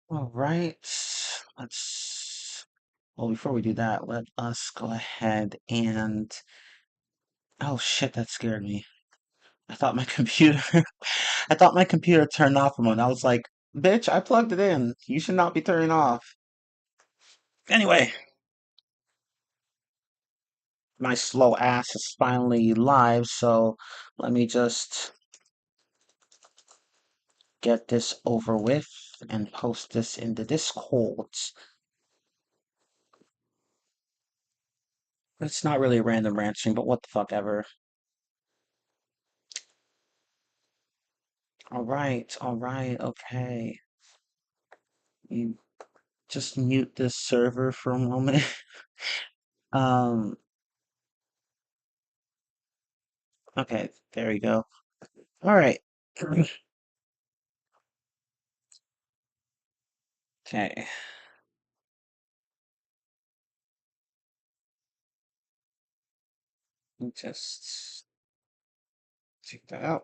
All right. Let's. Well, before we do that, let us go ahead and. Oh shit, that scared me. I thought my computer. I thought my computer turned off a moment. I was like, "Bitch, I plugged it in. You should not be turning off." Anyway, my slow ass is finally live, so let me just get this over with and post this in the Discord. It's not really a random rant stream, but what the fuck ever. All right, okay. You just mute this server for a moment. um, okay, there we go. All right. Okay, just take that out.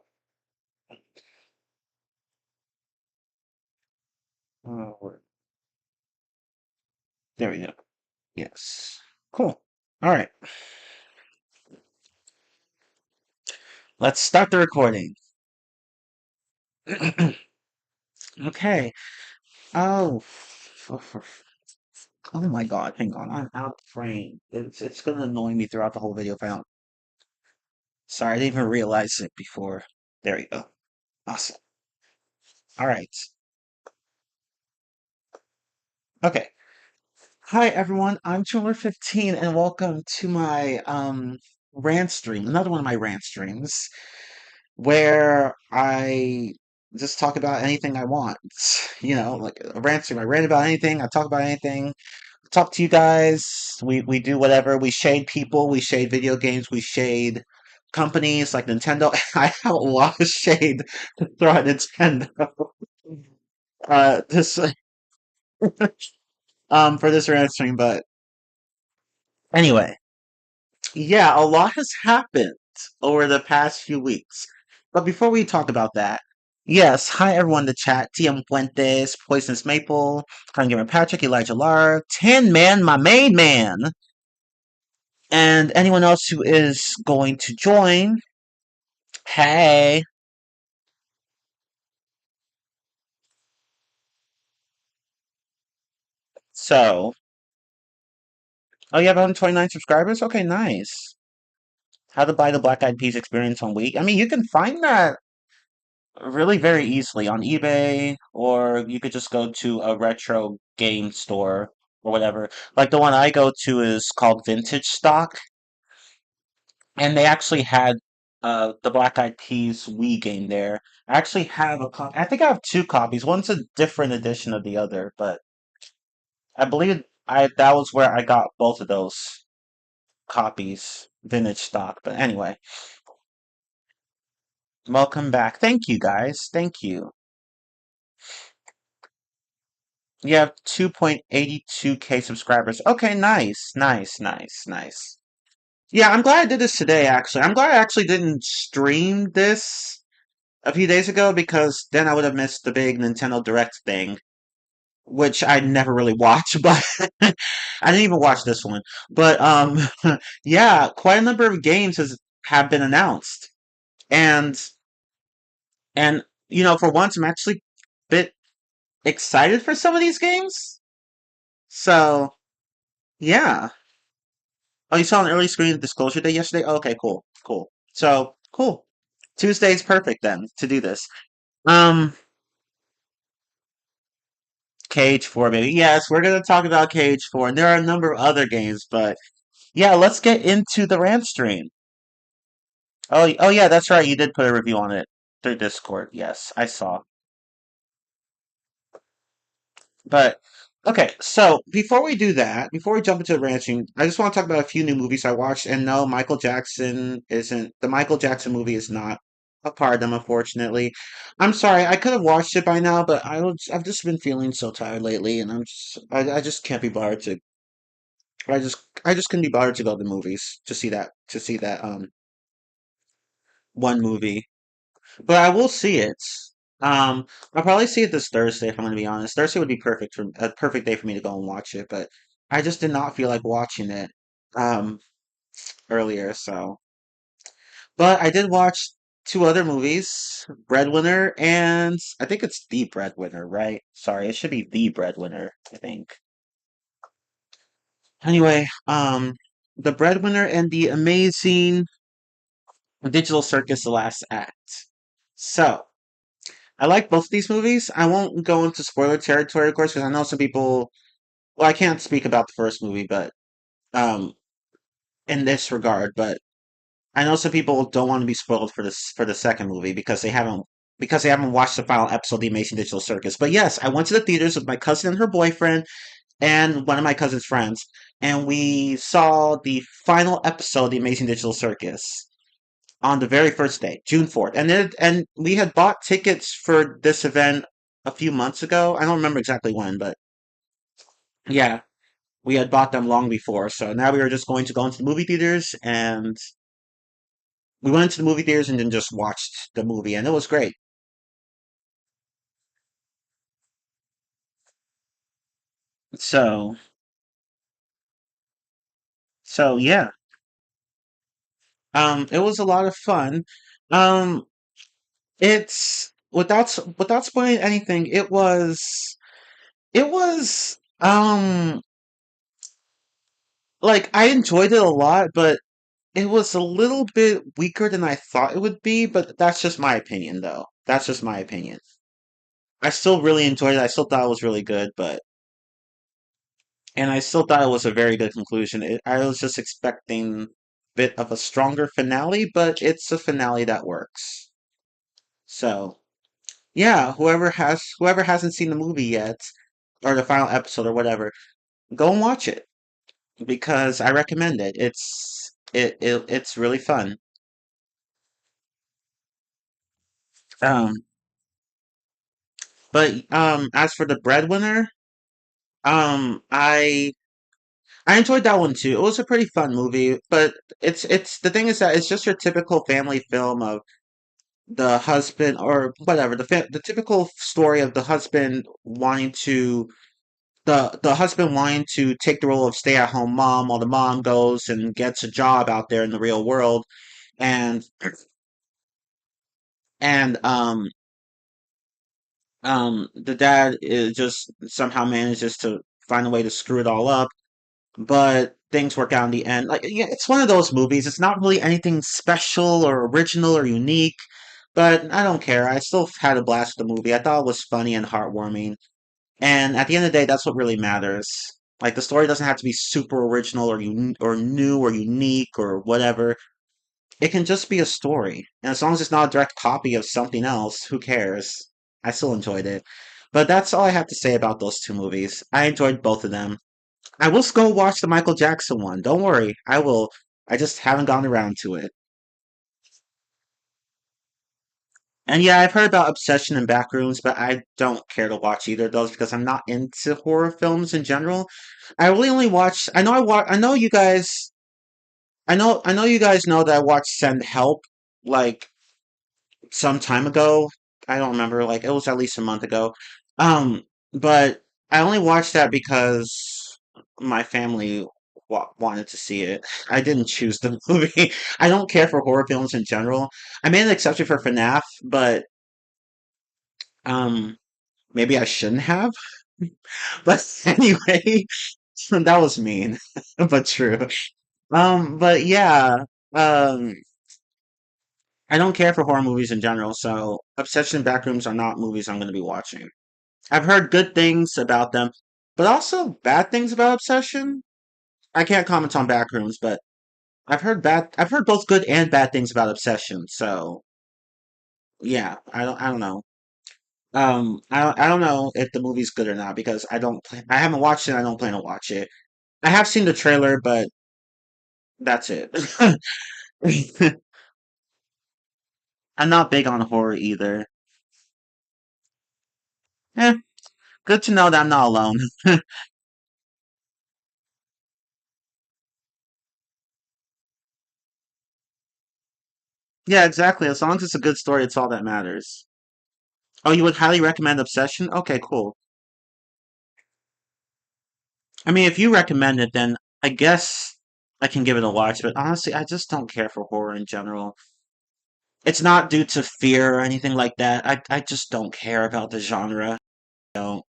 There we go. Yes. Cool. All right. Let's start the recording. Okay. Oh, oh my God. Hang on. I'm out of frame. It's gonna annoy me throughout the whole video if I don't. Sorry, I didn't even realize it before. There we go. Awesome. All right. Okay. Hi everyone. I'm Chiller15 and welcome to my rant stream. Another one of my rant streams where I just talk about anything I want. You know, like a rant stream. I rant about anything, I talk about anything. Talk to you guys. We do whatever. We shade people, we shade video games, we shade companies like Nintendo. I have a lot of shade to throw at Nintendo. This for this rant stream, but anyway, yeah, a lot has happened over the past few weeks. But before we talk about that, yes, hi everyone in the chat. TM Fuentes, Poisonous Maple, Kind Gamer Patrick, Elijah Lar, Tin Man, my main man, and anyone else who is going to join. Hey. So, oh, you have 129 subscribers? Okay, nice. How to buy the Black Eyed Peas experience on Wii? I mean, you can find that really very easily on eBay, or you could just go to a retro game store or whatever. Like the one I go to is called Vintage Stock, and they actually had the Black Eyed Peas Wii game there. I actually have a copy. I think I have two copies. One's a different edition of the other, but I believe I that was where I got both of those copies, Vintage Stock. But anyway, welcome back. Thank you guys. Thank you. You have 2.82K subscribers. Okay, nice, nice, nice, nice. Yeah, I'm glad I did this today, actually. I'm glad I actually didn't stream this a few days ago because then I would have missed the big Nintendo Direct thing, which I never really watch, but I didn't even watch this one. But yeah, quite a number of games have been announced. And and for once I'm actually a bit excited for some of these games. So, yeah. Oh, you saw an early screen disclosure day yesterday? Oh, okay, cool, cool. So, cool. Tuesday's perfect then to do this. Um, Cage 4, baby. Yes, we're gonna talk about Cage 4, and there are a number of other games, but yeah, let's get into the rant stream. Oh, yeah, that's right. You did put a review on it through Discord. Yes, I saw. But okay, so before we do that, before we jump into the ranching, I just want to talk about a few new movies I watched. And no, Michael Jackson isn't the Michael Jackson movie is not a part of them, unfortunately. I'm sorry, I could have watched it by now, but I've just been feeling so tired lately, and I just can't be bothered to. I just couldn't be bothered to go to the movies to see that one movie. But I will see it. Um, I'll probably see it this Thursday if I'm going to be honest. Thursday would be perfect for a perfect day for me to go and watch it, but I just did not feel like watching it um earlier, so. But I did watch two other movies, Breadwinner and I think it's The Breadwinner, right? Sorry, it should be The Breadwinner, I think. Anyway, The Breadwinner and the Amazing Digital Circus: The Last Act. So, I like both of these movies. I won't go into spoiler territory, of course, because I know some people. Well, I can't speak about the first movie, but um, in this regard, but I know some people don't want to be spoiled for this for the second movie because they haven't watched the final episode of The Amazing Digital Circus. But yes, I went to the theaters with my cousin and her boyfriend and one of my cousin's friends, and we saw the final episode of The Amazing Digital Circus on the very first day, June 4th. And we had bought tickets for this event a few months ago. I don't remember exactly when, but yeah, we had bought them long before. So now we were just going to go into the movie theaters, and we went into the movie theaters and then just watched the movie, and it was great. So, so yeah, it was a lot of fun. Um, it's without spoiling anything, it was like I enjoyed it a lot, but it was a little bit weaker than I thought it would be, but that's just my opinion, though. That's just my opinion. I still really enjoyed it. I still thought it was really good, and I still thought it was a very good conclusion. I was just expecting a bit of a stronger finale, but it's a finale that works. So, yeah, whoever hasn't seen the movie yet, or the final episode or whatever, go and watch it because I recommend it. It's really fun. Um, but as for the breadwinner, um, I I enjoyed that one too. It was a pretty fun movie, but it's the thing is that it's just your typical family film of the husband or whatever the typical story of the husband wanting to the husband wanting to take the role of stay at home mom while the mom goes and gets a job out there in the real world and and the dad is just somehow manages to find a way to screw it all up, but things work out in the end. Like, yeah, it's one of those movies. It's not really anything special or original or unique, but I don't care. I still had a blast with the movie. I thought it was funny and heartwarming. And at the end of the day, that's what really matters. Like, the story doesn't have to be super original or new or unique or whatever. It can just be a story. And as long as it's not a direct copy of something else, who cares? I still enjoyed it. But that's all I have to say about those two movies. I enjoyed both of them. I will go watch the Michael Jackson one. Don't worry. I will. I just haven't gotten around to it. And yeah, I've heard about Obsession and Backrooms, but I don't care to watch either of those because I'm not into horror films in general. I really only watch. I know I watch. I know you guys. I know you guys know that I watched Send Help like some time ago. I don't remember. Like it was at least a month ago. But I only watched that because my family wanted to see it. I didn't choose the movie. I don't care for horror films in general. I made an exception for FNAF, but um, maybe I shouldn't have. But anyway, that was mean, but true. But yeah, um, I don't care for horror movies in general, so Obsession and Backrooms are not movies I'm going to be watching. I've heard good things about them, but also bad things about Obsession. I can't comment on Backrooms, but I've heard both good and bad things about Obsession. So yeah, I don't know. I don't know if the movie's good or not because I haven't watched it. I don't plan to watch it. I have seen the trailer, but that's it. I'm not big on horror either. Eh, good to know that I'm not alone. Yeah, exactly. As long as it's a good story, it's all that matters. Oh, you would highly recommend Obsession? Okay, cool. I mean, if you recommend it, then I guess I can give it a watch. But honestly, I just don't care for horror in general. It's not due to fear or anything like that. I just don't care about the genre. Don't.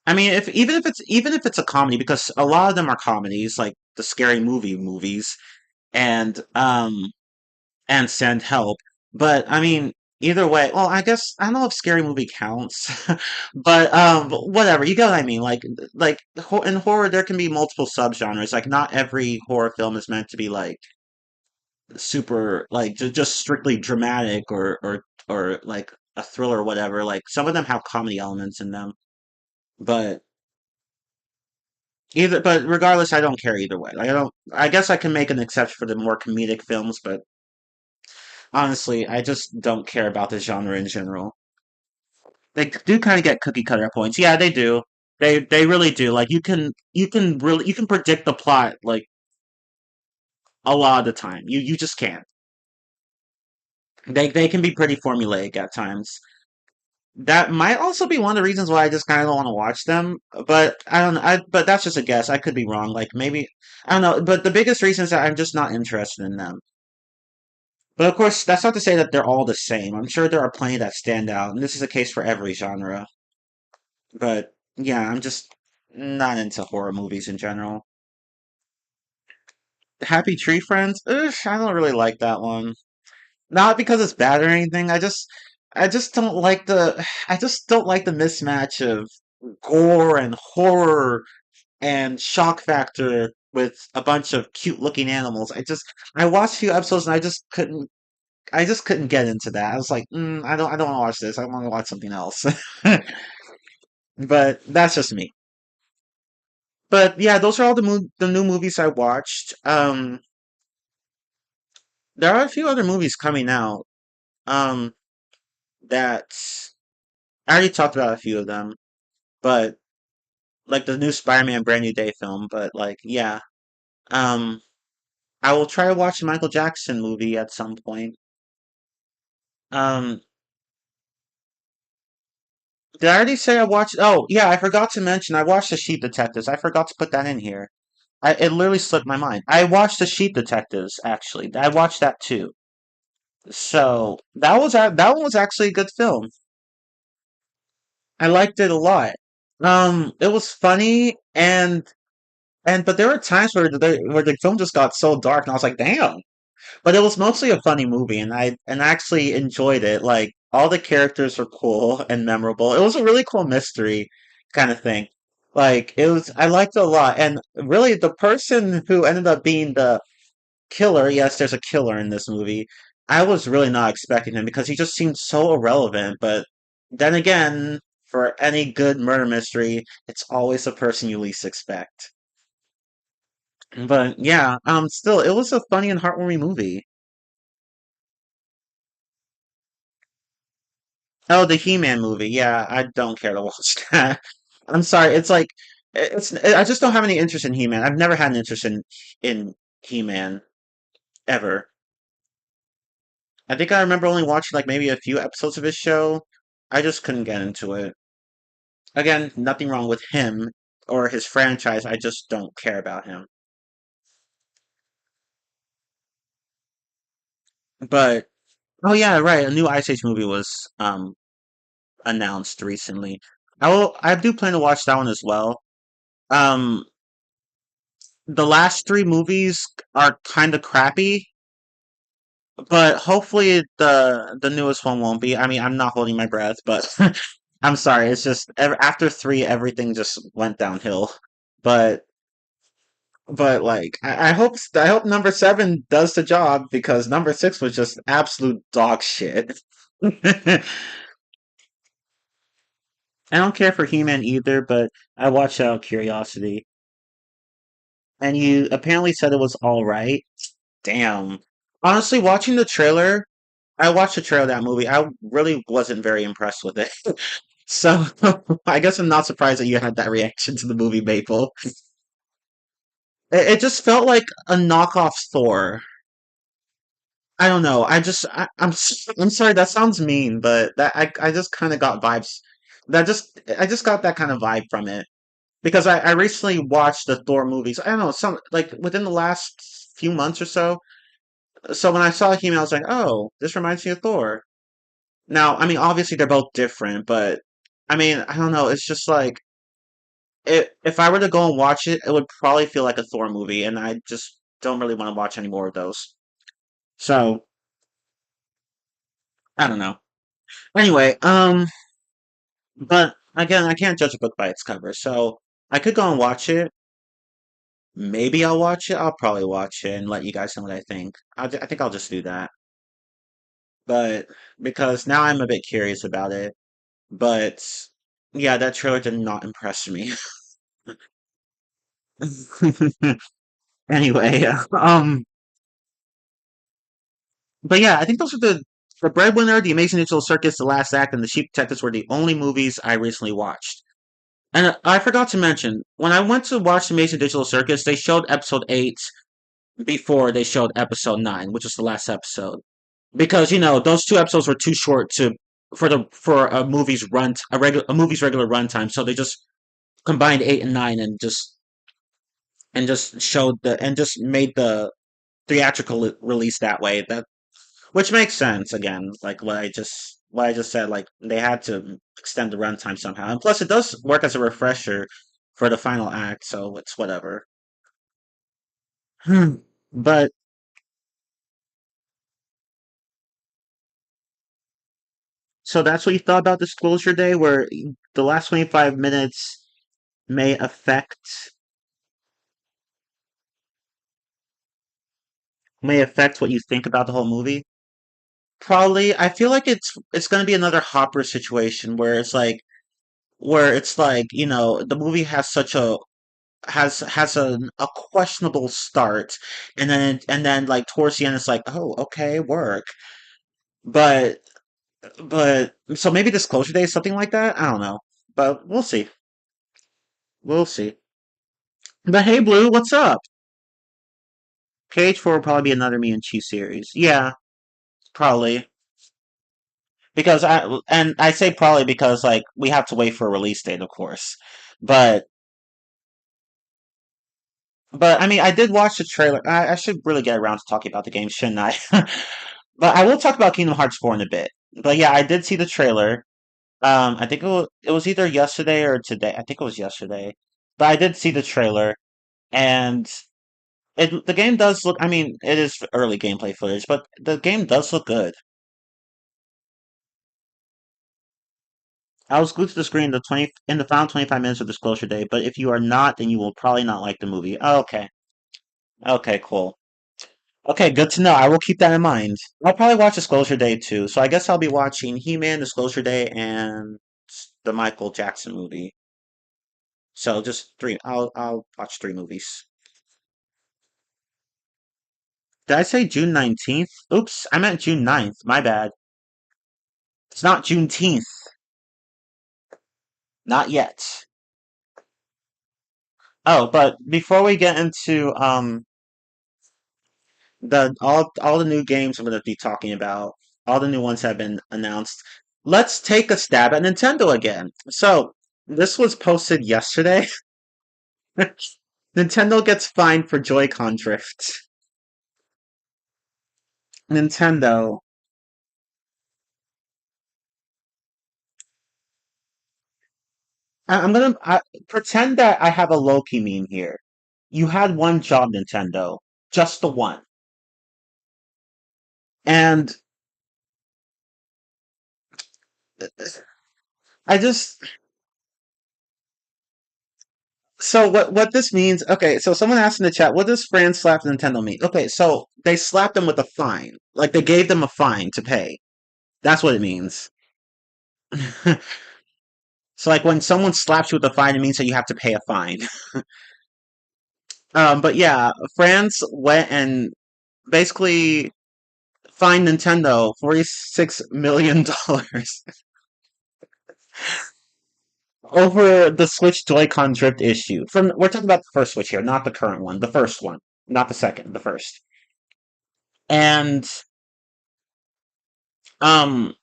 I mean, if even if it's a comedy, because a lot of them are comedies, like the scary movie movies, and Send Help. But I mean, either way, well, I guess I don't know if scary movie counts, but whatever. You get what I mean? In horror, there can be multiple subgenres. Like, not every horror film is meant to be like super, like just strictly dramatic or like a thriller or whatever. Like some of them have comedy elements in them, but but regardless, I don't care either way. Like, I don't. I guess I can make an exception for the more comedic films, but honestly, I just don't care about the genre in general. They do kind of get cookie cutter points. Yeah, they do. They really do. Like you can predict the plot like a lot of the time. You just can't. They can be pretty formulaic at times. That might also be one of the reasons why I just kind of don't want to watch them. But I don't. But that's just a guess. I could be wrong. Like maybe I don't know. But the biggest reason is that I'm just not interested in them. But of course, that's not to say that they're all the same. I'm sure there are plenty that stand out, and this is the case for every genre. But yeah, I'm just not into horror movies in general. Happy Tree Friends? Ugh, I don't really like that one. Not because it's bad or anything. I just don't like I just don't like the mismatch of gore and horror and shock factor with a bunch of cute looking animals. I watched a few episodes and I just couldn't get into that. I was like, I don't want to watch this. I want to watch something else. But that's just me. But yeah, those are all the new movies I watched. There are a few other movies coming out. Um, that I already talked about a few of them, but like the new Spider-Man Brand New Day film. But like, yeah, um, I will try to watch the Michael Jackson movie at some point. Um, did I already say I watched? Oh, yeah, I forgot to mention I watched the Sheep Detectives. I forgot to put that in here. It literally slipped my mind. I watched the Sheep Detectives actually. I watched that too. So that one was actually a good film. I liked it a lot. It was funny but there were times where the film just got so dark, and I was like, damn. But it was mostly a funny movie, and I actually enjoyed it. Like all the characters were cool and memorable. It was a really cool mystery kind of thing. Like it was, I liked it a lot. And really, the person who ended up being the killer, yes, there's a killer in this movie. I was really not expecting him because he just seemed so irrelevant. But then again, for any good murder mystery, it's always the person you least expect. But yeah, still, it was a funny and heartwarming movie. Oh, the He-Man movie. Yeah, I don't care to watch that. I'm sorry. It's like I just don't have any interest in He-Man. I've never had an interest in He-Man ever. I think I remember only watching like maybe a few episodes of his show. I just couldn't get into it. Again, nothing wrong with him or his franchise. I just don't care about him. But oh yeah, right. A new Ice Age movie was announced recently. I do plan to watch that one as well. Um the last three movies are kind of crappy, but hopefully the newest one won't be. I mean, I'm not holding my breath, but I'm sorry. It's just after three, everything just went downhill. But like I hope number seven does the job because number six was just absolute dog shit. I don't care for He-Man either, but I watched out of curiosity. And you apparently said it was all right. Damn. Honestly, watching the trailer, I watched the trailer of that movie. I really wasn't very impressed with it. So I guess I'm not surprised that you had that reaction to the movie Maple. It just felt like a knockoff Thor. I don't know. I'm sorry. That sounds mean, but that I just kind of got vibes. I just got that kind of vibe from it because I recently watched the Thor movies. I don't know, some like within the last few months or so. So when I saw him, I was like, oh, this reminds me of Thor. Now, I mean, obviously they're both different, but I mean, I don't know. It's just like if I were to go and watch it, it would probably feel like a Thor movie, and I just don't really want to watch any more of those. So I don't know. Anyway, but again, I can't judge a book by its cover, so I could go and watch it. Maybe I'll watch it. I'll probably watch it and let you guys know what I think. I think I'll just do that. But because now I'm a bit curious about it. But yeah, that trailer did not impress me. Anyway, but yeah, I think those are the Breadwinner, The Amazing Digital Circus, The Last Act, and The Sheep Detectives were the only movies I recently watched. And I forgot to mention, when I went to watch The Amazing Digital Circus, they showed episode 8 before they showed episode 9, which was the last episode. Because, those two episodes were too short to for a movie's a movie's regular runtime, so they just combined 8 and 9 and just showed the and just made the theatrical release that way. That which makes sense again, like what I just said. Like they had to extend the runtime somehow, and plus it does work as a refresher for the final act, so it's whatever. But so that's what you thought about Disclosure Day, where the last 25 minutes may affect what you think about the whole movie. Probably, I feel like it's going to be another Hopper situation where it's like the movie has a questionable start, and then like towards the end it's like, oh, okay, work, but so maybe Disclosure Day is something like that. I don't know, but we'll see. But hey, Blue, what's up? Cage 4 will probably be another Me and Cheese series. Yeah, probably. Because I say probably because like we have to wait for a release date, of course. But I mean, I did watch the trailer. I should really get around to talking about the game, shouldn't I? But I will talk about Kingdom Hearts 4 in a bit. But yeah, I did see the trailer. I think it was either yesterday or today. I think it was yesterday. But I did see the trailer, and the game does look. I mean, it is early gameplay footage, but the game does look good. I was glued to the screen in the final 25 minutes of Disclosure Day, but if you are not, then you will probably not like the movie. Oh, okay. Okay, cool. Okay, good to know. I will keep that in mind. I'll probably watch Disclosure Day too, so I guess I'll be watching He-Man, Disclosure Day, and the Michael Jackson movie. So just three. I'll watch 3 movies. Did I say June 19th? Oops, I meant June 9th. My bad. It's not Juneteenth. Not yet. Oh, but before we get into the all the new games I'm going to be talking about, all the new ones have been announced. Let's take a stab at Nintendo again. So this was posted yesterday. Nintendo gets fined for Joy-Con drift. Nintendo. I'm gonna pretend that I have a Loki meme here. You had one job, Nintendo, just the one, and I just so what this means, okay, so someone asked in the chat, what does Fran slap Nintendo mean? Okay, so they slapped them with a fine. Like they gave them a fine to pay. That's what it means. So like when someone slaps you with a fine, it means that you have to pay a fine. But yeah, France went and basically fined Nintendo $46 million over the Switch Joy-Con drift issue. We're talking about the first Switch here, not the current one, the first one, not the second, the first. And Um,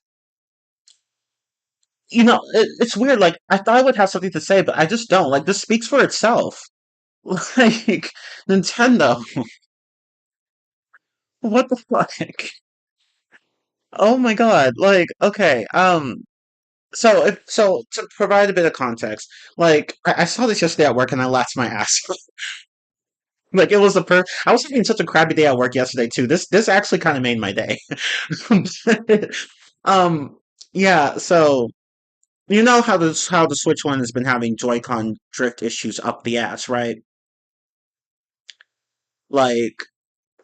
it's weird. Like I thought I would have something to say, but I just don't. Like this speaks for itself. Like Nintendo, what the fuck? Oh my god! Like okay, so to provide a bit of context, like I saw this yesterday at work and I laughed my ass. Like it was I was having such a crappy day at work yesterday too. This actually kind of made my day. um, yeah. So you know how the Switch One has been having Joy-Con drift issues up the ass, right? Like,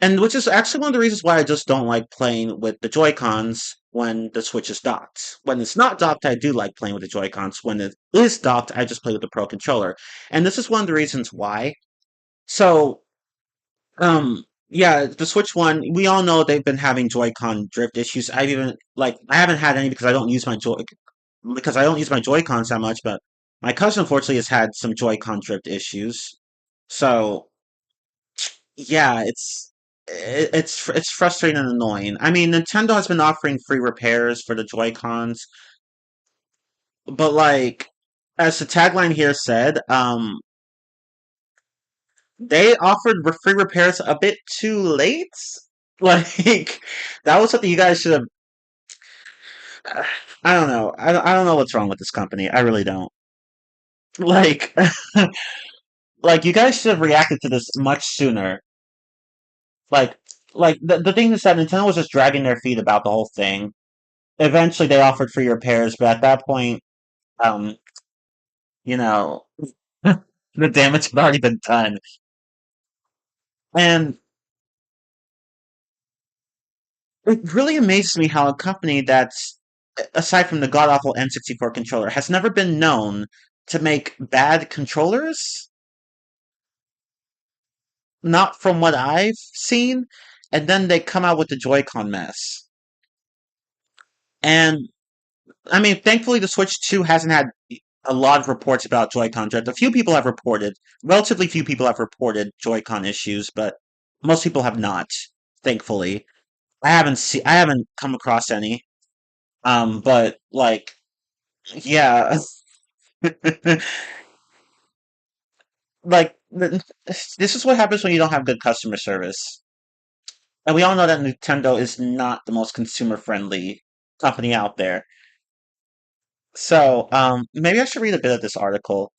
and which is actually one of the reasons why I just don't like playing with the Joy-Cons when the Switch is docked. When it's not docked, I do like playing with the Joy-Cons. When it is docked, I just play with the Pro Controller. And this is one of the reasons why. So, yeah, the Switch One, we all know they've been having Joy-Con drift issues. I haven't had any because I don't use my Joy-Cons that much, but my cousin unfortunately has had some Joy-Con drift issues. So, yeah, it's frustrating and annoying. I mean, Nintendo has been offering free repairs for the Joy-Cons, but like as the tagline here said, they offered free repairs a bit too late. Like that was something you guys should have. I don't know. I don't know what's wrong with this company. I really don't. Like, like you guys should have reacted to this much sooner. Like, the thing is that Nintendo was just dragging their feet about the whole thing. Eventually, they offered free repairs, but at that point, um, you know, the damage had already been done. And it really amazes me how a company that's, aside from the god awful N64 controller, has never been known to make bad controllers. Not from what I've seen. And then they come out with the Joy-Con mess. And I mean, thankfully, the Switch 2 hasn't had a lot of reports about Joy-Con drift. A few people have reported, relatively few people have reported Joy-Con issues, but most people have not. Thankfully, I haven't come across any. But like, yeah, like this is what happens when you don't have good customer service. And we all know that Nintendo is not the most consumer-friendly company out there. So, maybe I should read a bit of this article.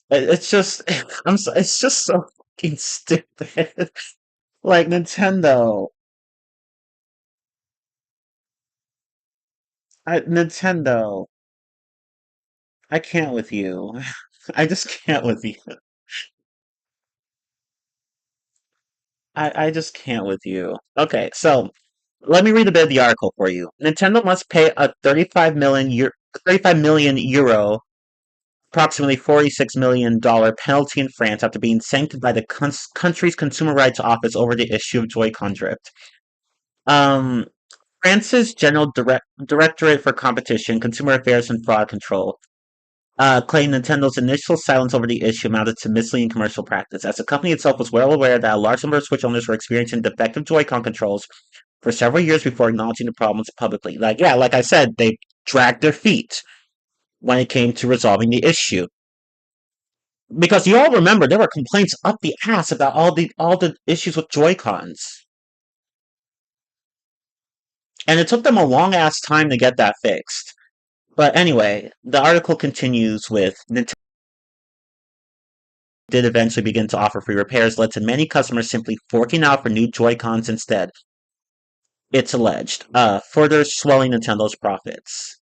It's just, it's just so fucking stupid. Like Nintendo, Nintendo, I can't with you. I just can't with you. I just can't with you. Okay, so let me read a bit of the article for you. Nintendo must pay a 35 million euro, approximately $46 million penalty in France after being sanctioned by the country's consumer rights office over the issue of Joy-Con drift. Um, France's Directorate for Competition, Consumer Affairs, and Fraud Control claimed Nintendo's initial silence over the issue amounted to misleading commercial practice, as the company itself was well aware that a large number of Switch owners were experiencing defective Joy-Con controls for several years before acknowledging the problems publicly. Like, yeah, like I said, they dragged their feet when it came to resolving the issue. Because you all remember there were complaints up the ass about all the issues with Joy-Cons. And it took them a long ass time to get that fixed. But anyway, the article continues with Nintendo did eventually begin to offer free repairs, led to many customers simply forking out for new Joy-Cons instead. It's alleged, further swelling Nintendo's profits.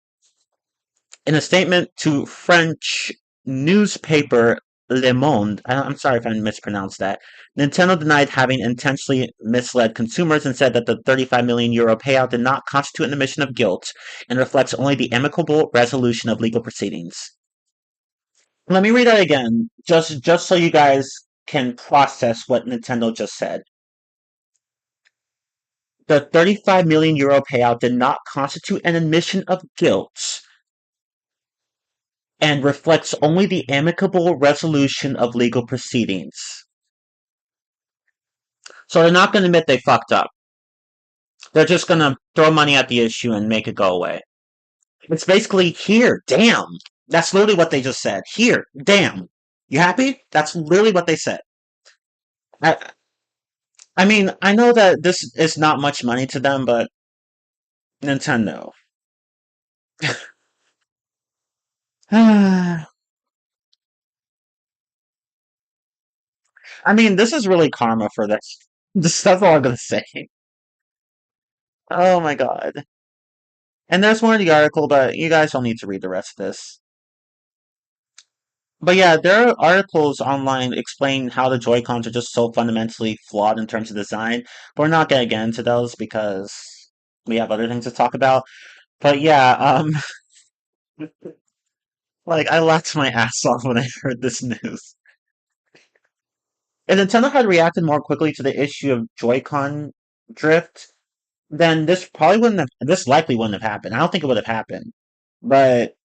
In a statement to French newspaper Le Monde, I'm sorry if I mispronounced that, Nintendo denied having intentionally misled consumers and said that the 35 million euro payout did not constitute an admission of guilt and reflects only the amicable resolution of legal proceedings. Let me read that again, just so you guys can process what Nintendo just said. The 35 million euro payout did not constitute an admission of guilt and reflects only the amicable resolution of legal proceedings. So they're not going to admit they fucked up. They're just gonna throw money at the issue and make it go away. It's basically here, damn. That's literally what they just said. Here, damn. You happy? That's literally what they said. I, I mean, I know that this is not much money to them, but Nintendo. I mean, this is really karma for this. That's all I'm gonna say. Oh my god. And there's more in the article, but you guys don't need to read the rest of this. But yeah, there are articles online explaining how the Joy-Cons are just so fundamentally flawed in terms of design. But we're not gonna get into those because we have other things to talk about. But yeah, like I laughed my ass off when I heard this news. If Nintendo had reacted more quickly to the issue of Joy-Con drift, then this likely wouldn't have happened. I don't think it would have happened. But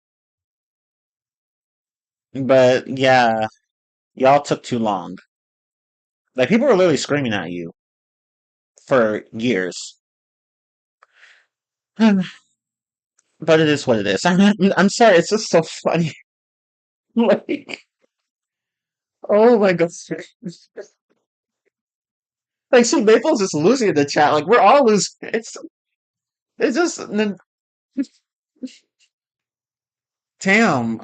but yeah, y'all took too long. Like people were literally screaming at you for years. But it is what it is. I'm sorry, it's just so funny. Like, oh my god. Like, see, Maple's just losing in the chat. Like, we're all losing. It's just, damn.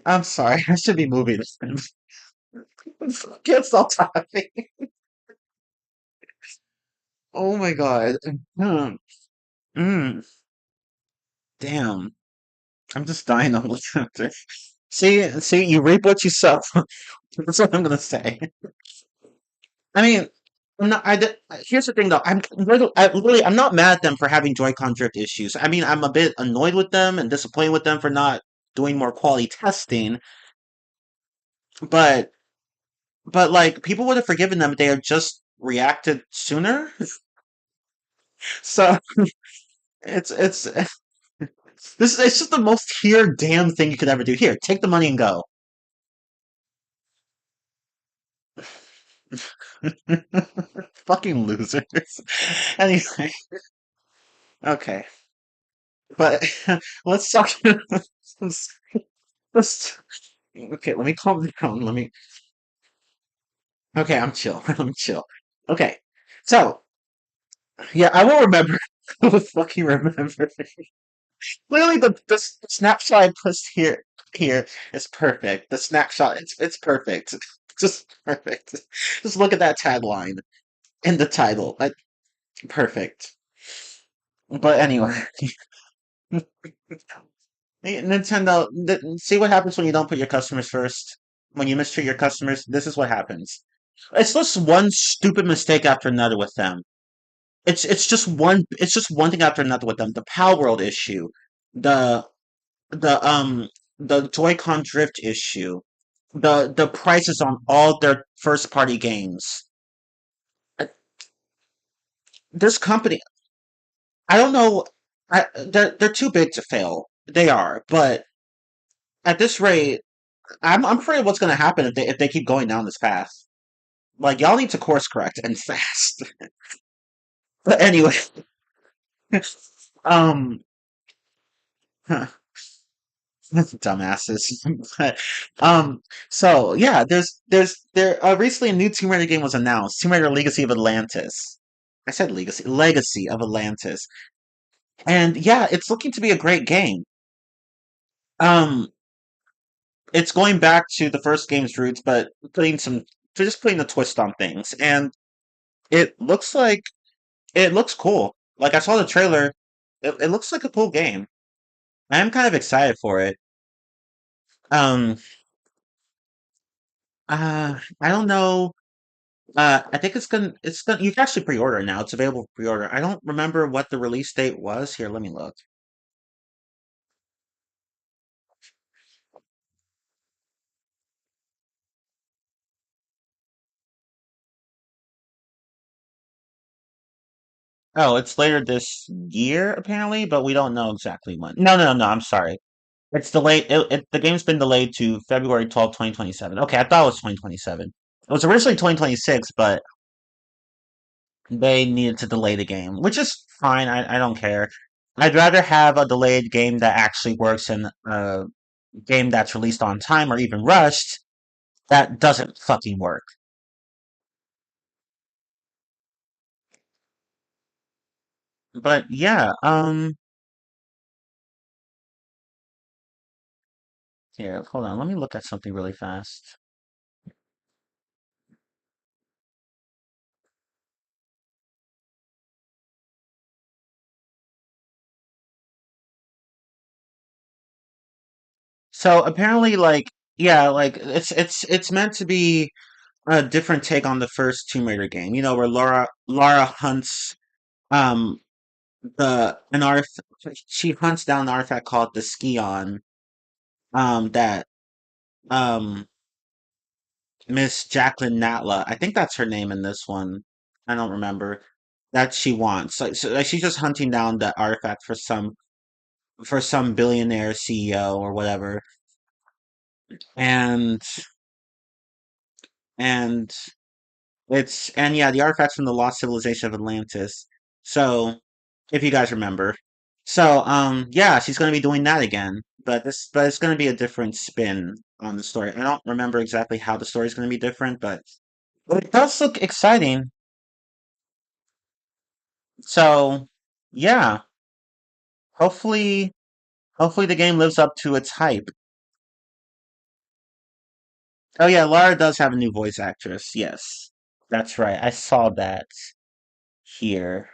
I'm sorry. I should be moving this. Can't stop talking. Oh my god. Hmm. Mm, damn. I'm just dying of laughter. See, you reap what you sow. That's what I'm gonna say. I mean, I'm not. Here's the thing, though. I'm not mad at them for having Joy-Con drift issues. I mean, I'm a bit annoyed with them and disappointed with them for not doing more quality testing. But, like, people would have forgiven them if they had just reacted sooner. So it's it's just the most here damn thing you could ever do. Here, take the money and go. Fucking losers. Anyway, okay, but let's talk. let's Okay, let me calm down. Okay, I'm chill. I'm chill. Okay, so yeah, I will remember. I will fucking remember. Literally, the snapshot I put here is perfect. The snapshot, it's perfect. Just perfect. Just look at that tagline in the title. Perfect. But anyway, Nintendo. See what happens when you don't put your customers first. When you mistreat your customers, this is what happens. It's just one stupid mistake after another with them. It's just one thing after another with them. The Pal World issue, the the the Joy-Con drift issue, the prices on all their first party games. Uh, This company, I don't know, they're too big to fail. They are, but at this rate, I'm afraid what's going to happen if they keep going down this path. Like y'all need to course correct and fast. But anyway, um, dumbasses. But, so yeah, recently a new Tomb Raider game was announced. Tomb Raider Legacy of Atlantis. I said Legacy of Atlantis. And yeah, it's looking to be a great game. Um, it's going back to the first game's roots, but just putting a twist on things. And it looks like it looks cool. Like I saw the trailer. It looks like a cool game. I am kind of excited for it. Um, I don't know. I think it's gonna you can actually pre-order it now. It's available for pre-order. I don't remember what the release date was. Here, let me look. Oh, it's later this year apparently, but we don't know exactly when. No, no, no, no, I'm sorry. It's delayed. The game's been delayed to February 12th, 2027. Okay, I thought it was 2027. It was originally 2026, but they needed to delay the game, which is fine. I don't care. I'd rather have a delayed game that actually works than a game that's released on time or even rushed that doesn't fucking work. But yeah, here, hold on. Let me look at something really fast. So apparently, like, yeah, like it's meant to be a different take on the first Tomb Raider game. You know, where Lara hunts um the an artif she hunts down an artifact called the Skion that um Miss Jacqueline Natla, I think that's her name in this one. I don't remember. That she wants. Like she's just hunting down that artifact for some billionaire CEO or whatever. And and and yeah, the artifact's from the lost civilization of Atlantis. So if you guys remember. So yeah, she's gonna be doing that again. But it's gonna be a different spin on the story. I don't remember exactly how the story's gonna be different, but it does look exciting. So yeah, hopefully hopefully the game lives up to its hype. Oh yeah, Lara does have a new voice actress. Yes. That's right. I saw that here.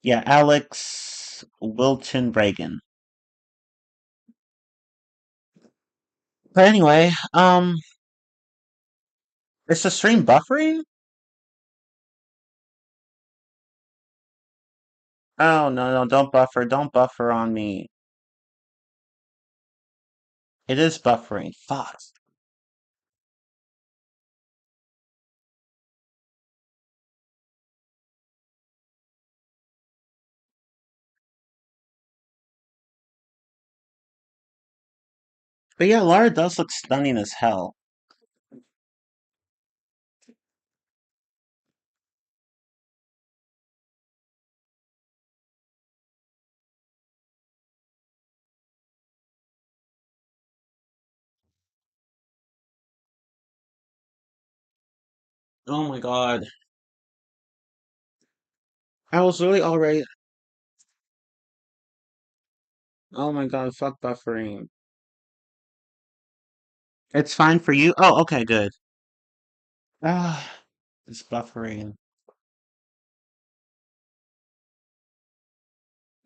Yeah, Alex Wilton Reagan. But anyway, is the stream buffering? Oh no, no, don't buffer on me. It is buffering. Fuck. But yeah, Lara does look stunning as hell. Oh my god. I was really already. Oh my god, fuck buffering. It's fine for you? Oh, okay, good. Ah, it's buffering.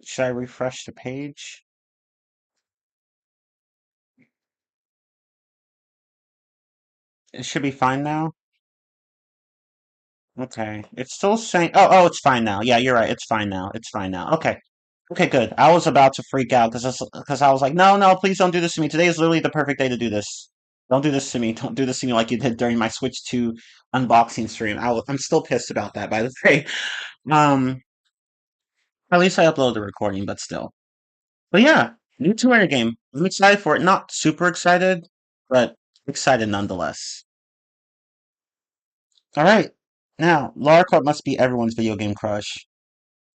Should I refresh the page? It should be fine now. Okay. It's still saying. Oh, it's fine now. Yeah, you're right. It's fine now. It's fine now. Okay. Okay, good. I was about to freak out because I was like, no, no, please don't do this to me. Today is literally the perfect day to do this. Don't do this to me. Don't do this to me like you did during my Switch 2 unboxing stream. I'm still pissed about that, by the way. Um, at least I uploaded the recording, but still. But yeah, new Tomb Raider game. I'm excited for it. Not super excited, but excited nonetheless. All right. Now, Lara Croft must be everyone's video game crush.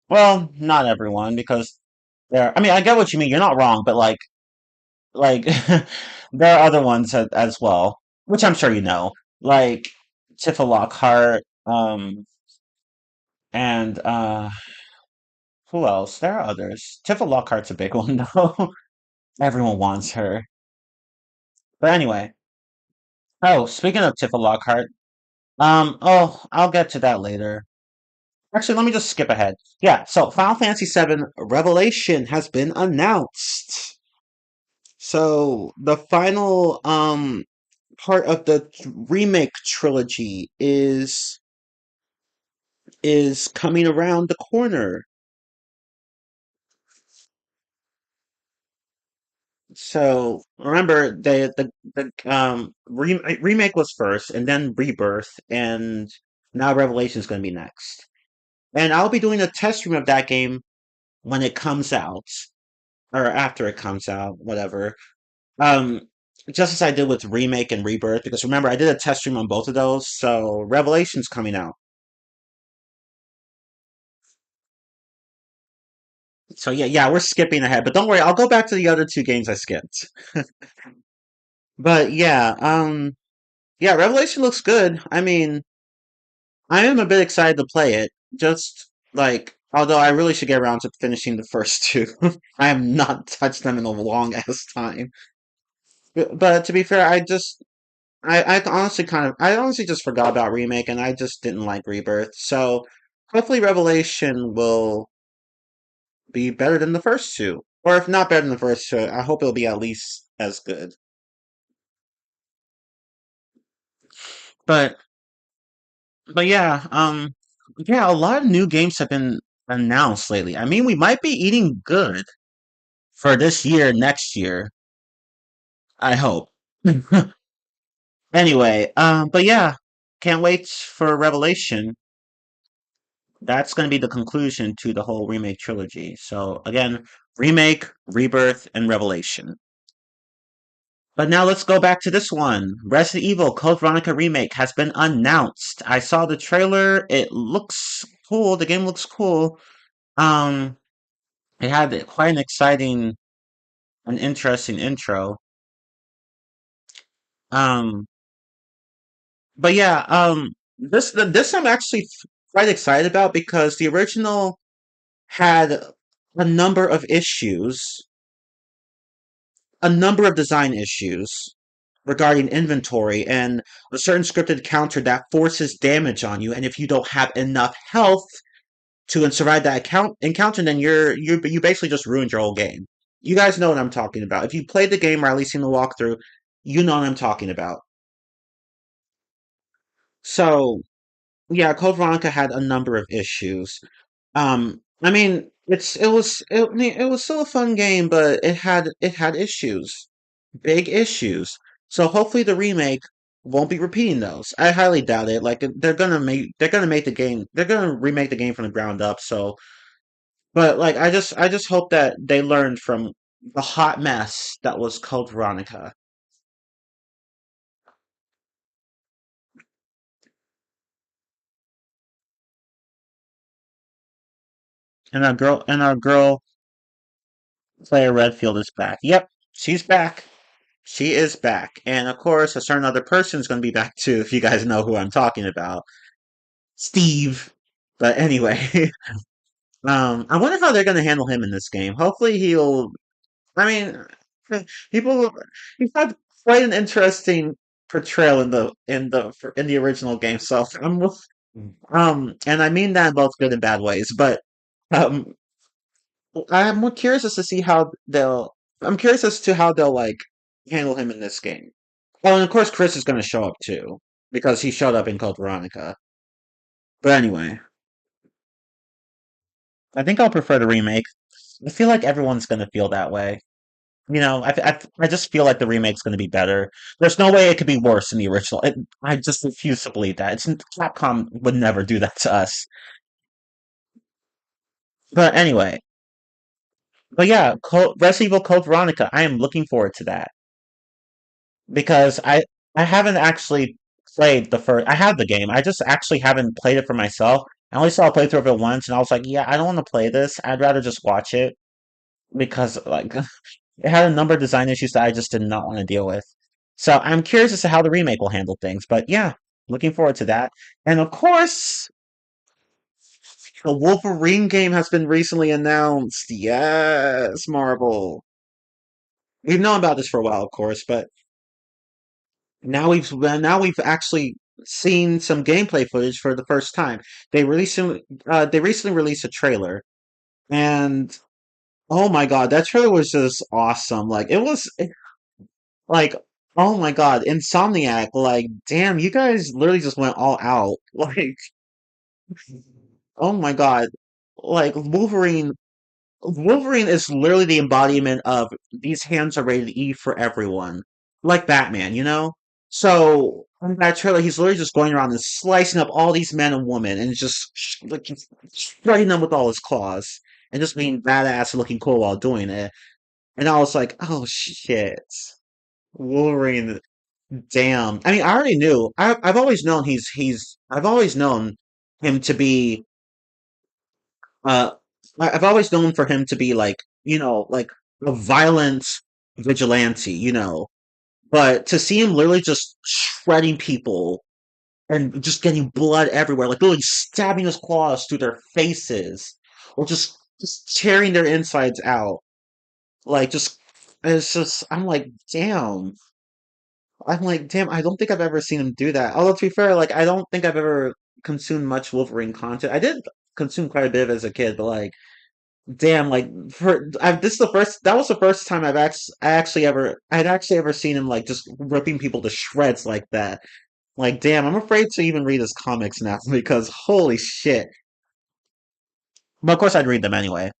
Well, not everyone, because I mean, I get what you mean. You're not wrong, but like there are other ones as well, which I'm sure you know, like Tifa Lockhart, and who else? There are others. Tifa Lockhart's a big one though. Everyone wants her. But anyway, oh, speaking of Tifa Lockhart, oh, I'll get to that later. Actually, let me just skip ahead. Yeah, so Final Fantasy VII Revelation has been announced. So the final part of the remake trilogy is coming around the corner. So remember the remake was first, and then Rebirth, and now Revelation is going to be next. And I'll be doing a test stream of that game when it comes out, or after it comes out, whatever. Um, just as I did with Remake and Rebirth, because remember I did a test stream on both of those, so Revelation's coming out. So yeah, we're skipping ahead, but don't worry, I'll go back to the other two games I skipped. But yeah, Revelation looks good. I mean, I am a bit excited to play it. Just like, although I really should get around to finishing the first two. I have not touched them in a long ass time. But to be fair, I honestly I honestly just forgot about Remake and I just didn't like Rebirth. So hopefully Revelation will be better than the first two. Or if not better than the first two, I hope it'll be at least as good. But but yeah, a lot of new games have been announced lately. I mean, we might be eating good for this year, next year. I hope. Anyway, but yeah, can't wait for Revelation. That's going to be the conclusion to the whole remake trilogy. So again, remake, rebirth, and revelation. But now let's go back to this one. Resident Evil Code Veronica remake has been announced. I saw the trailer. It looks cool. The game looks cool. Um, it had quite an exciting and interesting intro. Um, but yeah, this I'm actually quite excited about because the original had a number of issues, a number of design issues regarding inventory and a certain scripted counter that forces damage on you. And if you don't have enough health to survive that encounter, then you basically just ruined your whole game. You guys know what I'm talking about. If you played the game or at least seen the walkthrough, you know what I'm talking about. So yeah, Code Veronica had a number of issues. I mean, it was still a fun game, but it had issues, big issues. So hopefully the remake won't be repeating those. I highly doubt it. Like they're gonna remake the game from the ground up. So, but like I just hope that they learned from the hot mess that was Code Veronica. And our girl Claire Redfield is back. Yep, she's back. She is back. And of course, a certain other person is going to be back too, if you guys know who I'm talking about. Steve. But anyway, I wonder how they're going to handle him in this game. Hopefully he'll, I mean, people, he's had quite an interesting portrayal in the original game. So and I mean that in both good and bad ways, but, um, I'm more curious as to see how I'm curious as to how they'll like handle him in this game. Oh, and of course, Chris is going to show up too because he showed up in Code Veronica. But anyway, I think I'll prefer the remake. I feel like everyone's going to feel that way. You know, I just feel like the remake's going to be better. There's no way it could be worse than the original. I just refuse to believe that. Capcom would never do that to us. But anyway, but yeah, Resident Evil Code Veronica. I am looking forward to that because I haven't actually played the first. I have the game. I just actually haven't played it for myself. I only saw a playthrough of it once, and I was like, yeah, I don't want to play this. I'd rather just watch it because like it had a number of design issues that I just did not want to deal with. So I'm curious as to how the remake will handle things. But yeah, looking forward to that. And of course, the Wolverine game has been recently announced. Yes, Marvel. We've known about this for a while, of course, but now we've actually seen some gameplay footage for the first time. They recently released a trailer, and oh my god, that trailer was just awesome. Like oh my god, Insomniac, like damn, you guys literally just went all out. Like oh my god, like Wolverine is literally the embodiment of these hands are rated E for everyone. Like Batman, you know? So in that trailer, he's literally just going around and slicing up all these men and women and just shredding them with all his claws and just being badass and looking cool while doing it. And I was like, oh shit. Wolverine, damn. I mean, I already knew. I've always known I've always known him to be uh I've always known for him to be like, like a violent vigilante, but to see him literally just shredding people and just getting blood everywhere, like literally stabbing his claws through their faces, or just tearing their insides out, like just it's just I'm like, damn, I don't think I've ever seen him do that. Although to be fair, like I don't think I've ever consumed much Wolverine content. I did consume quite a bit as a kid, but like, damn, like this is the first that was the first time I'd actually ever seen him like just ripping people to shreds like that. Like, damn, I'm afraid to even read his comics now because holy shit. But of course, I'd read them anyway.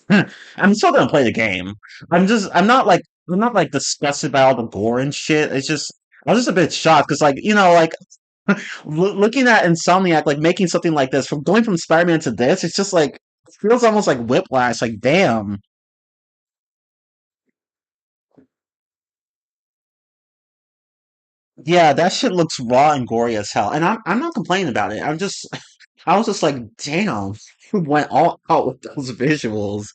I'm still gonna play the game. I'm not like disgusted by all the gore and shit. It's just, I was just a bit shocked because, like, like looking at Insomniac, like making something like this from going from Spider-Man to this, it's just like, it feels almost like whiplash. Like, damn. Yeah, that shit looks raw and gory as hell. And I'm not complaining about it. I was just like, damn, you went all out with those visuals.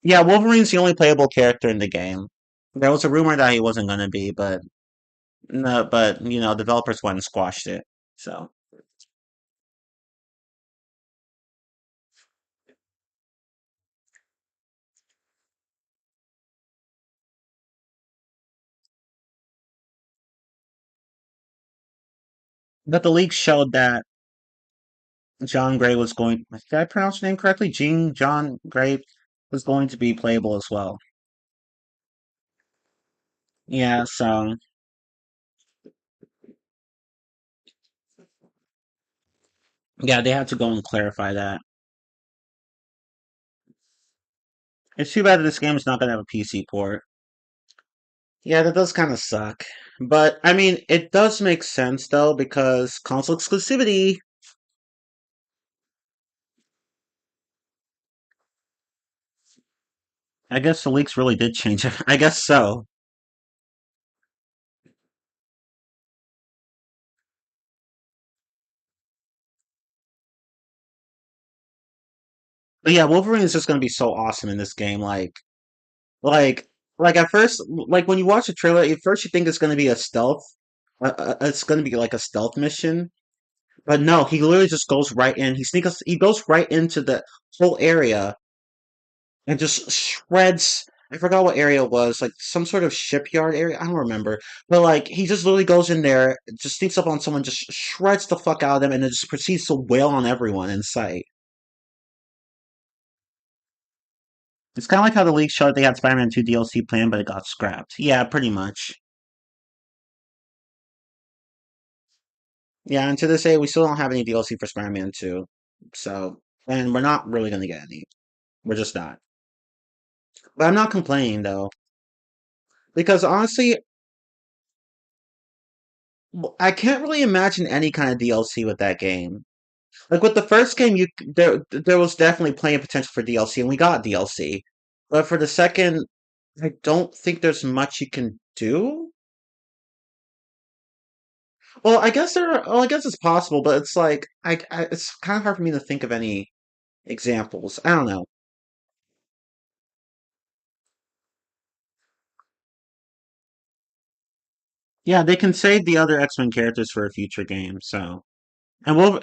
Yeah, Wolverine's the only playable character in the game. There was a rumor that he wasn't gonna be, but no, but developers went and squashed it. So, but the leak showed that John Gray was going. Did I pronounce your name correctly? John Gray was going to be playable as well. Yeah, so yeah, they had to go and clarify that. It's too bad that this game is not gonna have a PC port. Yeah, that does kind of suck. But I mean, it does make sense though because console exclusivity. I guess the leaks really did change it. I guess so. But yeah, Wolverine is just gonna be so awesome in this game. Like, like at first, like when you watch the trailer, at first you think it's gonna be a stealth. It's gonna be like a stealth mission, but no, he literally just goes right in. He goes right into the whole area and just shreds. I forgot what area it was, like some sort of shipyard area. I don't remember, but like he just literally goes in there, just sneaks up on someone, just shreds the fuck out of them, and then just proceeds to wail on everyone in sight. It's kind of like how the leak showed they had Spider-Man 2 DLC planned, but it got scrapped. Yeah, pretty much. Yeah, and to this day, we still don't have any DLC for Spider-Man 2. So, and we're not really going to get any. We're just not. But I'm not complaining, though. Because honestly, I can't really imagine any kind of DLC with that game. Like with the first game, there was definitely plenty of potential for DLC, and we got DLC. But for the second, I don't think there's much you can do. Well, I guess it's possible, but it's like it's kind of hard for me to think of any examples. I don't know. Yeah, they can save the other X-Men characters for a future game. So,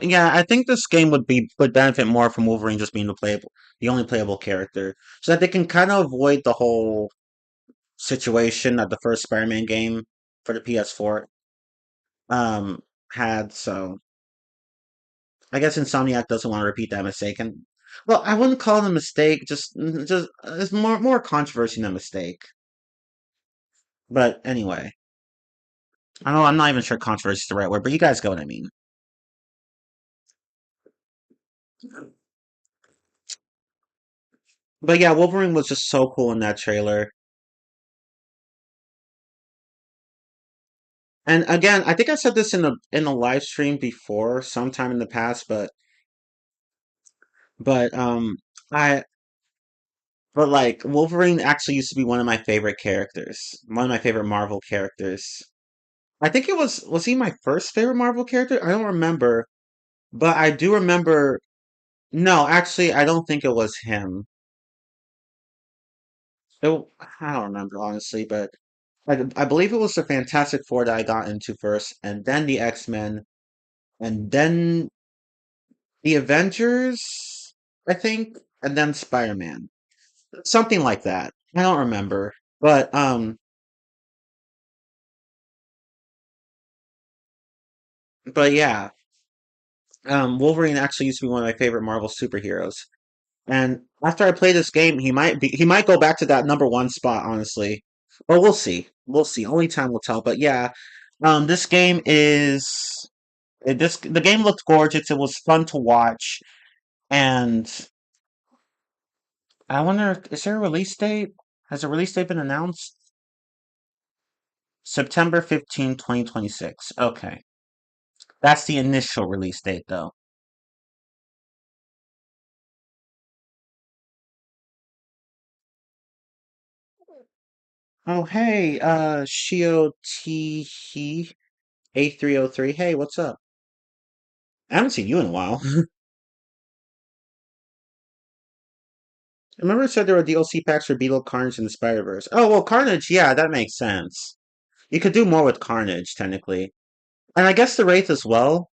yeah, I think this game would benefit more from Wolverine just being the only playable character, so that they can kind of avoid the whole situation that the first Spider-Man game for the PS4 um had. So, I guess Insomniac doesn't want to repeat that mistake, and well, I wouldn't call it a mistake. Just it's more controversy than a mistake. But anyway, I know I'm not even sure controversy is the right word, but you guys get what I mean. But yeah, Wolverine was just so cool in that trailer. And again, I think I said this in a live stream before, sometime in the past, but I but like Wolverine actually used to be one of my favorite characters, one of my favorite Marvel characters. I think it was he my first favorite Marvel character? I don't remember, but I do remember. No, actually, I don't think it was him. It, I don't remember honestly, but I believe it was the Fantastic Four that I got into first, and then the X-Men, and then the Avengers, I think, and then Spider-Man. Something like that. I don't remember. But yeah, Wolverine actually used to be one of my favorite Marvel superheroes. And after I play this game, he might go back to that number one spot, honestly. But we'll see. We'll see. Only time will tell. But yeah, this game is the game looked gorgeous. It was fun to watch, and I wonder, is there a release date? Has a release date been announced? September 15th, 2026. Okay. That's the initial release date, though. Oh, hey, Shio T 8303. Hey, what's up? I haven't seen you in a while. Remember it said there were DLC packs for Beetle, Carnage, and the Spider-Verse. Oh, well, Carnage, yeah, that makes sense. You could do more with Carnage, technically. And I guess the Wraith as well,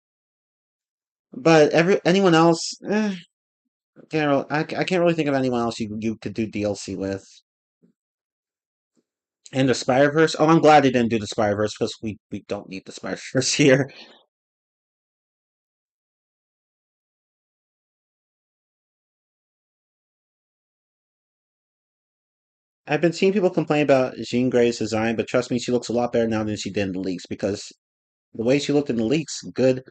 but anyone else, I can't really think of anyone else you could do DLC with. And the Spider-Verse, oh, I'm glad they didn't do the Spider-Verse, because we don't need the Spider-Verse here. I've been seeing people complain about Jean Grey's design, but trust me, she looks a lot better now than she did in the leaks, because the way she looked in the leaks, good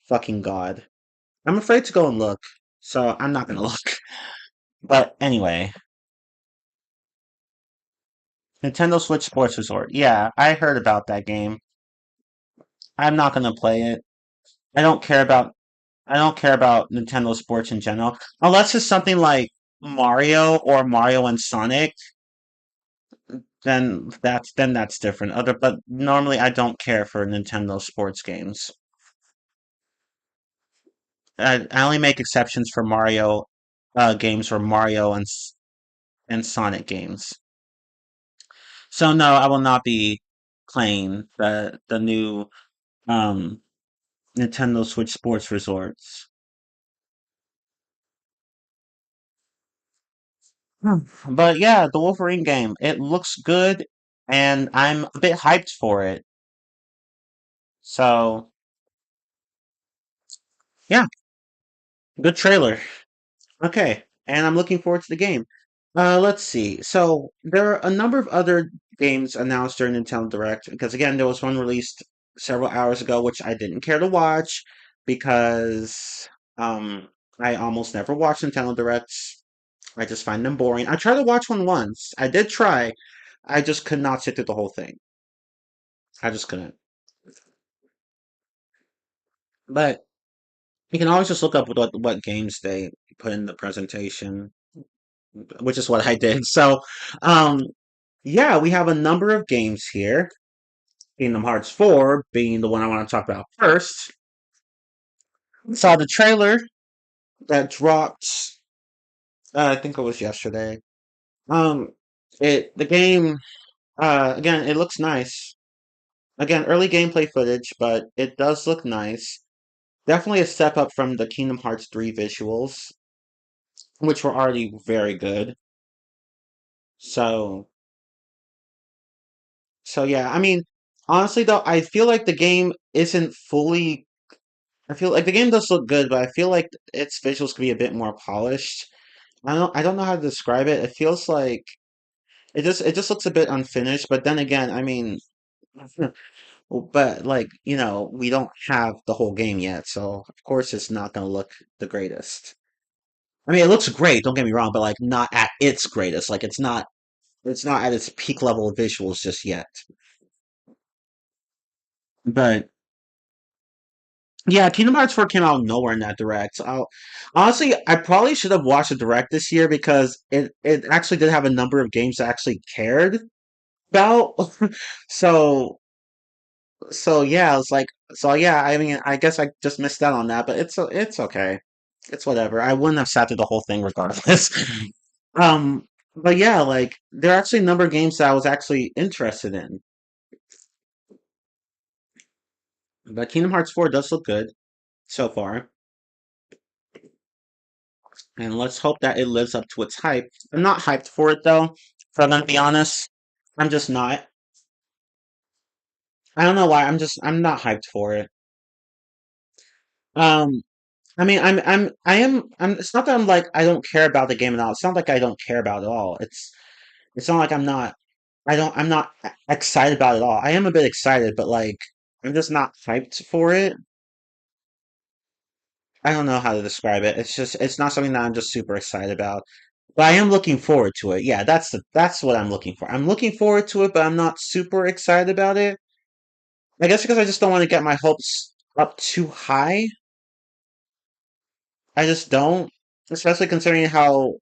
fucking god. I'm afraid to go and look, so I'm not gonna look. But anyway, Nintendo Switch Sports Resort. Yeah, I heard about that game. I'm not gonna play it. I don't care about I don't care about Nintendo Sports in general, unless it's something like Mario or Mario and Sonic. Then that's different. But normally I don't care for Nintendo sports games. I only make exceptions for Mario games or Mario and Sonic games. So no, I will not be playing the new um Nintendo Switch Sports Resorts. Hmm. But yeah, the Wolverine game, it looks good and I'm a bit hyped for it. So yeah, good trailer. Okay, and I'm looking forward to the game. Let's see. So there are a number of other games announced during Nintendo Direct because again, there was one released several hours ago which I didn't care to watch because um I almost never watch Nintendo Directs. I just find them boring. I tried to watch one once. I did try. I just could not sit through the whole thing. I just couldn't. But you can always just look up what games they put in the presentation, which is what I did. So, um, yeah, we have a number of games here. Kingdom Hearts 4 being the one I want to talk about first. Saw the trailer that dropped, I think it was yesterday. Um, the game, again, it looks nice. Again, early gameplay footage, but it does look nice. Definitely a step up from the Kingdom Hearts 3 visuals, which were already very good. So, so yeah, I mean, honestly though, I feel like the game isn't fully. I feel like the game does look good, but I feel like its visuals could be a bit more polished. I don't know how to describe it. It feels like it just looks a bit unfinished, but then again, I mean, but like, we don't have the whole game yet, so of course it's not gonna look the greatest. I mean, it looks great, don't get me wrong, but like not at its greatest. Like it's not at its peak level of visuals just yet. But yeah, Kingdom Hearts 4 came out of nowhere in that direct. Honestly, I probably should have watched the direct this year because it actually did have a number of games I actually cared about. So so yeah, it's like so yeah, I mean I guess I just missed out on that, but it's okay. It's whatever. I wouldn't have sat through the whole thing regardless. um, but yeah, like there are actually a number of games that I was actually interested in. But Kingdom Hearts 4 does look good so far, and let's hope that it lives up to its hype. I'm not hyped for it though, if I'm gonna be honest. I'm just not. I don't know why. I'm not hyped for it. Um, I mean, I am. It's not that I'm like I don't care about the game at all. It's not like I don't care about it at all. It's not like I'm not. I'm not excited about it at all. I am a bit excited, but like I'm just not hyped for it. I don't know how to describe it. It's not something that I'm just super excited about. But I am looking forward to it. Yeah, that's what I'm looking for. I'm looking forward to it, but I'm not super excited about it. I guess because I just don't want to get my hopes up too high. I just don't, especially considering how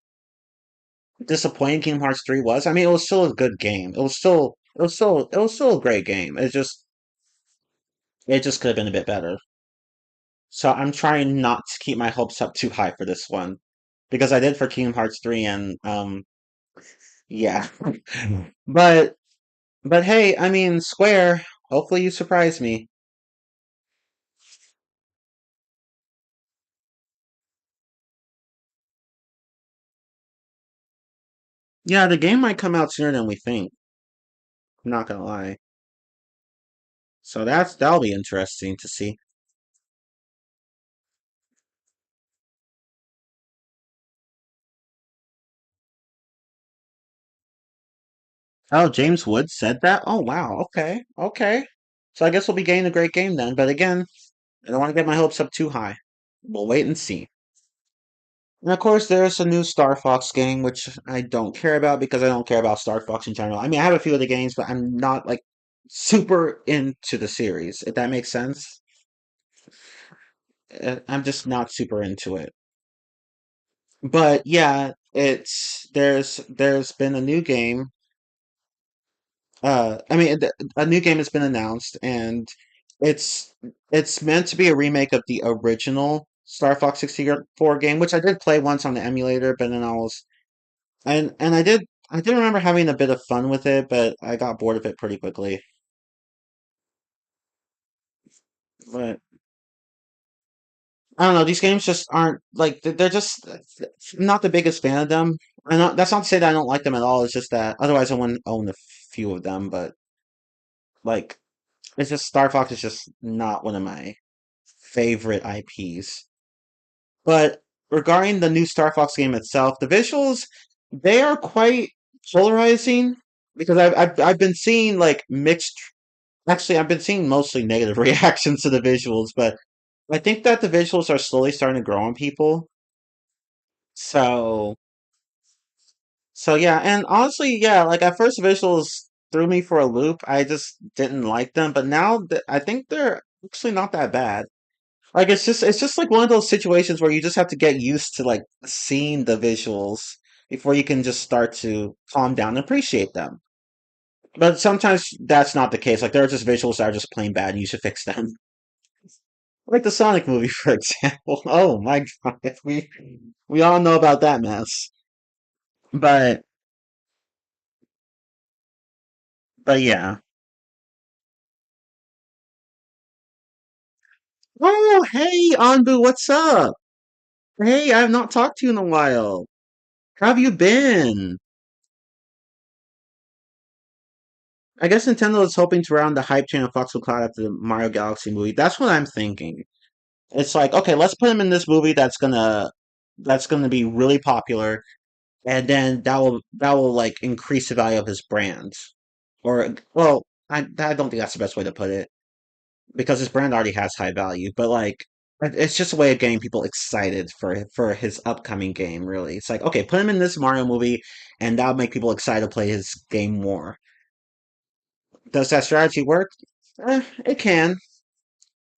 disappointing Kingdom Hearts 3 was. I mean, it was still a good game. It was still a great game. It just could have been a bit better. So I'm trying not to keep my hopes up too high for this one because I did for Kingdom Hearts 3 and yeah. But hey, I mean, Square, hopefully you surprise me. Yeah, the game might come out sooner than we think. I'm not gonna lie. So that'll be interesting to see. Oh, James Woods said that? Oh wow, okay, okay. So I guess we'll be getting a great game then. But again, I don't want to get my hopes up too high. We'll wait and see. And of course, there's a new Star Fox game, which I don't care about because I don't care about Star Fox in general. I mean, I have a few of the games, but I'm not like super into the series, if that makes sense. I'm just not super into it. But yeah, there's been a new game. I mean, a new game has been announced, and it's it's meant to be a remake of the original Star Fox 64 game, which I did play once on the emulator, but then and I did remember having a bit of fun with it, but I got bored of it pretty quickly. But I don't know, these games just aren't like they're just I'm not the biggest fan of them. That's not to say that I don't like them at all. It's just that otherwise I wouldn't own a few of them. But like, it's just Star Fox is just not one of my favorite IPs. But regarding the new Star Fox game itself, the visuals they are quite polarizing because I've been seeing like mixed. Actually, I've been seeing mostly negative reactions to the visuals, but I think that the visuals are slowly starting to grow on people. So yeah, and honestly, yeah, like at first visuals threw me for a loop. I just didn't like them, but now I think they're actually not that bad. Like it's just like one of those situations where you just have to get used to like seeing the visuals before you can just start to calm down and appreciate them. But sometimes that's not the case. Like there are just visuals that are just plain bad and you should fix them. Like the Sonic movie, for example. Oh my god, we all know about that mess. But yeah. Oh hey Anbu, what's up? Hey, I've not talked to you in a while. How have you been? I guess Nintendo is hoping to round the hype train of Fox will Cloud after the Mario Galaxy movie. That's what I'm thinking. It's like, okay, let's put him in this movie that's gonna be really popular, and then that will like increase the value of his brand. Or well, I don't think that's the best way to put it because his brand already has high value. But like, it's just a way of getting people excited for his upcoming game. Really, it's like, okay, put him in this Mario movie, and that'll make people excited to play his game more. Does that strategy work? It can,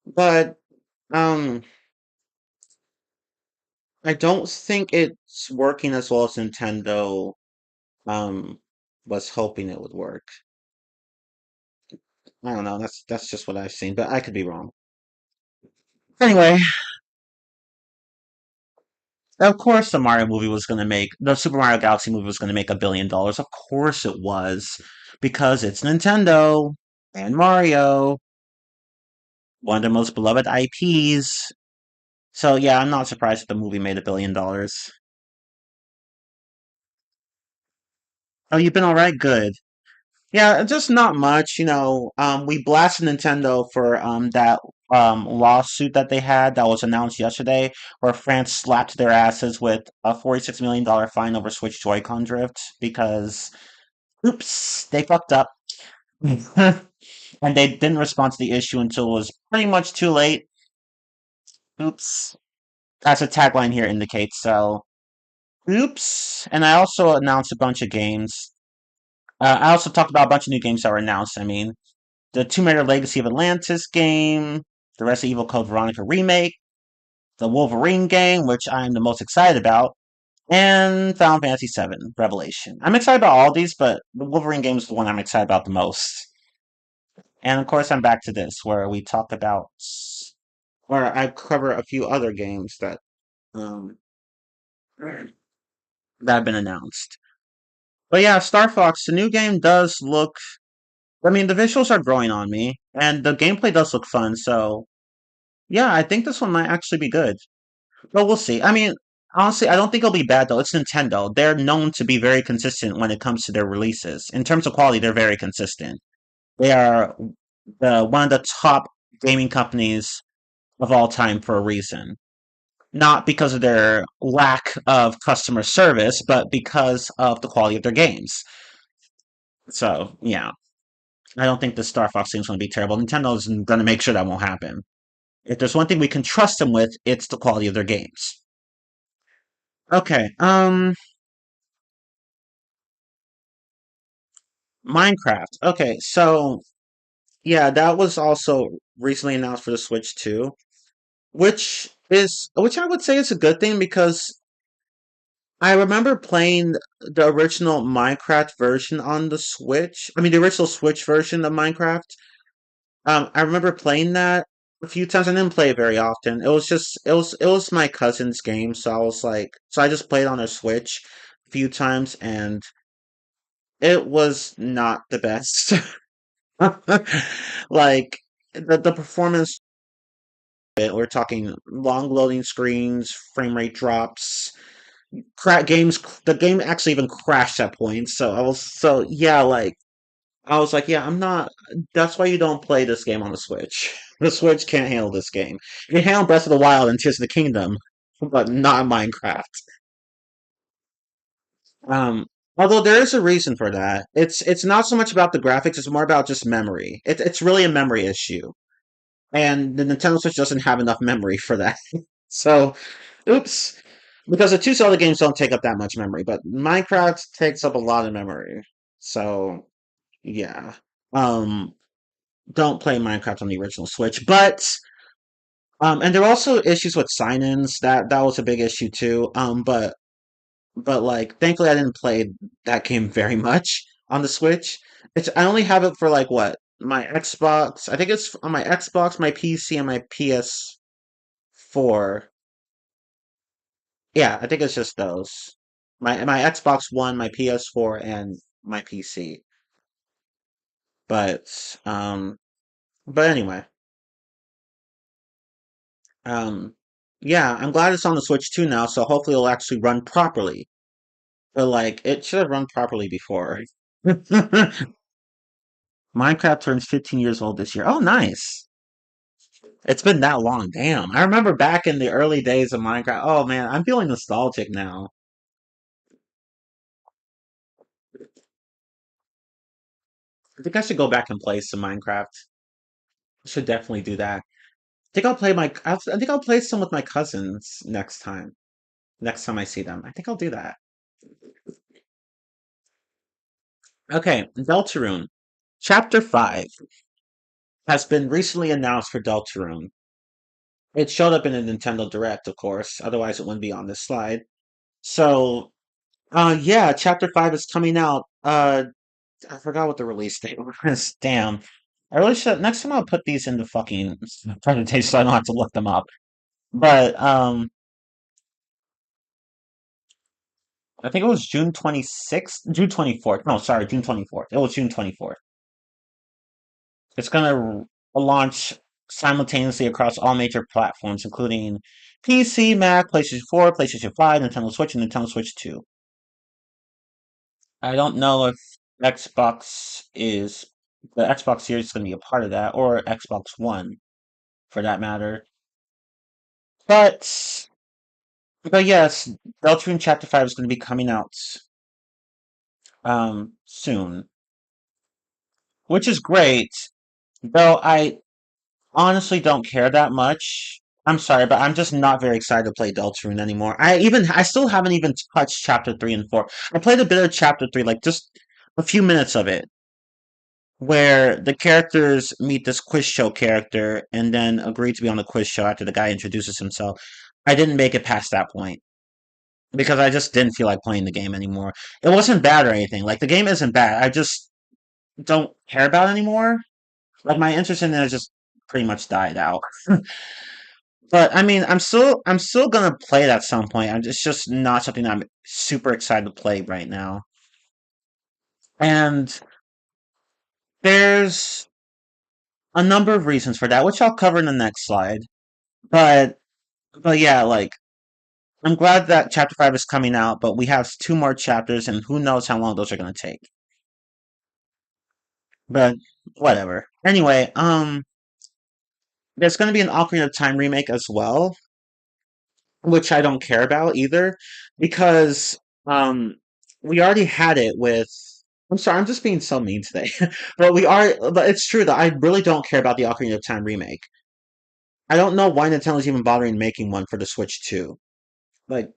but um, I don't think it's working as well as Nintendo um was hoping it would work. I don't know. That's just what I've seen, but I could be wrong. Anyway, Of course, the Super Mario Galaxy movie was gonna make $1 billion. Of course it was, because it's Nintendo and Mario, one of the most beloved IPs. So yeah, I'm not surprised that the movie made $1 billion. Oh, you've been all right, good. Yeah, just not much. We blasted Nintendo for that lawsuit that they had that was announced yesterday, where France slapped their asses with a $46 million fine over Switch Joy-Con drift because, oops, they fucked up. And they didn't respond to the issue until it was pretty much too late. Oops. As a tagline here indicates, so oops. And I also announced a bunch of games. I also talked about a bunch of new games that were announced. I mean, the Tomb Raider Legacy of Atlantis game, the Resident Evil Code Veronica remake, the Wolverine game, which I'm the most excited about, and Final Fantasy VII Revelation. I'm excited about all these, but the Wolverine game is the one I'm excited about the most. And of course, I'm back to this, where I cover a few other games um, that have been announced. But yeah, Star Fox, the new game does look. I mean, the visuals are growing on me, and the gameplay does look fun. So yeah, I think this one might actually be good. But we'll see. I mean, honestly, I don't think it'll be bad though. It's Nintendo. They're known to be very consistent when it comes to their releases. In terms of quality, they're very consistent. They are one of the top gaming companies of all time for a reason. Not because of their lack of customer service, but because of the quality of their games. So, yeah. I don't think the Star Fox thing's going to be terrible. Nintendo's going to make sure that won't happen. If there's one thing we can trust them with, it's the quality of their games. Okay, Minecraft. Okay, so yeah, that was also recently announced for the Switch too, which I would say is a good thing because I remember playing the original Minecraft version on the Switch. I mean, the original Switch version of Minecraft. I remember playing that a few times. I didn't play it very often. It was my cousin's game, so I just played on a Switch a few times, and it was not the best. Like the performance, we're talking long loading screens, frame rate drops, games. The game actually even crashed at points. I was like, yeah, I'm not. That's why you don't play this game on the Switch. The Switch can't handle this game. It can handle Breath of the Wild and Tears of the Kingdom, but not Minecraft. Um, Although there is a reason for that. It's not so much about the graphics; it's more about just memory. It's really a memory issue, and the Nintendo Switch doesn't have enough memory for that. So, oops. Because the two Zelda games don't take up that much memory, but Minecraft takes up a lot of memory. So, yeah. Um, don't play Minecraft on the original Switch. And there were also issues with sign-ins. That was a big issue too. But like, thankfully, I didn't play that game very much on the Switch. I only have it for like what my Xbox. I think it's on my Xbox, my PC, and my PS4. Yeah, I think it's just those. My Xbox One, my PS4, and my PC. But but anyway, um, yeah, I'm glad it's on the Switch too now. So hopefully it'll actually run properly. But like, it should have run properly before. Minecraft turns 15 years old this year. Oh, nice. It's been that long. Damn. I remember back in the early days of Minecraft. Oh man, I'm feeling nostalgic now. I think I should go back and play some Minecraft. I should definitely do that. I think I'll play some with my cousins next time. Next time I see them. I think I'll do that. Okay, Deltarune. Chapter 5 has been recently announced for Deltarune. It showed up in a Nintendo Direct, of course, otherwise it wouldn't be on this slide. So, yeah, Chapter 5 is coming out. I forgot what the release date was. Damn. I really should. Next time I'll put these into fucking presentation so I don't have to look them up. But, I think it was June 26th, June 24th. No, sorry, June 24th. It was June 24th. It's gonna launch simultaneously across all major platforms, including PC, Mac, PlayStation 4, PlayStation 5, Nintendo Switch, and Nintendo Switch 2. I don't know if Xbox is the Xbox Series is going to be a part of that, or Xbox One for that matter. But but yes, Deltarune Chapter 5 is going to be coming out soon, which is great. Though I honestly don't care that much. I'm sorry, but I'm just not very excited to play Deltarune anymore. I still haven't even touched Chapter 3 and 4. I played a bit of Chapter 3, like just a few minutes of it, where the characters meet this quiz show character and then agree to be on the quiz show after the guy introduces himself. I didn't make it past that point because I just didn't feel like playing the game anymore. It wasn't bad or anything. Like the game isn't bad. I just don't care about it anymore. Like my interest in it has just pretty much died out. But I mean, I'm still gonna play it at some point. It's just not something I'm super excited to play right now. And there's a number of reasons for that, which I'll cover in the next slide. But but yeah, like I'm glad that chapter 5 is coming out, but we have two more chapters and who knows how long those are going to take. But whatever. Anyway, there's going to be an Ocarina of Time remake as well, which I don't care about either because um we already had it with I'm sorry, I'm just being so mean today. But it's true that I really don't care about the Ocarina of Time remake. I don't know why Nintendo's even bothering making one for the Switch 2. Like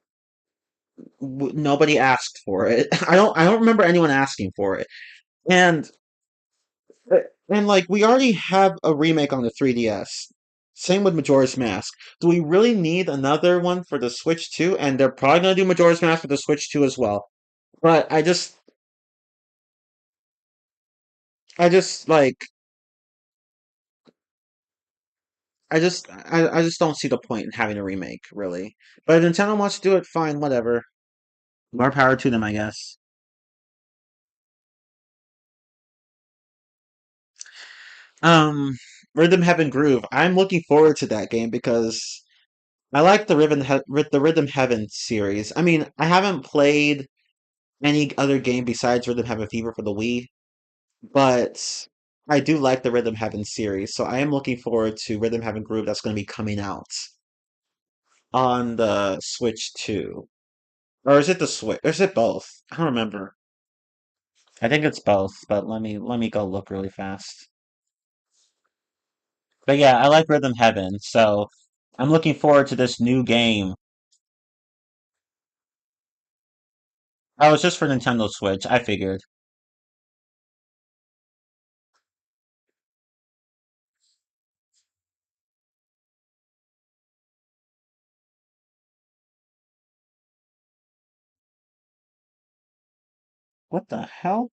nobody asked for it. I don't remember anyone asking for it. And uh, and like we already have a remake on the 3DS. Same with Majora's Mask. Do we really need another one for the Switch 2? And they're probably gonna do Majora's Mask for the Switch 2 as well. But I just like I just don't see the point in having a remake, really. But if Nintendo wants to do it, fine, whatever. More power to them, I guess. Um, Rhythm Heaven Groove. I'm looking forward to that game because I like the Rhythm Heaven series. I mean, I haven't played any other game besides Rhythm Heaven Fever for the Wii, but I do like the Rhythm Heaven series, so I am looking forward to Rhythm Heaven Groove that's going to be coming out on the Switch too. Or is it the Switch? Or is it both? I don't remember. I think it's both, but let me go look really fast. But yeah, I like Rhythm Heaven, so I'm looking forward to this new game. Oh, it's just for Nintendo Switch, I figured. What the hell?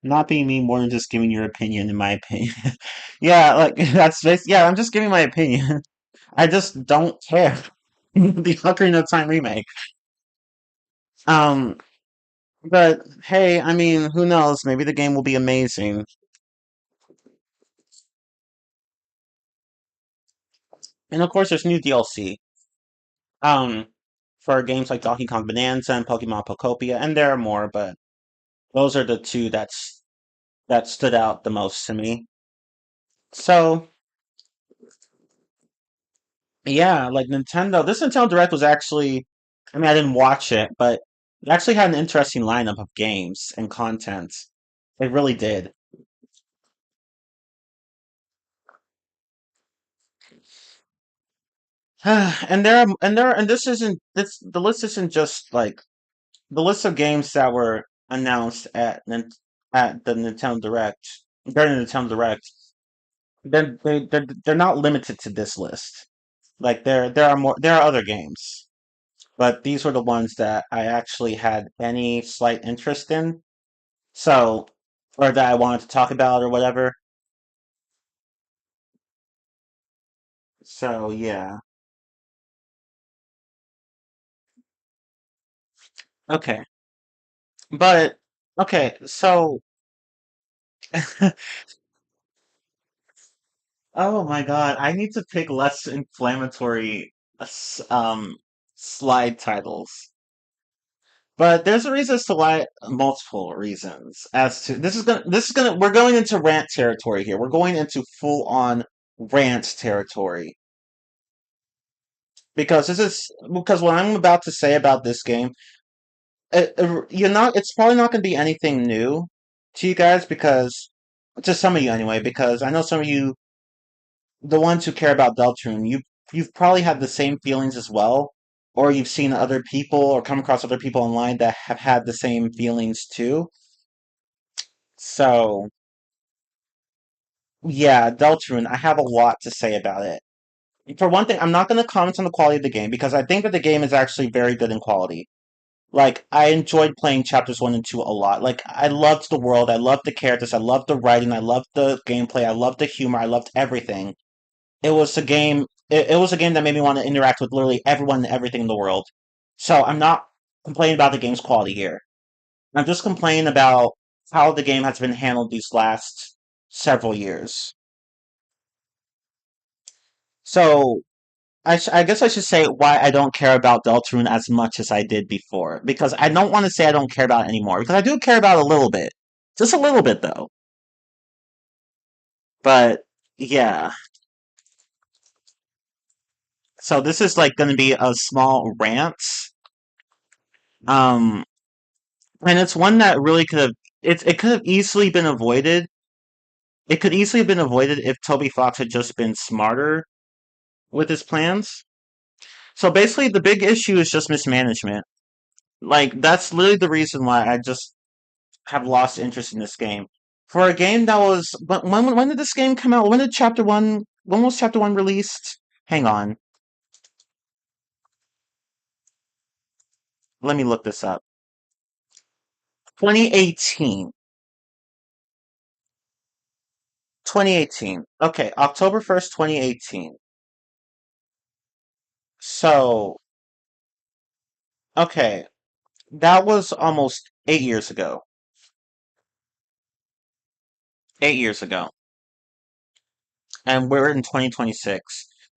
Not being me more than just giving your opinion, in my opinion. Yeah, like yeah, I'm just giving my opinion. I just don't care. The Ocarina of Time remake. Um, but hey, I mean, who knows? Maybe the game will be amazing. And of course, there's new DLC. Um, for games like Donkey Kong Bonanza and Pokemon Pocopia, and there are more, but those are the two that stood out the most to me. So yeah, like Nintendo. This Nintendo Direct was actually, I mean, I didn't watch it, but it actually had an interesting lineup of games and content. It really did. And this the list isn't just like the list of games that were announced at the Nintendo Direct during the Nintendo Direct. They're not limited to this list. Like there are other games, but these were the ones that I actually had any slight interest in. So, or that I wanted to talk about or whatever. So yeah. Okay, but okay, so oh my God, I need to pick less inflammatory slide titles. But there's a reason as to why, multiple reasons as to we're going into rant territory here. We're going into full on rant territory because what I'm about to say about this game, it's probably not going to be anything new to you guys because to some of you anyway, because I know some of you, the ones who care about Deltarune, you've probably had the same feelings as well, or you've seen other people or come across other people online that have had the same feelings too. So yeah, Deltarune, I have a lot to say about it. For one thing, I'm not going to comment on the quality of the game because I think that the game is actually very good in quality. Like, I enjoyed playing chapters 1 and 2 a lot. Like, I loved the world, I loved the characters, I loved the writing, I loved the gameplay, I loved the humor, I loved everything. It was a game that made me want to interact with literally everyone and everything in the world. So I'm not complaining about the game's quality here. I'm just complaining about how the game has been handled these last several years. So I guess I should say why I don't care about Deltarune as much as I did before. Because I don't want to say I don't care about it anymore. Because I do care about it a little bit. Just a little bit, though. But, yeah. So this is, like, going to be a small rant. Um, and it's one that really could have... it could have easily been avoided. It could easily have been avoided if Toby Fox had just been smarter with his plans. So basically, the big issue is just mismanagement. Like, that's literally the reason why I just have lost interest in this game. For a game that was when did this game come out? When was chapter one released? Hang on. Let me look this up. 2018. 2018. Okay, October 1st, 2018. So, okay, that was almost 8 years ago. 8 years ago. And we're in 2026.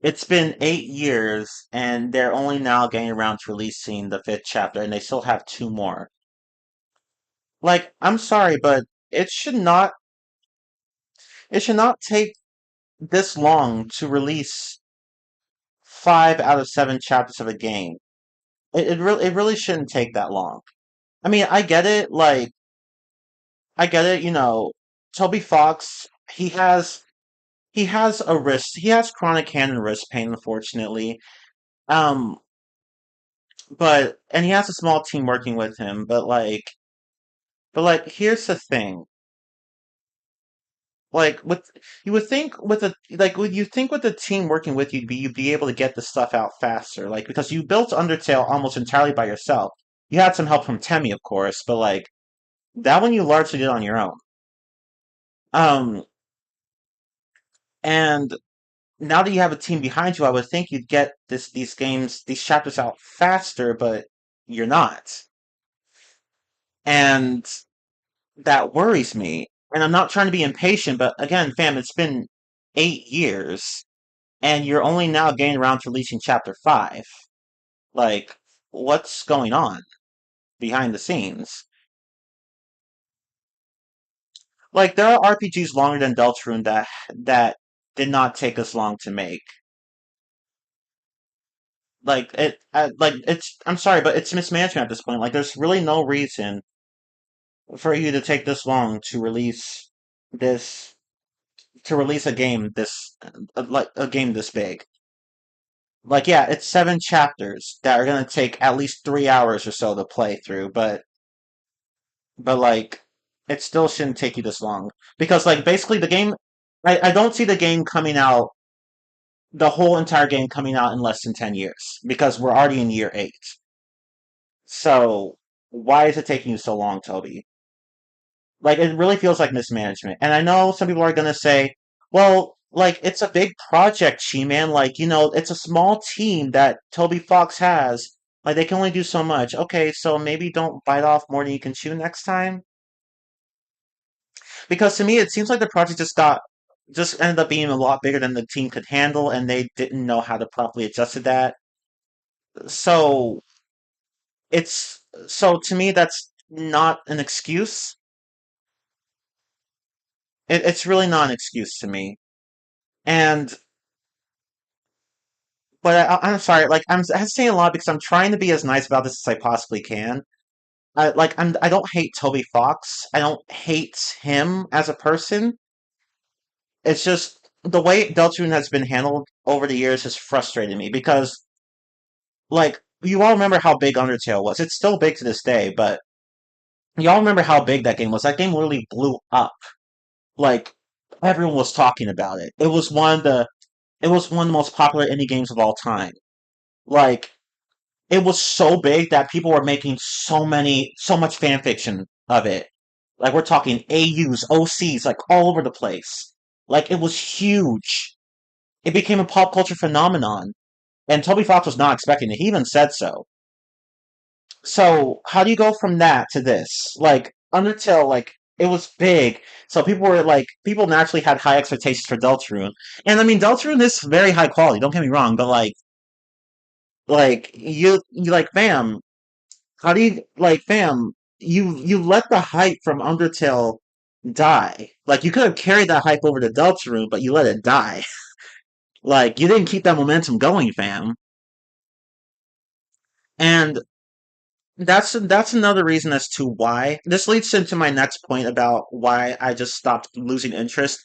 It's been 8 years, and they're only now getting around to releasing the fifth chapter, and they still have two more. Like, I'm sorry, but it should not it should not take this long to release 5 out of 7 chapters of a game. It really shouldn't take that long. I mean, I get it, like I get it, Toby Fox, he has a wrist he has chronic hand and wrist pain, unfortunately. Um and he has a small team working with him, but here's the thing. Like with you would think with a like would you think with the team working with you you'd be able to get the stuff out faster, like because you built Undertale almost entirely by yourself. You had some help from Temmie, of course, but like that one you largely did on your own. Um and now that you have a team behind you, I would think you'd get these chapters out faster, but you're not. And that worries me. And I'm not trying to be impatient, but again, fam, it's been 8 years. And you're only now getting around to releasing chapter 5. Like, what's going on behind the scenes? Like, there are RPGs longer than Deltarune that did not take us long to make. I'm sorry, but it's mismanagement at this point. Like, there's really no reason for you to take this long this to release a game this big. Like, yeah, it's 7 chapters that are gonna take at least 3 hours or so to play through, but it still shouldn't take you this long because like basically the game, I don't see the game coming out, the whole entire game coming out in less than 10 years because we're already in year 8. So why is it taking you so long, Toby? Like it really feels like mismanagement. And I know some people are gonna say, well, like it's a big project, She-Man. Like it's a small team that Toby Fox has. Like they can only do so much. Okay, so maybe don't bite off more than you can chew next time. Because to me, it seems like the project just ended up being a lot bigger than the team could handle, and they didn't know how to properly adjust to that. So so to me, that's not an excuse. It's really not an excuse to me. And but I'm sorry, like I'm saying a lot because I'm trying to be as nice about this as I possibly can. I don't hate Toby Fox. I don't hate him as a person. It's just the way Deltarune has been handled over the years has frustrated me because, like, you all remember how big Undertale was. It's still big to this day, but you all remember how big that game was. That game literally blew up. Like, everyone was talking about it. It was one of the most popular indie games of all time. Like, it was so big that people were making so much fan fiction of it. Like, we're talking AUs, OCs, like, all over the place. Like, it was huge. It became a pop culture phenomenon. And Toby Fox was not expecting it. He even said so. So how do you go from that to this? Like Undertale, like it was big, so people naturally had high expectations for Deltarune, and I mean Deltarune is very high quality. Don't get me wrong, but you like fam, how do you like fam? You let the hype from Undertale die. Like you could have carried that hype over to Deltarune, but you let it die. Like you didn't keep that momentum going, fam. And that's another reason as to why. This leads into my next point about why I just stopped losing interest.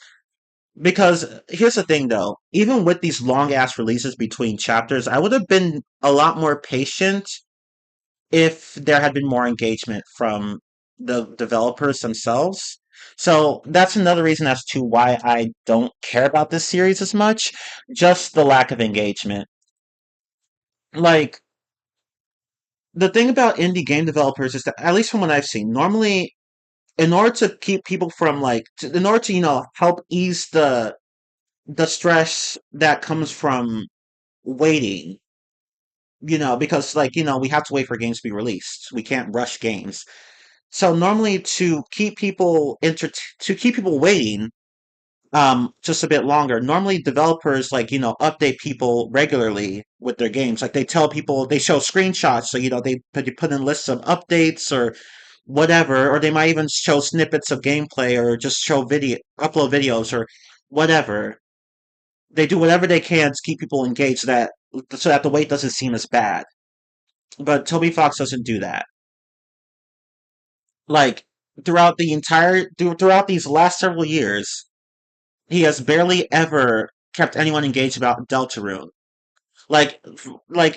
Because here's the thing though, even with these long ass releases between chapters, I would have been a lot more patient if there had been more engagement from the developers themselves. So that's another reason as to why I don't care about this series as much. Just the lack of engagement. Like, the thing about indie game developers is that, at least from what I've seen, normally in order to keep people from in order to help ease the stress that comes from waiting, because we have to wait for games to be released, we can't rush games. So normally to keep people waiting just a bit longer, normally developers update people regularly with their games. Like they tell people, they show screenshots, so they put in lists of updates or whatever, or they might even show snippets of gameplay or just upload videos or whatever. They do whatever they can to keep people engaged, so that the wait doesn't seem as bad. But Toby Fox doesn't do that. Like throughout these last several years, he has barely ever kept anyone engaged about Deltarune. Like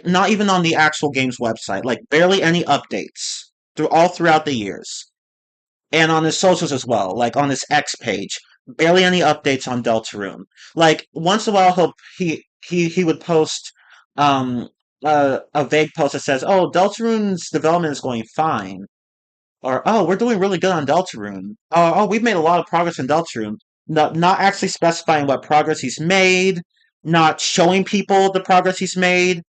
not even on the actual game's website. Like barely any updates throughout the years. And on his socials as well, like on his X page, barely any updates on Deltarune. Like once in a while, he would post a vague post that says, "Oh, Deltarune's development is going fine," or "Oh, we're doing really good on Deltarune." Oh, we've made a lot of progress in Deltarune. Not actually specifying what progress he's made, not showing people the progress he's made,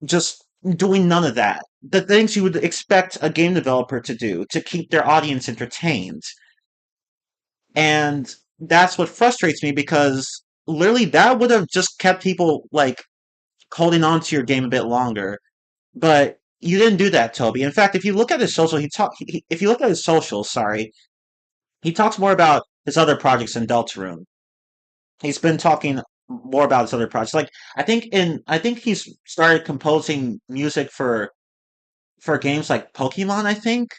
just doing none of that. The things you would expect a game developer to do to keep their audience entertained. And that's what frustrates me because literally that would have just kept people holding on to your game a bit longer. But you didn't do that, Toby. In fact, if you look at his social, if you look at his social, sorry, he talks more about his other projects in Deltarune. He's been talking more about his other projects. Like I think he's started composing music for games like Pokemon, I think.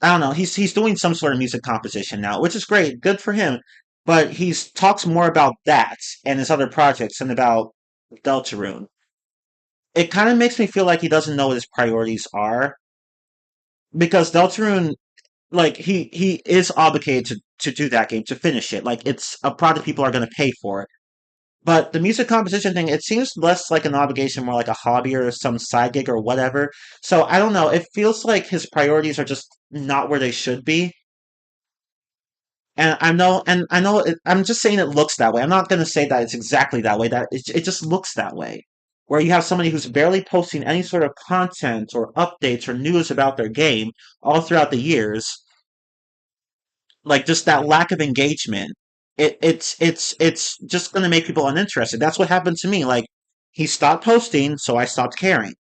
I don't know. He's doing some sort of music composition now, which is great. Good for him. But he's talks more about that and his other projects than about Deltarune. It kind of makes me feel like he doesn't know what his priorities are because Deltarune, like he is obligated to do that game, to finish it. Like it's a product people are going to pay for. But the music composition thing, it seems less like an obligation, more like a hobby or some side gig or whatever. So I don't know. It feels like his priorities are just not where they should be. And I know I'm just saying it looks that way. I'm not going to say that it's exactly that way. That it just looks that way. where you have somebody who's barely posting any sort of content or updates or news about their game all throughout the years, like just that lack of engagement, it's just going to make people uninterested. That's what happened to me. Like he stopped posting, so I stopped caring.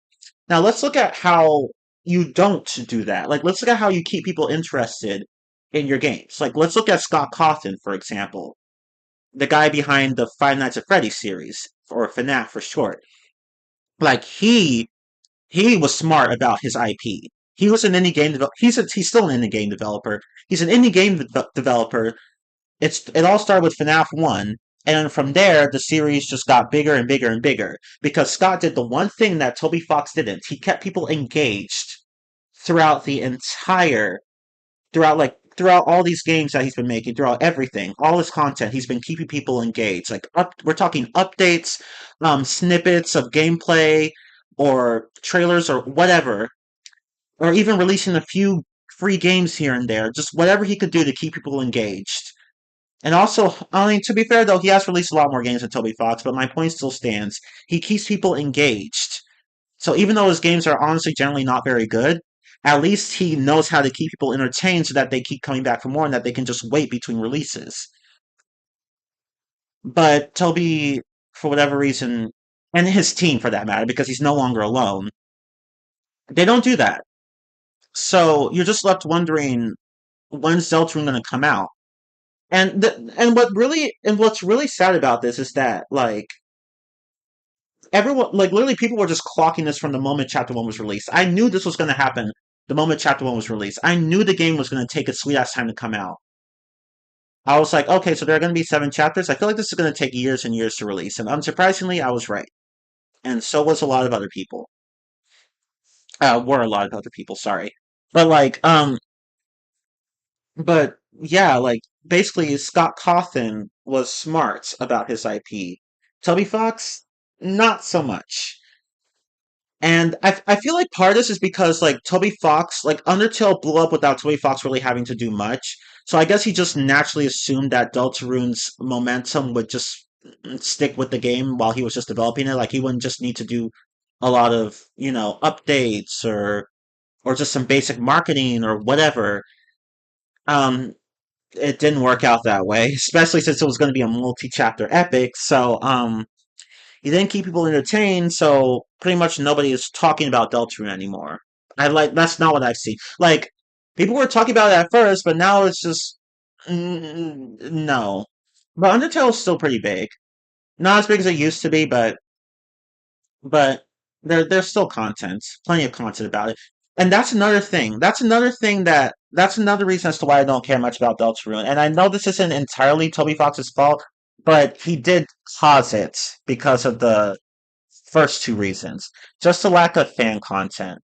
Now let's look at how you don't do that. Like let's look at how you keep people interested in your games. Like let's look at Scott Cawthon, for example, the guy behind the Five Nights at Freddy's series, or FNAF for short. Like he was smart about his IP. He was an indie game developer. He's still an indie game developer. He's an indie game developer. It all started with FNAF 1, and from there the series just got bigger and bigger and bigger because Scott did the one thing that Toby Fox didn't. He kept people engaged throughout the entire throughout all these games that he's been making, throughout everything, all his content, he's been keeping people engaged. Like we're talking updates, snippets of gameplay, or trailers, or whatever, or even releasing a few free games here and there. Just whatever he could do to keep people engaged. And also, I mean, to be fair though, he has released a lot more games than Toby Fox, but my point still stands. He keeps people engaged. So even though his games are honestly generally not very good, at least he knows how to keep people entertained so that they keep coming back for more and that they can just wait between releases. But Toby, for whatever reason, and his team for that matter, because he's no longer alone, they don't do that. So you're just left wondering, when's Deltarune going to come out? And what's really sad about this is that everyone, like literally people were just clocking this from the moment chapter 1 was released. I knew this was going to happen the moment chapter 1 was released. I knew the game was going to take its sweet ass time to come out. I was like, okay, so there are going to be 7 chapters. I feel like this is going to take years and years to release. And unsurprisingly, I was right. And so was a lot of other people. Were a lot of other people, sorry. But but yeah, like basically Scott Cawthon was smart about his IP. Toby Fox, not so much. And I feel like part of this is because like Toby Fox, like Undertale blew up without Toby Fox really having to do much. So I guess he just naturally assumed that Deltarune's momentum would just stick with the game while he was just developing it. Like he wouldn't just need to do a lot of, updates or just some basic marketing or whatever. Um it didn't work out that way, especially since it was going to be a multi-chapter epic. So he didn't keep people entertained, so pretty much nobody is talking about Deltarune anymore. That's not what I've seen. Like people were talking about it at first, but now it's just no. But Undertale is still pretty big. Not as big as it used to be, but there's still content, plenty of content about it. And that's another thing. That's another reason as to why I don't care much about Deltarune. And I know this isn't entirely Toby Fox's fault, but he did cause it because of the first two reasons. Just a lack of fan content.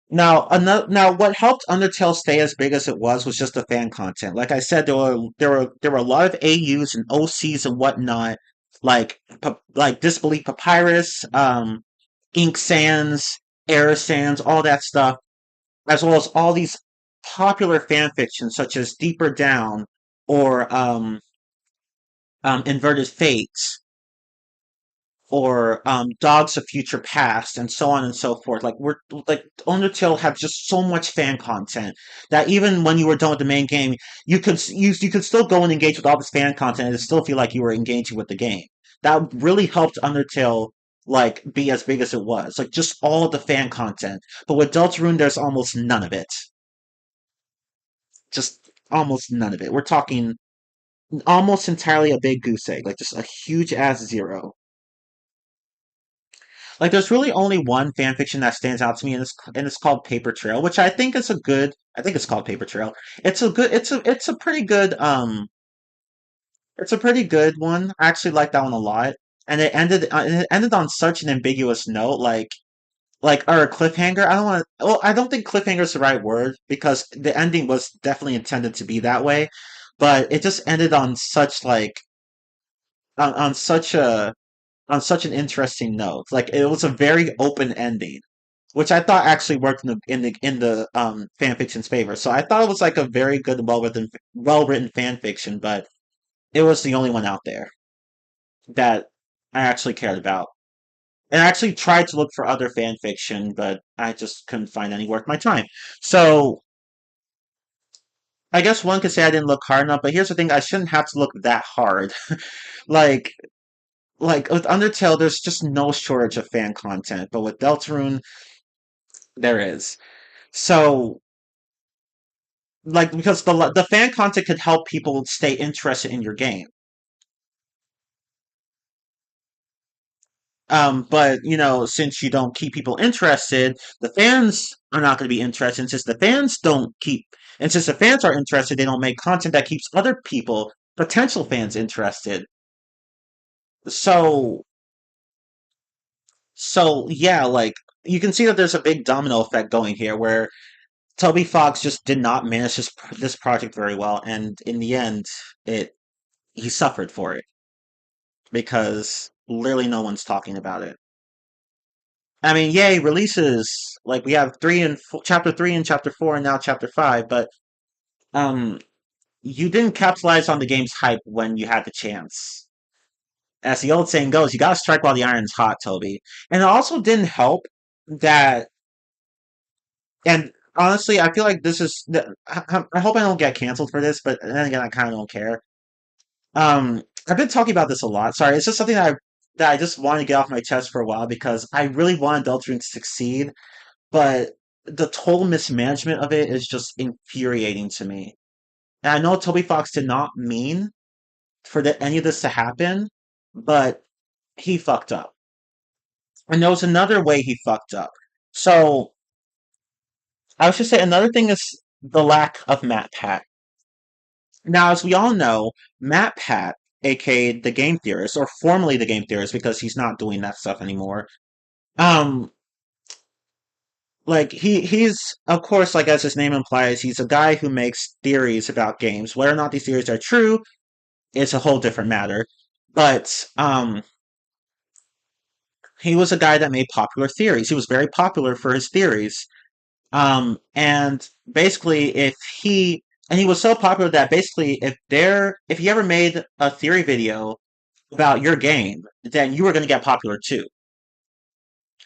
Now, what helped Undertale stay as big as it was just the fan content. Like I said, there were a lot of AUs and OCs and whatnot, like Disbelief Papyrus, Ink Sands, Air Sands, all that stuff, as well as all these popular fan fictions such as Deeper Down or Inverted Fates or Dogs of Future Past, and so on and so forth. Undertale had just so much fan content that even when you were done with the main game, you could still go and engage with all this fan content and still feel like you were engaging with the game. That really helped Undertale be as big as it was. Like just all of the fan content. But with Deltarune, there's almost none of it. Just almost none of it. We're talking almost entirely a big goose egg, like just a huge ass zero. Like there's really only one fan fiction that stands out to me, and it's called Paper Trail, which I think is a good. I think it's called Paper Trail. It's a pretty good it's a pretty good one. I actually like that one a lot, and it ended on such an ambiguous note, or a cliffhanger. I don't want to. Well, I don't think cliffhanger is the right word because the ending was definitely intended to be that way, but it just ended on on such a on such an interesting note. Like it was a very open ending, which I thought actually worked in the fan fiction's favor. So I thought it was like a very good, well written fan fiction, but it was the only one out there that I actually cared about. And I actually tried to look for other fan fiction, but I just couldn't find any worth my time. So I guess one could say I didn't look hard enough, but here's the thing: I shouldn't have to look that hard. like, like with Undertale, there's just no shortage of fan content, but with Deltarune, there is. So, like, because the fan content could help people stay interested in your game. But since you don't keep people interested, the fans are not going to be interested. And since the fans don't keep, and since the fans are interested, they don't make content that keeps other people, potential fans, interested. So, so yeah, like you can see that there's a big domino effect going here, where Toby Fox just did not manage this project very well, and in the end, it he suffered for it because literally no one's talking about it. I mean, yay, releases. Like we have chapter 3 and chapter 4 and now chapter 5, but um you didn't capitalize on the game's hype when you had the chance. As the old saying goes, you gotta strike while the iron's hot, Toby. And it also didn't help that, and honestly, I feel like this is I hope I don't get canceled for this, but then again I kinda don't care. I've been talking about this a lot. Sorry, it's just something that I just want to get off my chest for a while because I really want Deltarune to succeed, but the total mismanagement of it is just infuriating to me. And I know Toby Fox did not mean for any of this to happen, but he fucked up. And there was another way he fucked up. So I was just say another thing is the lack of Matt Pat. Now, as we all know, Matt Pat, aka the Game Theorist, or formerly the Game Theorist, because he's not doing that stuff anymore. Um, like he's of course, like as his name implies, he's a guy who makes theories about games. Whether or not these theories are true is a whole different matter. But he was a guy that made popular theories. He was very popular for his theories. And basically, if he and he was so popular that basically, if he ever made a theory video about your game, then you were going to get popular too.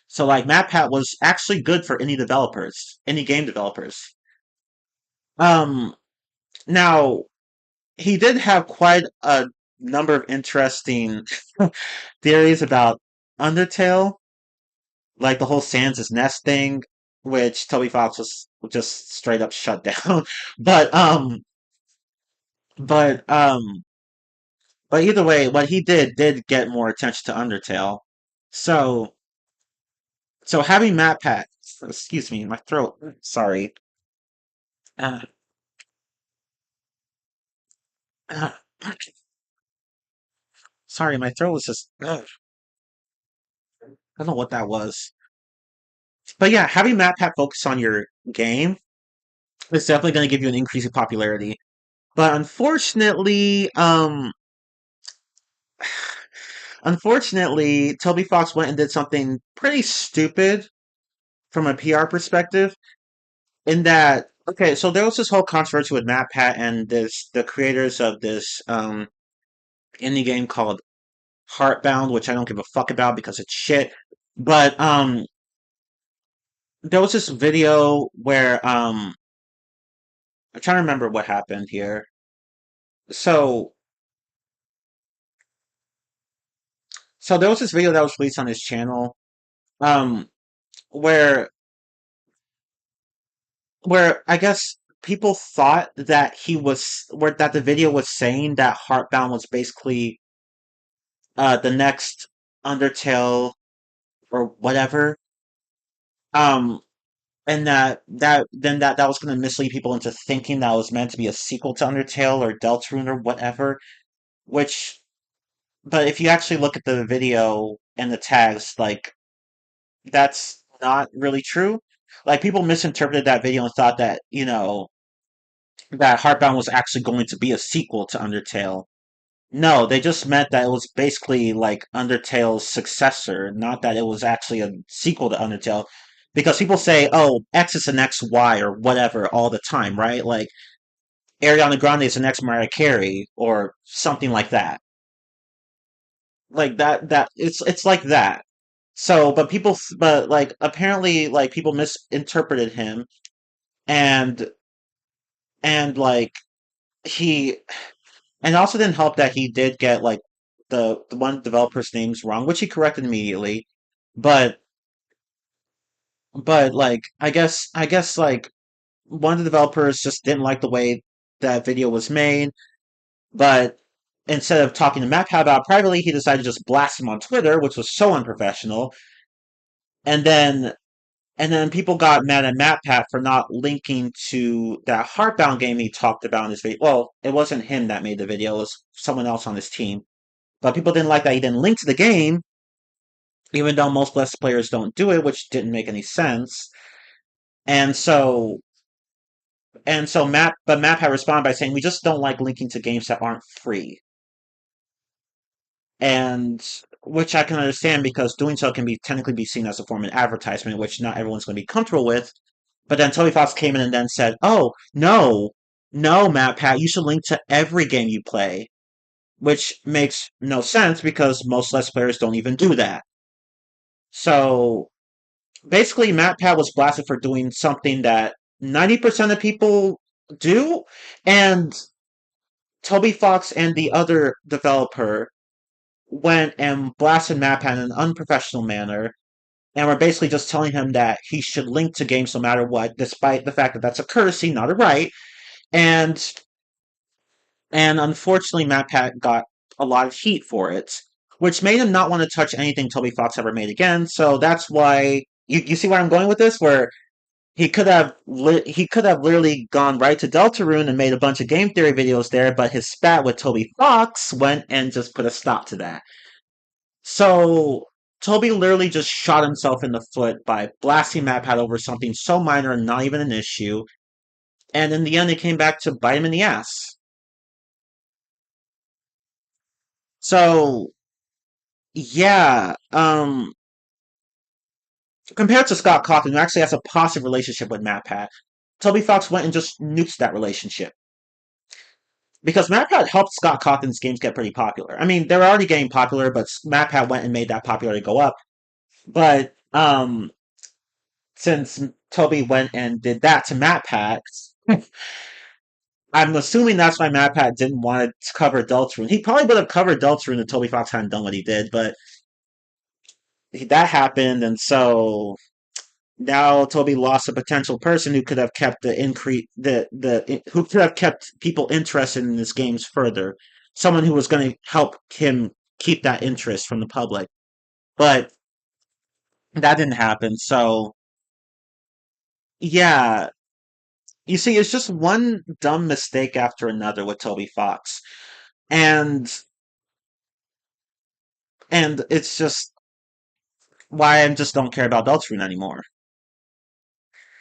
So like MatPat was actually good for any developers, any game developers. Um, Now he did have quite a number of interesting theories about Undertale, like the whole Sans' Nest thing, which Toby Fox was just straight up shut down. but um, but um, but either way, what he did get more attention to Undertale. So so having MatPat, excuse me, my throat. Sorry. Uh, uh, Sorry, my throat was just. I don't know what that was. But yeah, having MatPat focus on your game is definitely going to give you an increase in popularity. But unfortunately, Toby Fox went and did something pretty stupid from a PR perspective. In that, okay, so there was this whole controversy with MatPat and the creators of this indie game called Heartbound, which I don't give a fuck about because it's shit. But there was this video where I'm trying to remember what happened here. So so there was this video that was released on his channel, um, where I guess people thought that that the video was saying that Heartbound was basically the next Undertale or whatever, um, and that was going to mislead people into thinking that it was meant to be a sequel to Undertale or Deltarune or whatever. Which, but if you actually look at the video and the tags, like that's not really true. Like people misinterpreted that video and thought that that Heartbound was actually going to be a sequel to Undertale. No, they just meant that it was basically like Undertale's successor, not that it was actually a sequel to Undertale. Because people say, "Oh, X is the next Y" or whatever all the time, right? Like Ariana Grande is the next Mariah Carey or something like that. Like that. It's like that. So, but like apparently, like people misinterpreted him, and like he, and it also didn't help that he did get like the one developer's names wrong, which he corrected immediately. But like I guess like one of the developers just didn't like the way that video was made, but instead of talking to MatPat about it privately, he decided to just blast him on Twitter, which was so unprofessional. And then people got mad at MatPat for not linking to that Heartbound game he talked about in his video. Well, it wasn't him that made the video; it was someone else on his team. But people didn't like that he didn't link to the game, even though most Bless players don't do it, which didn't make any sense. And so MatPat responded by saying, "We just don't like linking to games that aren't free." And which I can understand because doing so can be technically be seen as a form of advertisement, which not everyone's going to be comfortable with. But then Toby Fox came in and then said, "Oh no, no, MatPat, you should link to every game you play," which makes no sense because most Let's players don't even do that. So basically, MatPat was blasted for doing something that 90% of people do, and Toby Fox and the other developer went and blasted MatPat in an unprofessional manner, and were basically just telling him that he should link to games no matter what, despite the fact that that's a courtesy, not a right. And unfortunately, MatPat got a lot of heat for it, which made him not want to touch anything Toby Fox ever made again. So that's why you see where I'm going with this, where he could have literally gone right to Deltarune and made a bunch of game theory videos there, but his spat with Toby Fox went and just put a stop to that. So Toby literally just shot himself in the foot by blasting MatPat over something so minor and not even an issue. And in the end, it came back to bite him in the ass. So yeah, compared to Scott Cawthon, who actually has a positive relationship with MatPat, Toby Fox went and just nuked that relationship. Because MatPat helped Scott Cawthon's games get pretty popular. I mean, they were already getting popular, but MatPat went and made that popularity go up. But since Toby went and did that to MatPat, I'm assuming that's why MatPat didn't want to cover Deltarune. He probably would have covered Deltarune if Toby Fox hadn't done what he did, but that happened, and so now Toby lost a potential person who could have kept the increase the who could have kept people interested in his games further. Someone who was going to help him keep that interest from the public, but that didn't happen. So yeah, you see, it's just one dumb mistake after another with Toby Fox, and it's just why I just don't care about Deltarune anymore.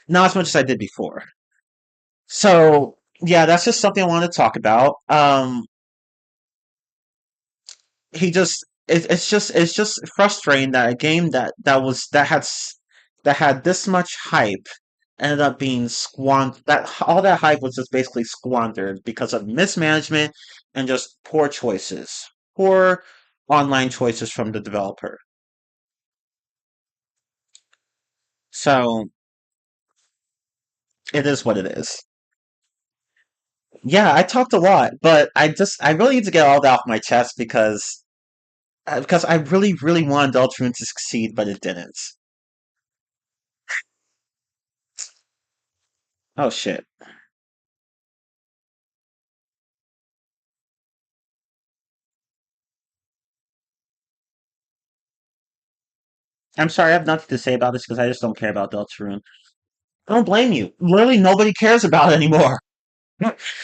Not as much as I did before. So yeah, that's just something I wanted to talk about. It's just frustrating that a game that had this much hype ended up being squandered. That all that hype was just basically squandered because of mismanagement and just poor online choices from the developer. So it is what it is. Yeah, I talked a lot, but I really need to get all that off my chest because I really wanted Deltarune to succeed, but it didn't. Oh shit. I'm sorry, I have nothing to say about this because I just don't care about Deltarune. I don't blame you. Literally nobody cares about it anymore.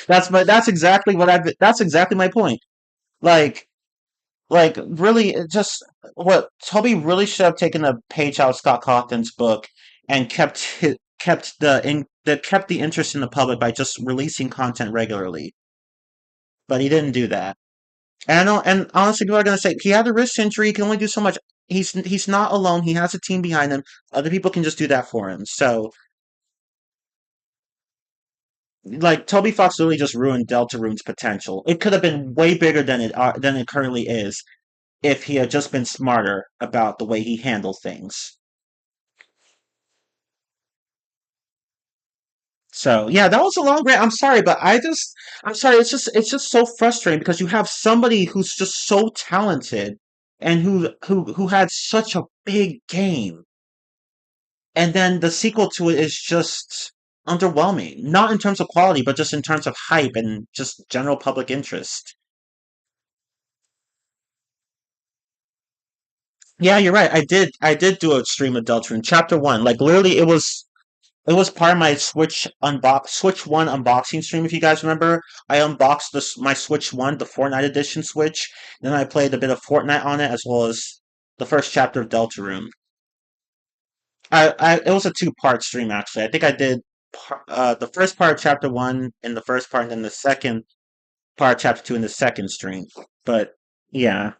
That's exactly my point. Like really it just what Toby really should have taken a page out of Scott Cawthon's book and kept the interest in the public by just releasing content regularly. But he didn't do that. And I know, and honestly, people are gonna say he had a wrist injury. He can only do so much. He's not alone. He has a team behind him. Other people can just do that for him. So, like Toby Fox really just ruined Deltarune's potential. It could have been way bigger than it currently is if he had just been smarter about the way he handled things. So yeah, that was a long rant. I'm sorry, but I'm sorry. It's just so frustrating because you have somebody who's just so talented and who had such a big game, and then the sequel to it is just underwhelming. Not in terms of quality, but just in terms of hype and just general public interest. Yeah, you're right. I did do a stream of Deltarune Chapter One. Like literally, it was part of my Switch One unboxing stream. If you guys remember, I unboxed my Switch One, the Fortnite edition Switch. Then I played a bit of Fortnite on it, as well as the first chapter of Deltarune. It was a two-part stream actually. I think I did the first part of Chapter One in the first part, and then the second part of Chapter Two in the second stream. But yeah,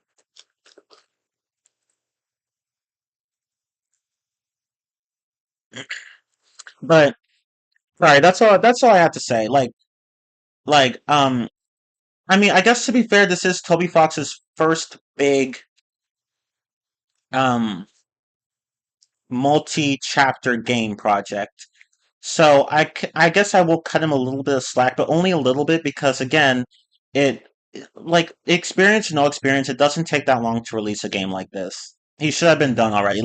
but sorry, that's all I have to say. Like, I mean, I guess to be fair, this is Toby Fox's first big um multi-chapter game project. So I guess I will cut him a little bit of slack, but only a little bit because again, it like experience no experience, it doesn't take that long to release a game like this. He should have been done already.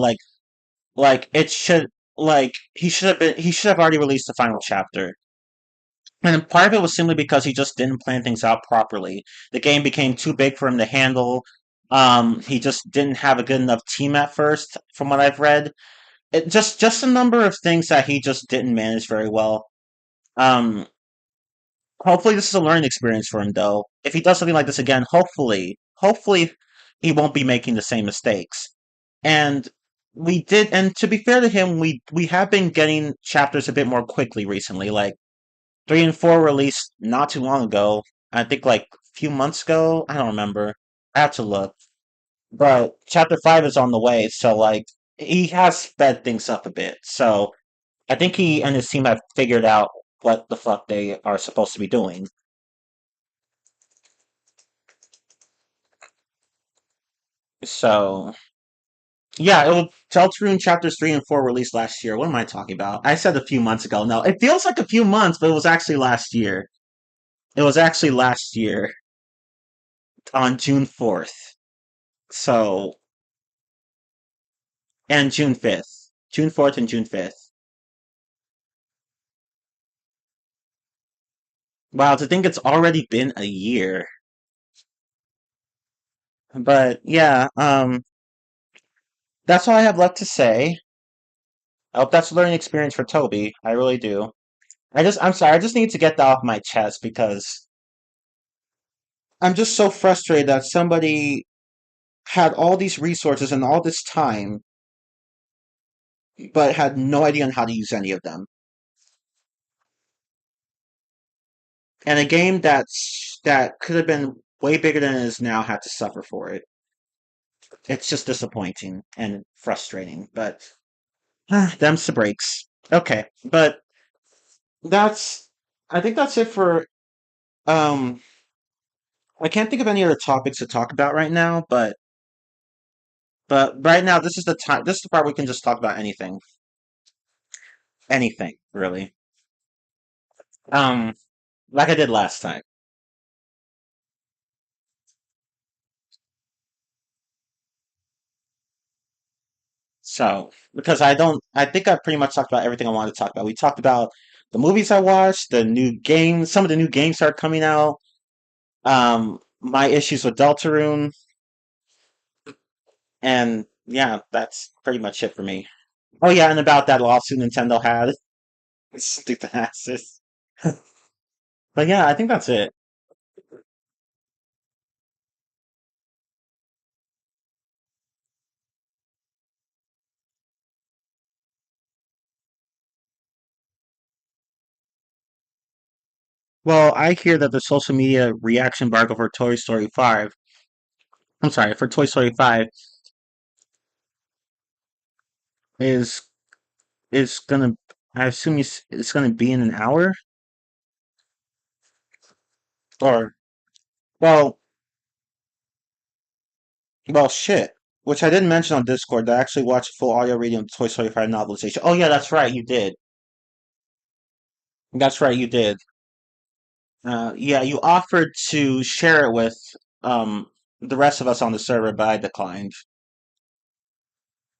It should he should have already released the final chapter. And part of it was simply because he just didn't plan things out properly. The game became too big for him to handle. He just didn't have a good enough team at first, from what I've read. Just a number of things that he just didn't manage very well. Um, Hopefully this is a learning experience for him, though. If he does something like this again, hopefully he won't be making the same mistakes. And and to be fair to him, we have been getting chapters a bit more quickly recently. Like 3 and 4 released not too long ago. I think like a few months ago. I don't remember. I have to look. But chapter 5 is on the way, so like he has sped things up a bit. So I think he and his team have figured out what the fuck they are supposed to be doing. So yeah, it will Deltarune chapters 3 and 4 released last year. What am I talking about? I said a few months ago. No, it feels like a few months, but it was actually last year. It was actually last year on June 4th. So and June 5th. June 4th and June 5th. Wow, to think it's already been a year. But yeah, that's all I have left to say. I hope that's a learning experience for Toby. I really do. I'm sorry, I just need to get that off my chest because I'm just so frustrated that somebody had all these resources and all this time, but had no idea on how to use any of them. And a game that could have been way bigger than it is now had to suffer for it. It's just disappointing and frustrating, but them's the breaks. Okay, but that's I think that's it for um I can't think of any other topics to talk about right now, but right now this is the time this is the part we can just talk about anything. Anything, really. Um like I did last time. So because I think I pretty much talked about everything I wanted to talk about. We talked about the movies I watched, the new games, some of the new games that are coming out, my issues with Deltarune, and yeah, that's pretty much it for me. Oh yeah, and about that lawsuit Nintendo had. Stupid asses. But yeah, I think that's it. Well, I hear that the social media reaction embargo for Toy Story 5, I'm sorry, for Toy Story 5 is is gonna I assume it's gonna be in an hour or well, Well, shit. Which I didn't mention on Discord. That I actually watched a full audio reading of the Toy Story 5 novelization. Oh yeah, that's right, you did. That's right, you did. Yeah, you offered to share it with um the rest of us on the server, but I declined.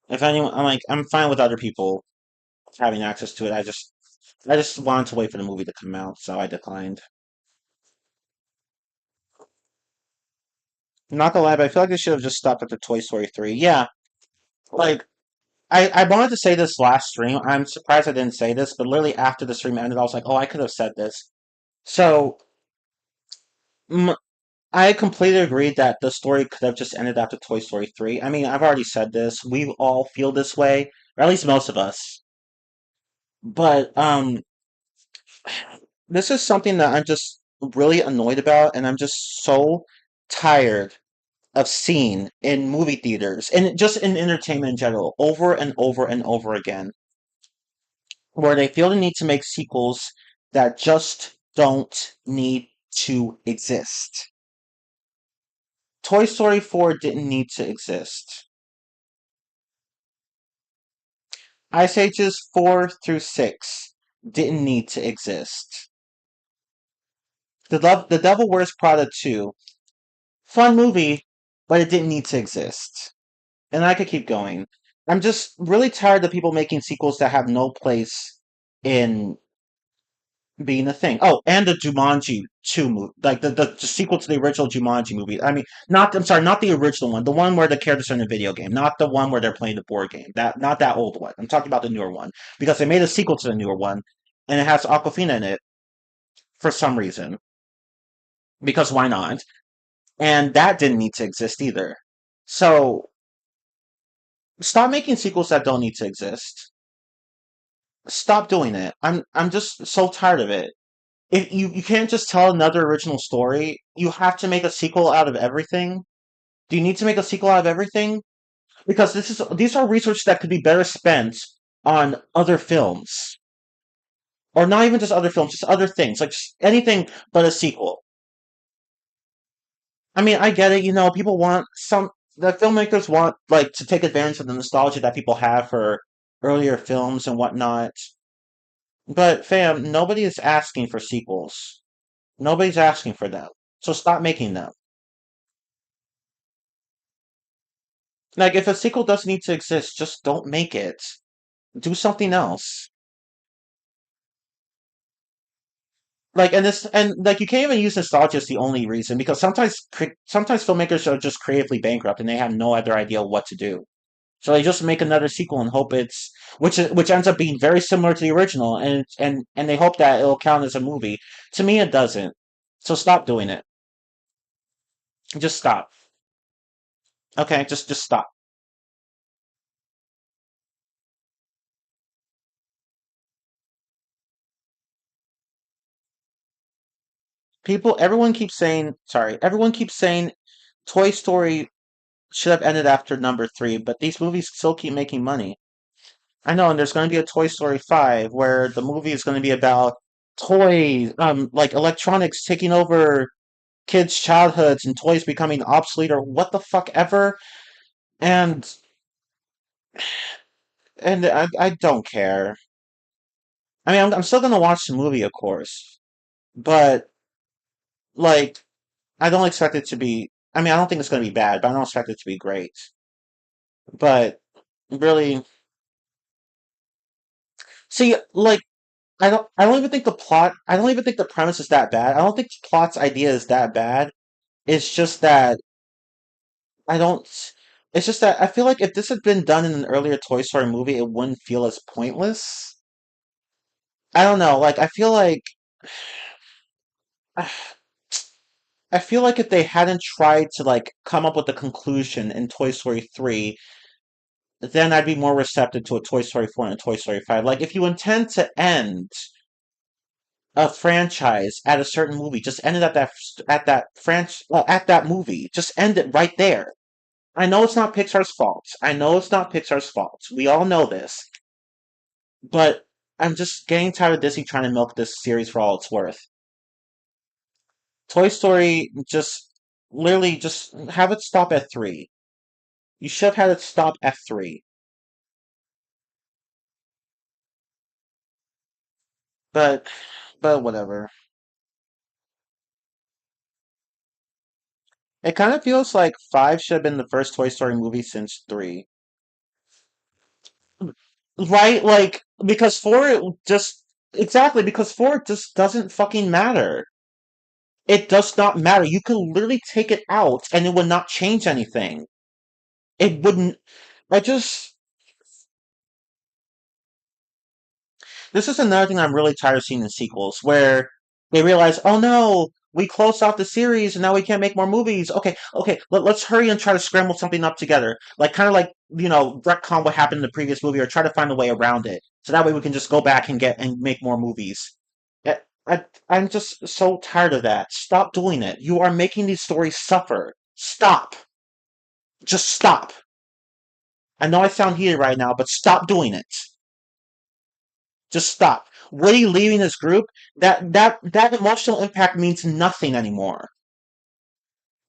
If anyone, I'm fine with other people having access to it. I just wanted to wait for the movie to come out, so I declined. Not gonna lie, but I feel like they should have just stopped at the Toy Story 3. Yeah, like I wanted to say this last stream. I'm surprised I didn't say this, but literally after the stream ended, I was like, oh, I could have said this. So m I completely agree that the story could have just ended after Toy Story 3. I mean, I've already said this. We all feel this way, or at least most of us. But this is something that I'm just really annoyed about, and I'm just so tired of seeing in movie theaters and just in entertainment in general, over and over and over again, where they feel the need to make sequels that just don't need to exist. Toy Story 4 didn't need to exist. Ice Ages 4 through 6 didn't need to exist. The Devil Wears Prada 2, fun movie, but it didn't need to exist. And I could keep going. I'm just really tired of people making sequels that have no place in being a thing. Oh, and the Jumanji 2 movie, like the sequel to the original Jumanji movie. I mean, I'm sorry, not the original one, the one where the characters are in the video game, not the one where they're playing the board game. Not that old one. I'm talking about the newer one because they made a sequel to the newer one, and it has Aquafina in it for some reason. Because why not? And that didn't need to exist either. So stop making sequels that don't need to exist. Stop doing it. I'm just so tired of it. If you can't just tell another original story, you have to make a sequel out of everything. Do you need to make a sequel out of everything? Because these are resources that could be better spent on other films. Or not even just other films, just other things. Like just anything but a sequel. I mean, I get it, people want the filmmakers want like to take advantage of the nostalgia that people have for earlier films and whatnot. But fam, nobody is asking for sequels. Nobody's asking for them. So stop making them. Like, if a sequel doesn't need to exist, just don't make it. Do something else. Like, and like, you can't even use nostalgia as the only reason because sometimes filmmakers are just creatively bankrupt and they have no other idea what to do. So they just make another sequel and hope which ends up being very similar to the original, and they hope that it'll count as a movie. To me, it doesn't. So stop doing it. Just stop. Okay, just stop. Everyone keeps saying Toy Story should have ended after number three, but these movies still keep making money. I know, and there's going to be a Toy Story 5 where the movie is going to be about toys, like electronics taking over kids' childhoods and toys becoming obsolete or what the fuck ever. And I don't care. I mean, I'm still going to watch the movie, of course, but like, I don't expect it to be. I mean, I don't think it's going to be bad, but I don't expect it to be great. But really, see, like, I don't even think the premise is that bad. I don't think the plot's idea is that bad. It's just that I don't it's just that I feel like if this had been done in an earlier Toy Story movie, it wouldn't feel as pointless. I don't know, like I feel like if they hadn't tried to like come up with a conclusion in Toy Story 3, then I'd be more receptive to a Toy Story 4 and a Toy Story 5. Like if you intend to end a franchise at a certain movie. Just end it at that movie. Just end it right there. I know it's not Pixar's fault. I know it's not Pixar's fault. We all know this. But I'm just getting tired of Disney trying to milk this series for all it's worth. Toy Story just literally just have it stop at three. You should have had it stop F3. But but whatever. It kind of feels like five should have been the first Toy Story movie since three. Right? Like because four just exactly because four just doesn't fucking matter. It does not matter. You could literally take it out and it would not change anything. It wouldn't. I just. This is another thing I'm really tired of seeing in sequels, where they realize, oh no, we closed out the series and now we can't make more movies. Okay, okay, let's hurry and try to scramble something up together. Like, kind of like, retcon what happened in the previous movie or try to find a way around it. So that way we can just go back and make more movies. I, I'm just so tired of that. Stop doing it. You are making these stories suffer. Stop. Just stop. I know I sound heated right now, but stop doing it. Just stop. Woody leaving his group, that emotional impact means nothing anymore.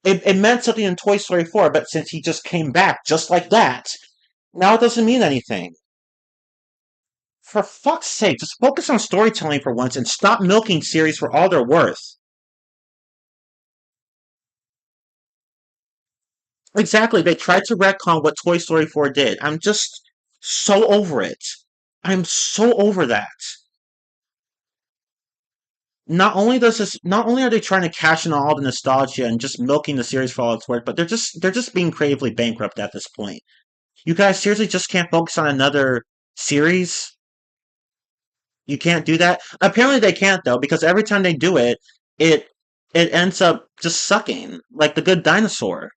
It meant something in Toy Story 4, but since he just came back just like that, now it doesn't mean anything. For fuck's sake, just focus on storytelling for once and stop milking series for all they're worth. Exactly, they tried to retcon what Toy Story 4 did. I'm just so over it. I'm so over that. Not only are they trying to cash in on all the nostalgia and just milking the series for all it's worth, but they're just being creatively bankrupt at this point. You guys seriously just can't focus on another series? You can't do that? Apparently they can't though, because every time they do it, it it ends up just sucking. Like the good dinosaur.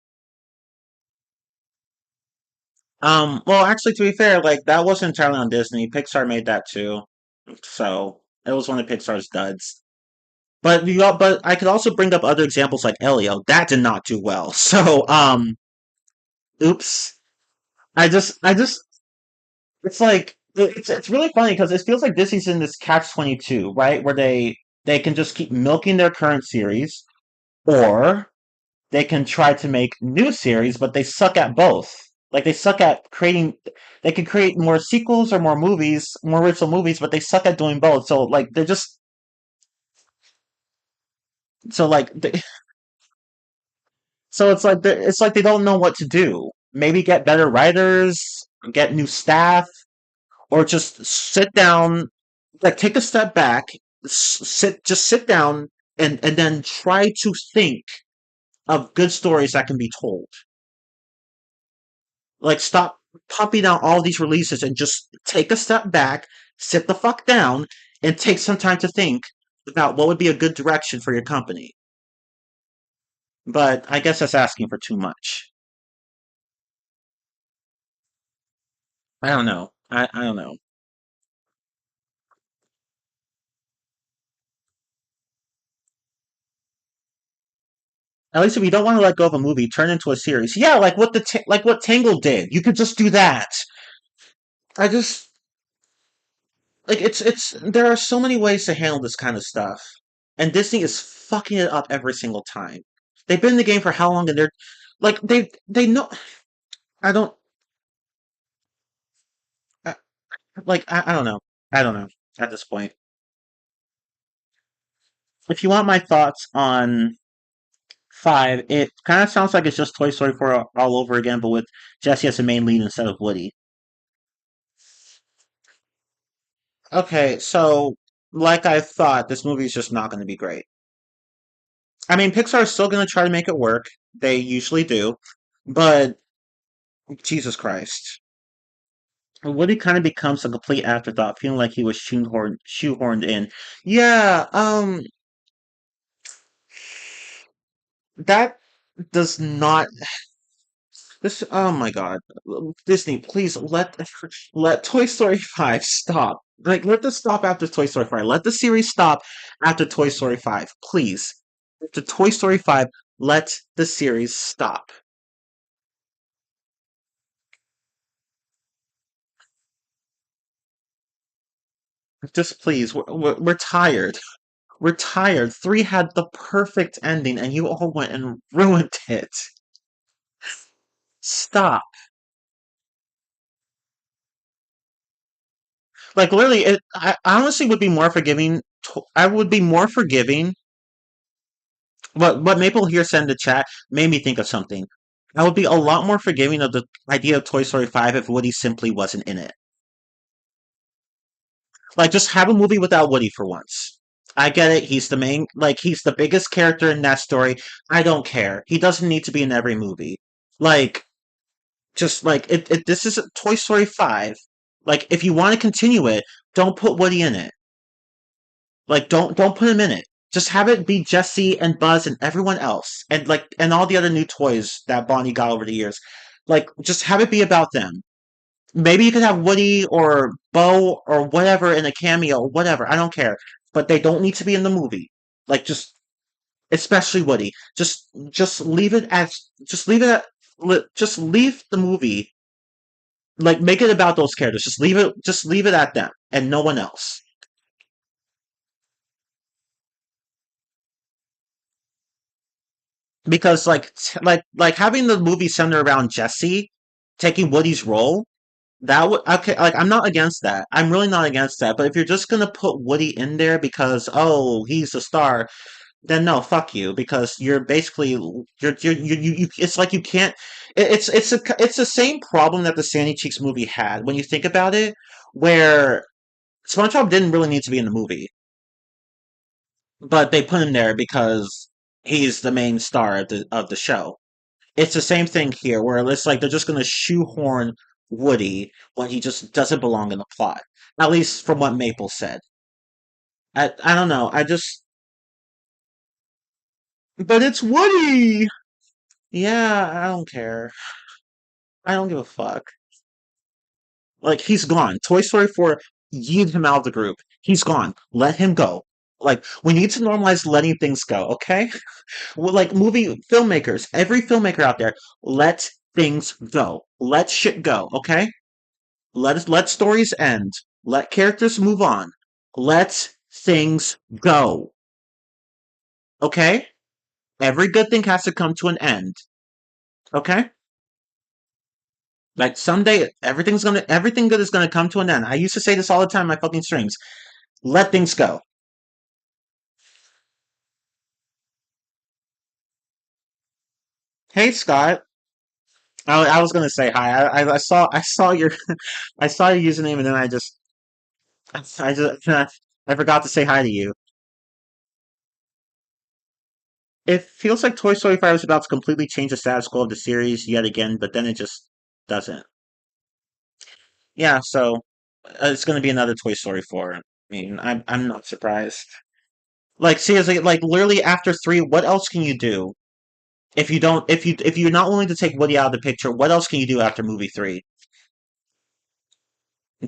Well actually to be fair, like that wasn't entirely on Disney. Pixar made that too. So it was one of Pixar's duds. But I could also bring up other examples like Elio. That did not do well. So oops. I just it's like it's really funny because it feels like Disney's in this catch 22, right? Where they can just keep milking their current series, or they can try to make new series, but they suck at both. Like they suck at creating. They can create more sequels or more movies, more original movies, but they suck at doing both. So like they're just so like they, so it's like they don't know what to do. Maybe get better writers, get new staff, or just sit down, like take a step back, sit down, and then try to think of good stories that can be told. Like stop pumping out all these releases and just take a step back, sit the fuck down, and take some time to think about what would be a good direction for your company. But I guess that's asking for too much. I don't know. I don't know. At least if you don't want to let go of a movie, turn it into a series. Yeah, like like what Tangled did. You could just do that. I just like it's there are so many ways to handle this kind of stuff, and Disney is fucking it up every single time. They've been in the game for how long, and they're like they know. I don't I, I don't know. I don't know at this point. If you want my thoughts on five, it kind of sounds like it's just Toy Story 4 all over again, but with Jesse as the main lead instead of Woody. Okay, so like I thought, this movie is just not going to be great. I mean, Pixar is still going to try to make it work. They usually do, but Jesus Christ. Woody kind of becomes a complete afterthought, feeling like he was shoehorned in. Yeah, that does not. This. Oh my God, Disney, please let Toy Story 5 stop. Like, let this stop after Toy Story 5. Let the series stop after Toy Story 5, please. After Toy Story 5, let the series stop. Just please, we're tired. We're tired. Three had the perfect ending, and you all went and ruined it. Stop. Like literally, I honestly would be more forgiving. I would be more forgiving. What Maple here said in the chat made me think of something. I would be a lot more forgiving of the idea of Toy Story 5 if Woody simply wasn't in it. Like, just have a movie without Woody for once. I get it. He's the main, like, he's the biggest character in that story. I don't care. He doesn't need to be in every movie. Like, just like this is Toy Story 5. Like, if you want to continue it, don't put Woody in it. Like, don't put him in it. Just have it be Jesse and Buzz and everyone else, and like and all the other new toys that Bonnie got over the years. Like, just have it be about them. Maybe you could have Woody or Bo or whatever in a cameo, whatever. I don't care, but they don't need to be in the movie. Like, just especially Woody. Just leave it as just leave it at just leave the movie, like, make it about those characters. Just leave it at them and no one else. Because like having the movie center around Jesse taking Woody's role, that would okay. Like, I'm not against that. I'm really not against that. But if you're just gonna put Woody in there because, oh, he's the star, then no, fuck you. Because you're basically you it's like you can't. It's the same problem that the Sandy Cheeks movie had when you think about it, where SpongeBob didn't really need to be in the movie, but they put him there because he's the main star of the show. It's the same thing here, where it's like they're just going to shoehorn Woody when he just doesn't belong in the plot. At least from what Maple said. I don't know. I just. But it's Woody! Yeah, I don't care. I don't give a fuck. Like, he's gone. Toy Story 4 yeeted him out of the group. He's gone. Let him go. Like, we need to normalize letting things go, okay? Well, like, movie filmmakers, every filmmaker out there, let things go. Let shit go, okay? Let stories end. Let characters move on. Let things go. Okay? Every good thing has to come to an end. Okay? Like, someday everything good is gonna come to an end. I used to say this all the time in my fucking streams. Let things go. Hey, Scott. I was gonna say hi. I saw your I saw your username, and then I just I forgot to say hi to you. It feels like Toy Story 5 is about to completely change the status quo of the series yet again, but then it just doesn't. Yeah, so it's going to be another Toy Story 4. I mean, I'm not surprised. Like, seriously, like literally after 3, what else can you do? If you're not willing to take Woody out of the picture, what else can you do after movie 3?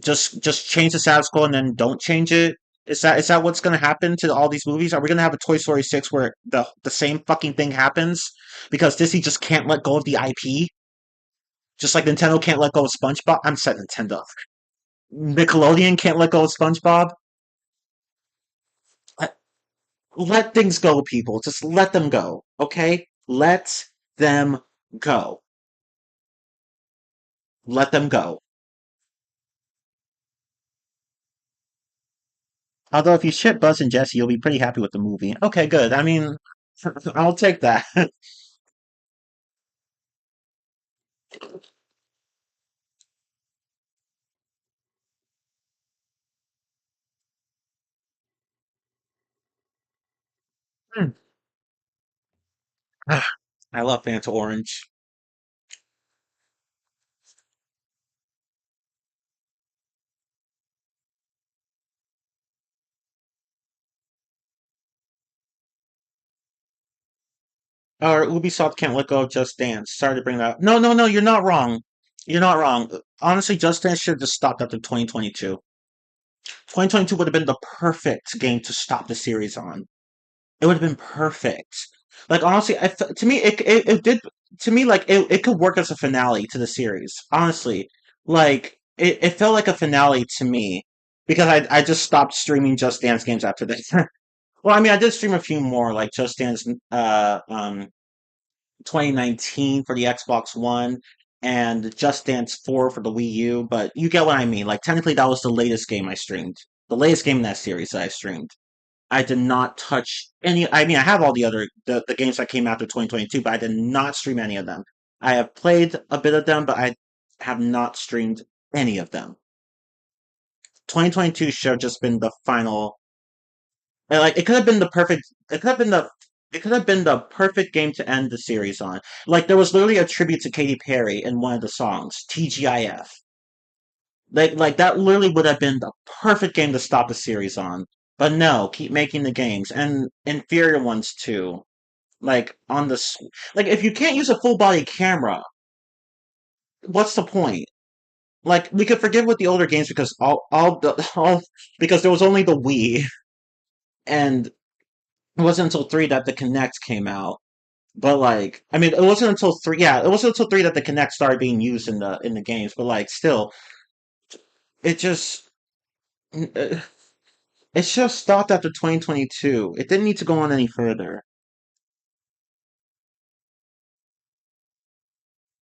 Just change the status quo and then don't change it? Is that what's going to happen to all these movies? Are we going to have a Toy Story 6 where the same fucking thing happens because Disney just can't let go of the IP? Just like Nintendo can't let go of SpongeBob. I'm said Nintendo. Nickelodeon can't let go of SpongeBob. Let, let things go, people. Just let them go. Okay? Let them go. Let them go. Although if you ship Buzz and Jesse, you'll be pretty happy with the movie. Okay, good. I mean, I'll take that. I love Fanta Orange. Or Ubisoft can't let go of Just Dance. Sorry to bring that up. No, no, no, you're not wrong. You're not wrong. Honestly, Just Dance should have just stopped after 2022. 2022 would have been the perfect game to stop the series on. It would have been perfect. Like, honestly, to me, it did. To me, like, it could work as a finale to the series. Honestly, like, it felt like a finale to me because I just stopped streaming Just Dance games after this. Well, I mean, I did stream a few more, like Just Dance 2019 for the Xbox One, and Just Dance 4 for the Wii U, but you get what I mean. Like, technically, that was the latest game I streamed. The latest game in that series that I streamed. I did not touch any. I mean, I have all the games that came after 2022, but I did not stream any of them. I have played a bit of them, but I have not streamed any of them. 2022 should have just been the final. Like, it could have been the perfect. It could have been the. It could have been the perfect game to end the series on. Like, there was literally a tribute to Katy Perry in one of the songs, TGIF. Like that literally would have been the perfect game to stop the series on. But no, keep making the games and inferior ones too. Like on the like if you can't use a full body camera, what's the point? Like we could forgive with the older games because all the all because there was only the Wii and it wasn't until 3 that the Kinect came out. But like I mean it wasn't until 3 yeah, it wasn't until 3 that the Kinect started being used in the games, but like still it just it just stopped after 2022. It didn't need to go on any further.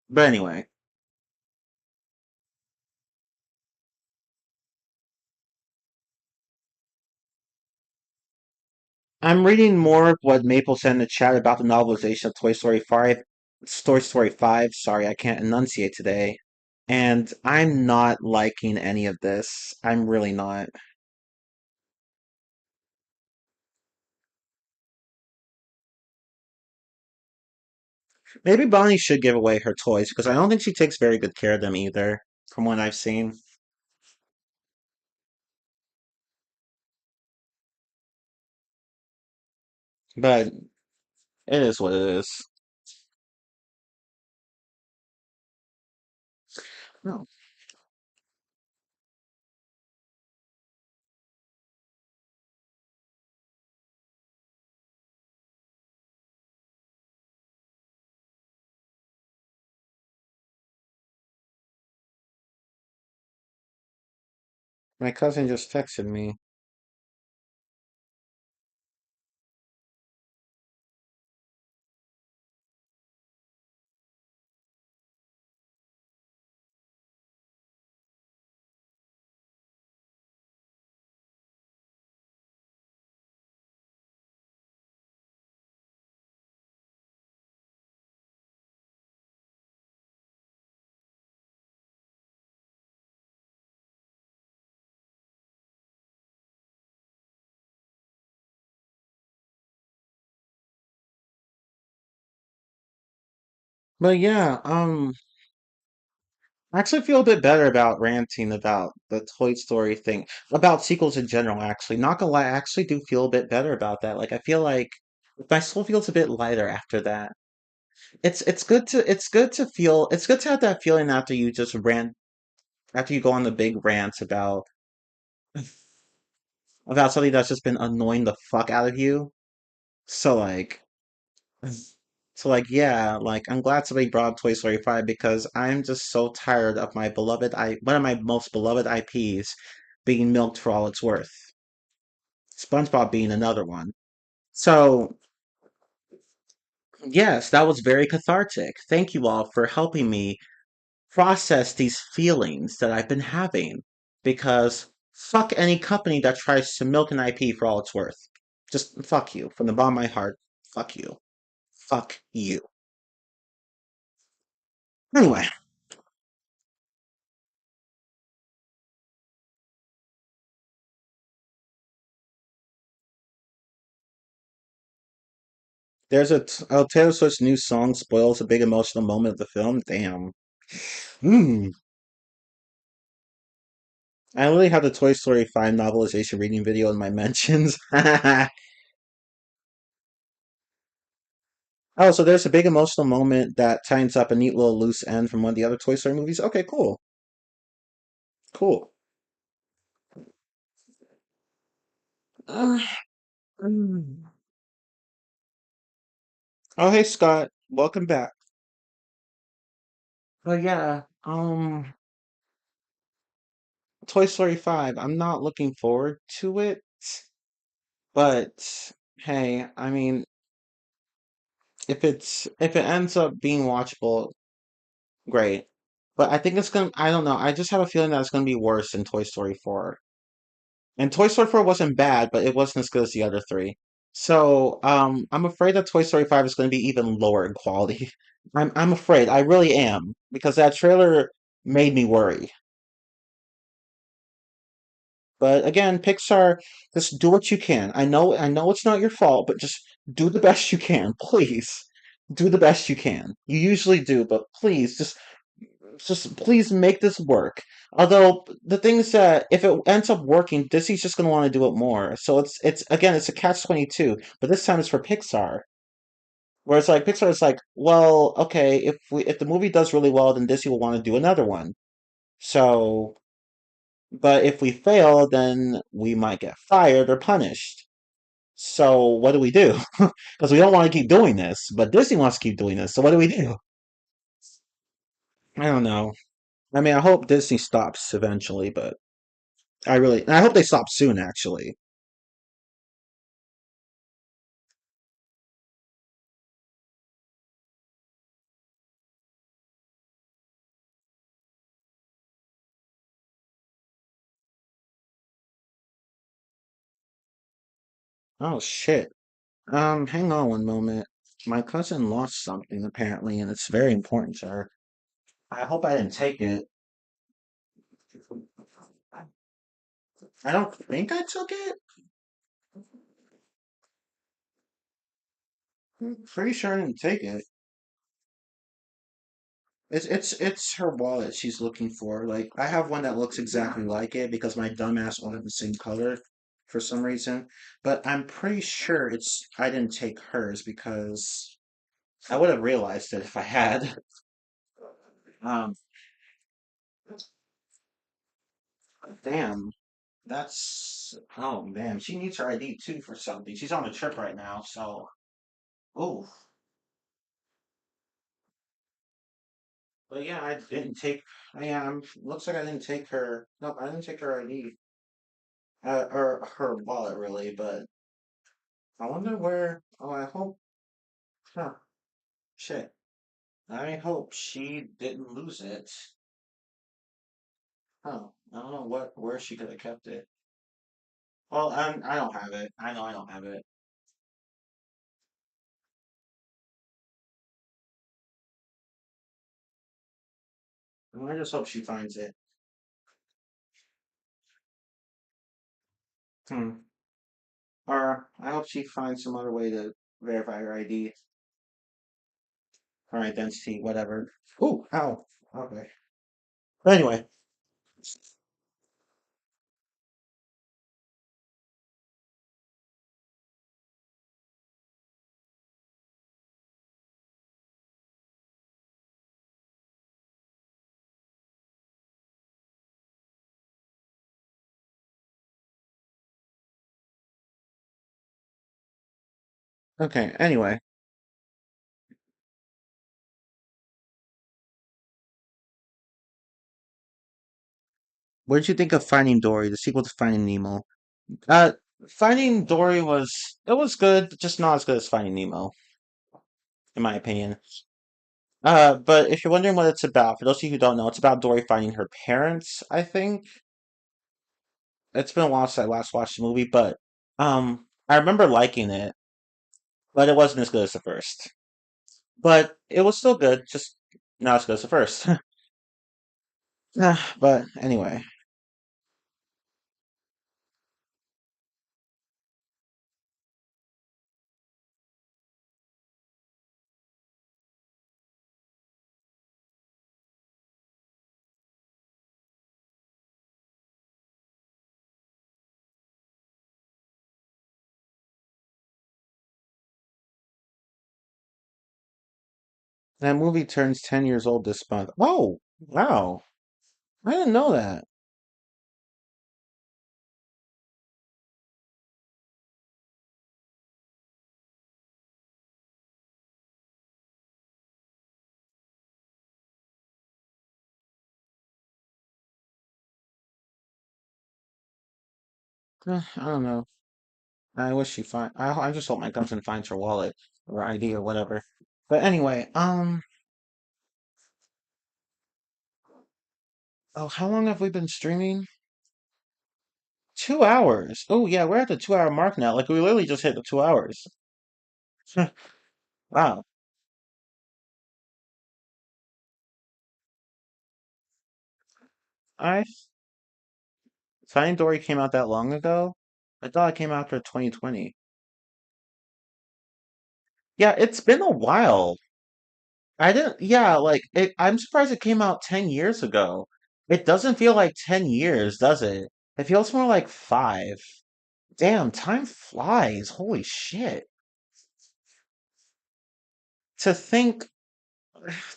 But anyway, I'm reading more of what Maple said in the chat about the novelization of Toy Story 5. Toy Story 5, sorry, I can't enunciate today. And I'm not liking any of this. I'm really not. Maybe Bonnie should give away her toys because I don't think she takes very good care of them either, from what I've seen. But it is what it is. No. My cousin just texted me. But yeah, I actually feel a bit better about ranting about the Toy Story thing, about sequels in general, actually. Not gonna lie, I actually do feel a bit better about that. Like I feel like my soul feels a bit lighter after that. It's good to have that feeling after you just rant after you go on the big rants about something that's just been annoying the fuck out of you. So like so like yeah, like I'm glad somebody brought up Toy Story 5 because I'm just so tired of my beloved I one of my most beloved IPs being milked for all it's worth. SpongeBob being another one. So yes, that was very cathartic. Thank you all for helping me process these feelings that I've been having because fuck any company that tries to milk an IP for all it's worth. Just fuck you from the bottom of my heart. Fuck you. Fuck you. Anyway, Taylor Swift's new song spoils a big emotional moment of the film. Damn. Hmm. I literally have the Toy Story 5 novelization reading video in my mentions. Oh, so there's a big emotional moment that ties up a neat little loose end from one of the other Toy Story movies. Okay, cool. Cool. Uh, mm. Oh, hey Scott, welcome back. But yeah, Toy Story 5. I'm not looking forward to it, but hey, I mean, if it ends up being watchable, Great. But I think it's gonna, I don't know. I just have a feeling that it's gonna be worse than Toy Story 4. And Toy Story 4 wasn't bad, but it wasn't as good as the other three. So, I'm afraid that Toy Story 5 is going to be even lower in quality. I'm afraid. I really am because that trailer made me worry. But again, Pixar, just do what you can. I know it's not your fault, but just do the best you can, please. Do the best you can. You usually do, but please, just please make this work. Although the thing is that if it ends up working, Disney's just gonna want to do it more. So it's again, it's a catch-22, but this time it's for Pixar. Whereas like Pixar is like, well, okay, if the movie does really well, then Disney will want to do another one. So, but if we fail, then we might get fired or punished. So what do we do? Because we don't want to keep doing this, but Disney wants to keep doing this. So what do we do? I don't know. I mean, I hope Disney stops eventually, but I hope they stop soon, actually. Oh, shit. Hang on one moment. My cousin lost something, apparently, and it's very important to her. I hope I didn't take it. I don't think I took it. I'm pretty sure I didn't take it. It's her wallet she's looking for. Like I have one that looks exactly like it because my dumbass wanted the same color for some reason. But I'm pretty sure it's I didn't take hers because I would have realized it if I had. Um, damn. Oh man, she needs her ID too for something. She's on a trip right now, so oh. But yeah, I didn't take. Yeah, looks like I didn't take her. Nope, I didn't take her ID or her wallet really. But I wonder where. Oh, I hope. Huh. Shit. I hope she didn't lose it. Huh. I don't know where she could have kept it. Well, I don't have it. I know I don't have it. I just hope she finds it. Hmm. Or I hope she finds some other way to verify her ID, her identity, whatever. Ooh, ow. Okay. But anyway, okay. Anyway, what did you think of Finding Dory, the sequel to Finding Nemo? Uh, Finding Dory it was good, just not as good as Finding Nemo, in my opinion. But if you're wondering what it's about, for those of you who don't know, it's about Dory finding her parents, I think. It's been a while since I last watched the movie, but I remember liking it, but it wasn't as good as the first. But it was still good, just not as good as the first. But anyway, that movie turns 10 years old this month. Oh, wow. I didn't know that. I don't know. I wish she find. I just hope my cousin finds her wallet or ID or whatever. But anyway, Oh, how long have we been streaming? 2 hours. Oh yeah, we're at the 2 hour mark now. Like we literally just hit the 2 hours. Wow. I Finding Dory came out that long ago? I thought it came out after 2020. Yeah, it's been a while. I didn't, yeah, I'm surprised it came out 10 years ago. It doesn't feel like 10 years, does it? It feels more like 5. Damn, time flies. Holy shit. To think,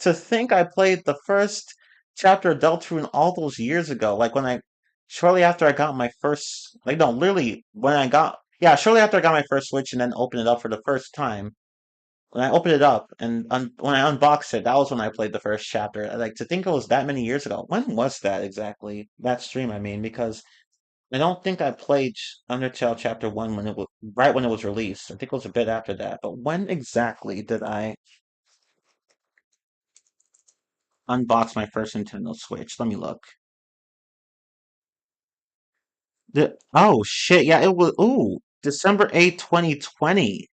to think I played the first chapter of Deltarune all those years ago, shortly after I got my first, like, no, literally, yeah, shortly after I got my first Switch and then opened it up for the first time. When I opened it up and when I unboxed it, that was when I played the first chapter. Like to think it was that many years ago. When was that exactly? That stream, I mean, because I don't think I played Undertale Chapter One when it was right when it was released. I think it was a bit after that. But when exactly did I unbox my first Nintendo Switch? Let me look. Oh shit! Yeah, it was. Ooh, December 8th, 2020.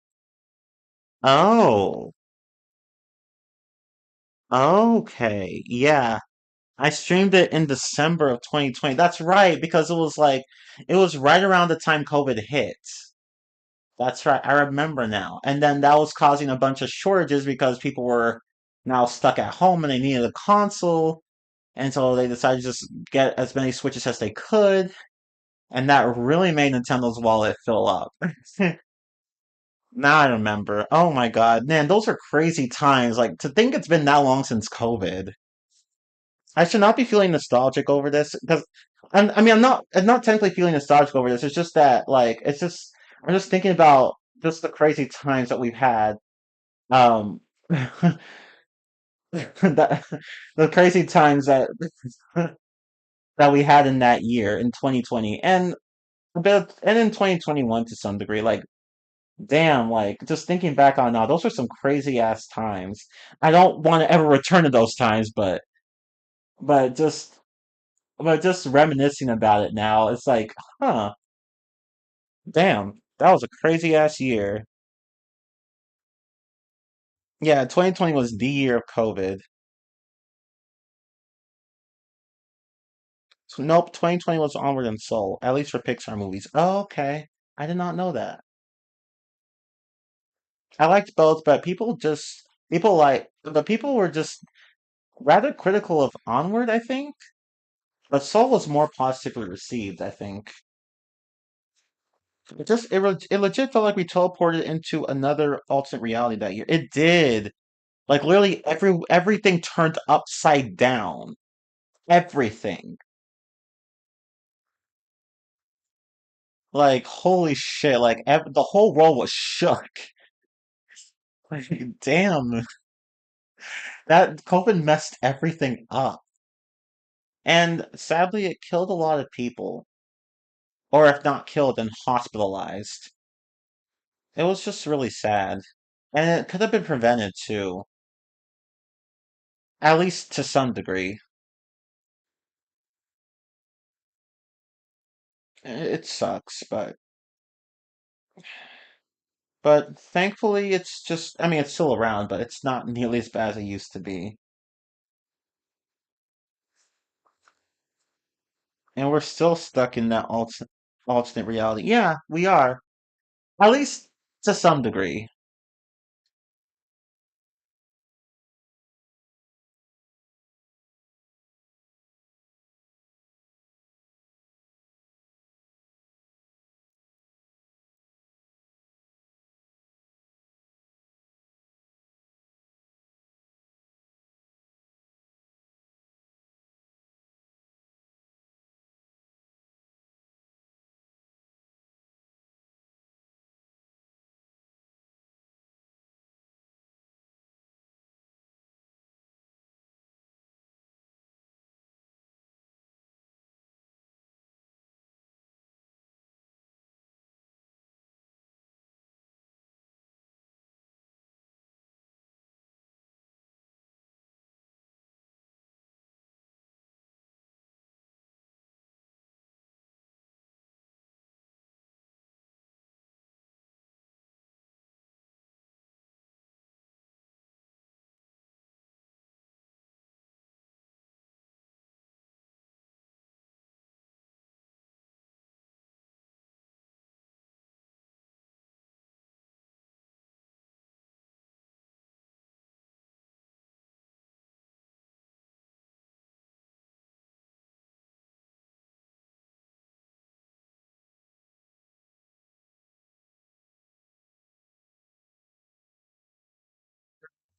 Oh, okay. Yeah. I streamed it in December of 2020. That's right, because it was right around the time COVID hit. That's right. I remember now. And then that was causing a bunch of shortages because people were now stuck at home and they needed a console. And so they decided to just get as many Switches as they could. And that really made Nintendo's wallet fill up. Now I remember. Oh my God. Man, those are crazy times. Like to think it's been that long since COVID. I should not be feeling nostalgic over this because I mean I'm not technically feeling nostalgic over this. It's just that I'm just thinking about just the crazy times that we've had. That the crazy times that we had in that year in 2020 and and in 2021 to some degree. Like damn, like just thinking back on now, those are some crazy ass times. I don't want to ever return to those times, but just but just reminiscing about it now, it's like, huh, damn, that was a crazy ass year. Yeah, 2020 was the year of COVID. So, nope, 2020 was Onward and Soul, at least for Pixar movies. Oh, okay. I did not know that. I liked both, but people were just rather critical of Onward, I think. But Soul was more positively received, I think. It legit felt like we teleported into another alternate reality that year. It did. Like literally everything turned upside down. Everything. Like holy shit, the whole world was shook. Like damn, that COVID messed everything up. And sadly it killed a lot of people. Or if not killed, then hospitalized. It was just really sad. And it could have been prevented too. At least to some degree. It sucks, but thankfully it's just I mean it's still around, but it's not nearly as bad as it used to be. And we're still stuck in that alternate reality. Yeah, we are. At least to some degree.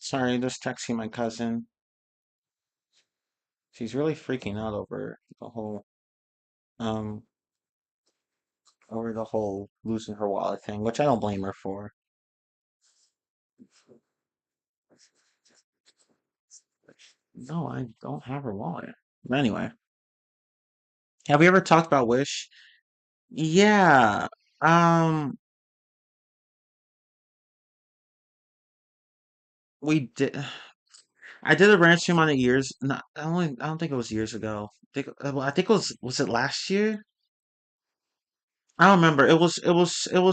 Sorry, just texting my cousin. She's really freaking out um over the whole losing her wallet thing, which I don't blame her for. No, I don't have her wallet. But anyway, have we ever talked about Wish? Yeah. Um, we did. I did a rant stream on it years. Not, I don't think it was years ago. I think was it last year? I don't remember. It was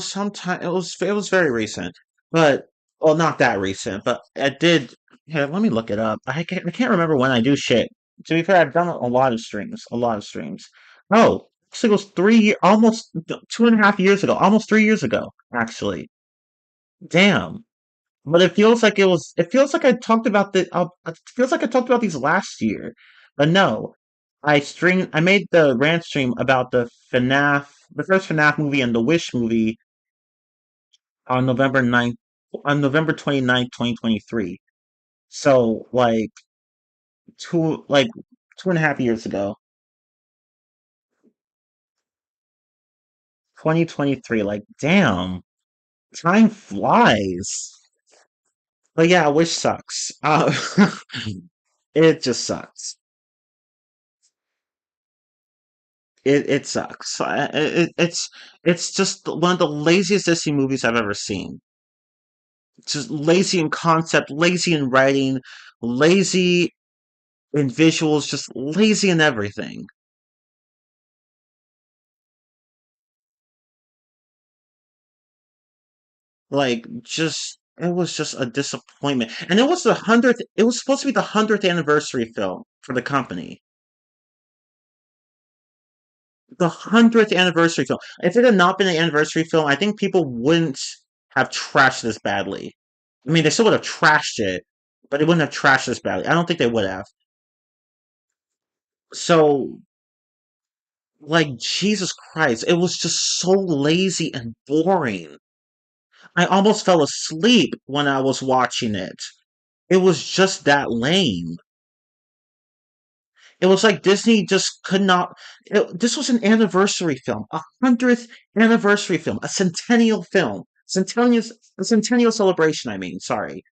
sometime. It was very recent, but well, not that recent. But I did. Here, let me look it up. I can't remember when I do shit. To be fair, I've done a lot of streams. A lot of streams. Oh, actually, it was almost 2.5 years ago. Almost 3 years ago, actually. Damn. But it feels like it was. It feels like I talked about it feels like I talked about these last year, but no. I made the rant stream about the first FNAF movie and the Wish movie on November 29th, 2023. So two, like 2.5 years ago, 2023. Like, damn, time flies. But yeah, Wish sucks. It just sucks. It sucks. It's just one of the laziest Disney movies I've ever seen. Just lazy in concept, lazy in writing, lazy in visuals, just lazy in everything. Just it was just a disappointment. And it was supposed to be the 100th anniversary film for the company. The 100th anniversary film. If it had not been an anniversary film, I think people wouldn't have trashed this badly. I mean, they still would have trashed it, but they wouldn't have trashed this badly. I don't think they would have. So, Jesus Christ, it was just so lazy and boring. I almost fell asleep when I was watching it. It was just that lame. It was like Disney just could not. This was an anniversary film, 100th anniversary film, a centennial film, a centennial celebration. I mean, sorry.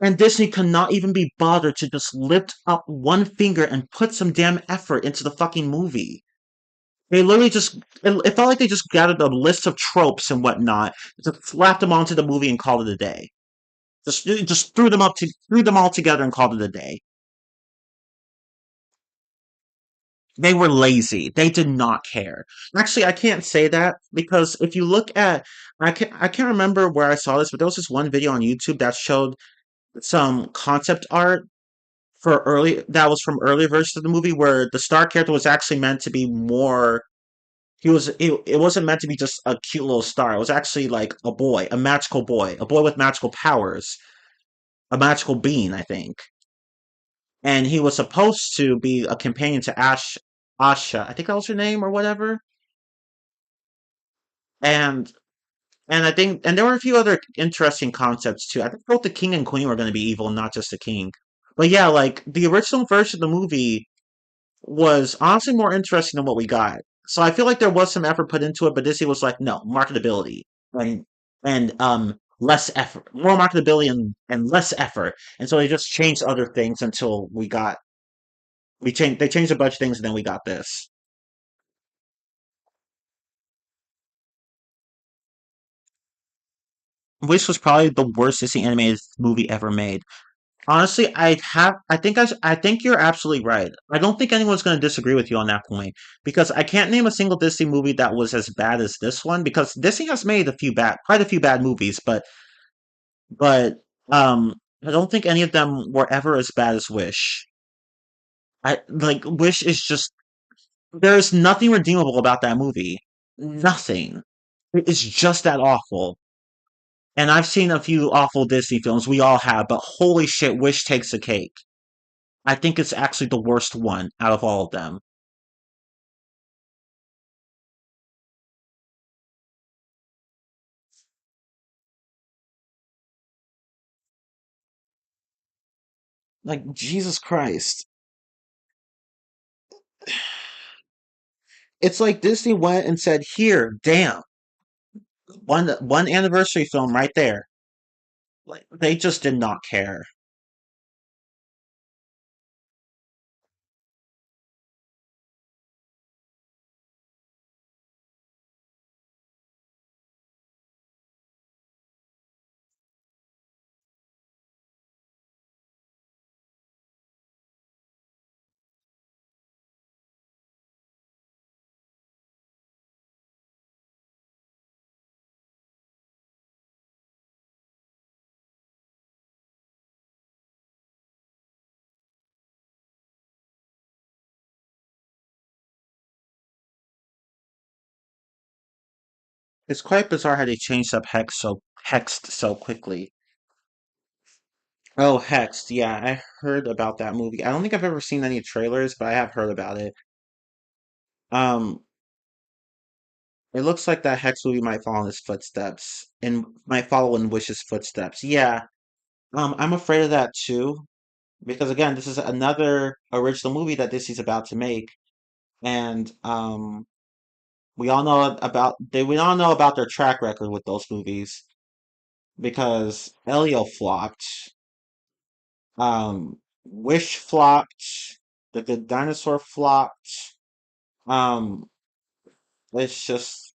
And Disney could not even be bothered to just lift up one finger and put some damn effort into the fucking movie. They literally it felt like they just gathered a list of tropes and whatnot, just slapped them onto the movie and called it a day. Just threw them all together and called it a day. They were lazy. They did not care. Actually, I can't say that because if you look at, I can't remember where I saw this, but there was this one video on YouTube that showed some concept art that was from earlier versions of the movie where the star character was actually meant to be more. It wasn't meant to be just a cute little star. It was actually like a boy with magical powers, a magical being, I think. And he was supposed to be a companion to Asha. I think that was her name or whatever. And and there were a few other interesting concepts too. I think both the king and queen were going to be evil, not just the king. But yeah, like the original version of the movie was honestly more interesting than what we got. So I feel like there was some effort put into it, but Disney was like, no, marketability and less effort, more marketability and less effort. And so they just changed other things until they changed a bunch of things and then we got this. Wish was probably the worst Disney animated movie ever made. Honestly, I think you're absolutely right. I don't think anyone's going to disagree with you on that point because I can't name a single Disney movie that was as bad as this one because Disney has made quite a few bad movies, but I don't think any of them were ever as bad as Wish. Wish is just there's nothing redeemable about that movie. Nothing. It's just that awful. And I've seen a few awful Disney films. We all have, but holy shit, Wish takes the cake. I think it's actually the worst one out of all of them. Like Jesus Christ. It's like Disney went and said, "Here, damn, one anniversary film right there." Like they just did not care. It's quite bizarre how they changed up Hexed so quickly. Oh, Hexed, yeah, I heard about that movie. I don't think I've ever seen any trailers, but I have heard about it. Um, it looks like that Hex movie might follow in his footsteps and might follow in Wish's footsteps. Yeah, I'm afraid of that too, because again, this is another original movie that Disney's about to make, and we all know about their track record with those movies because Elio flopped, Wish flopped, The Good Dinosaur flopped. It's just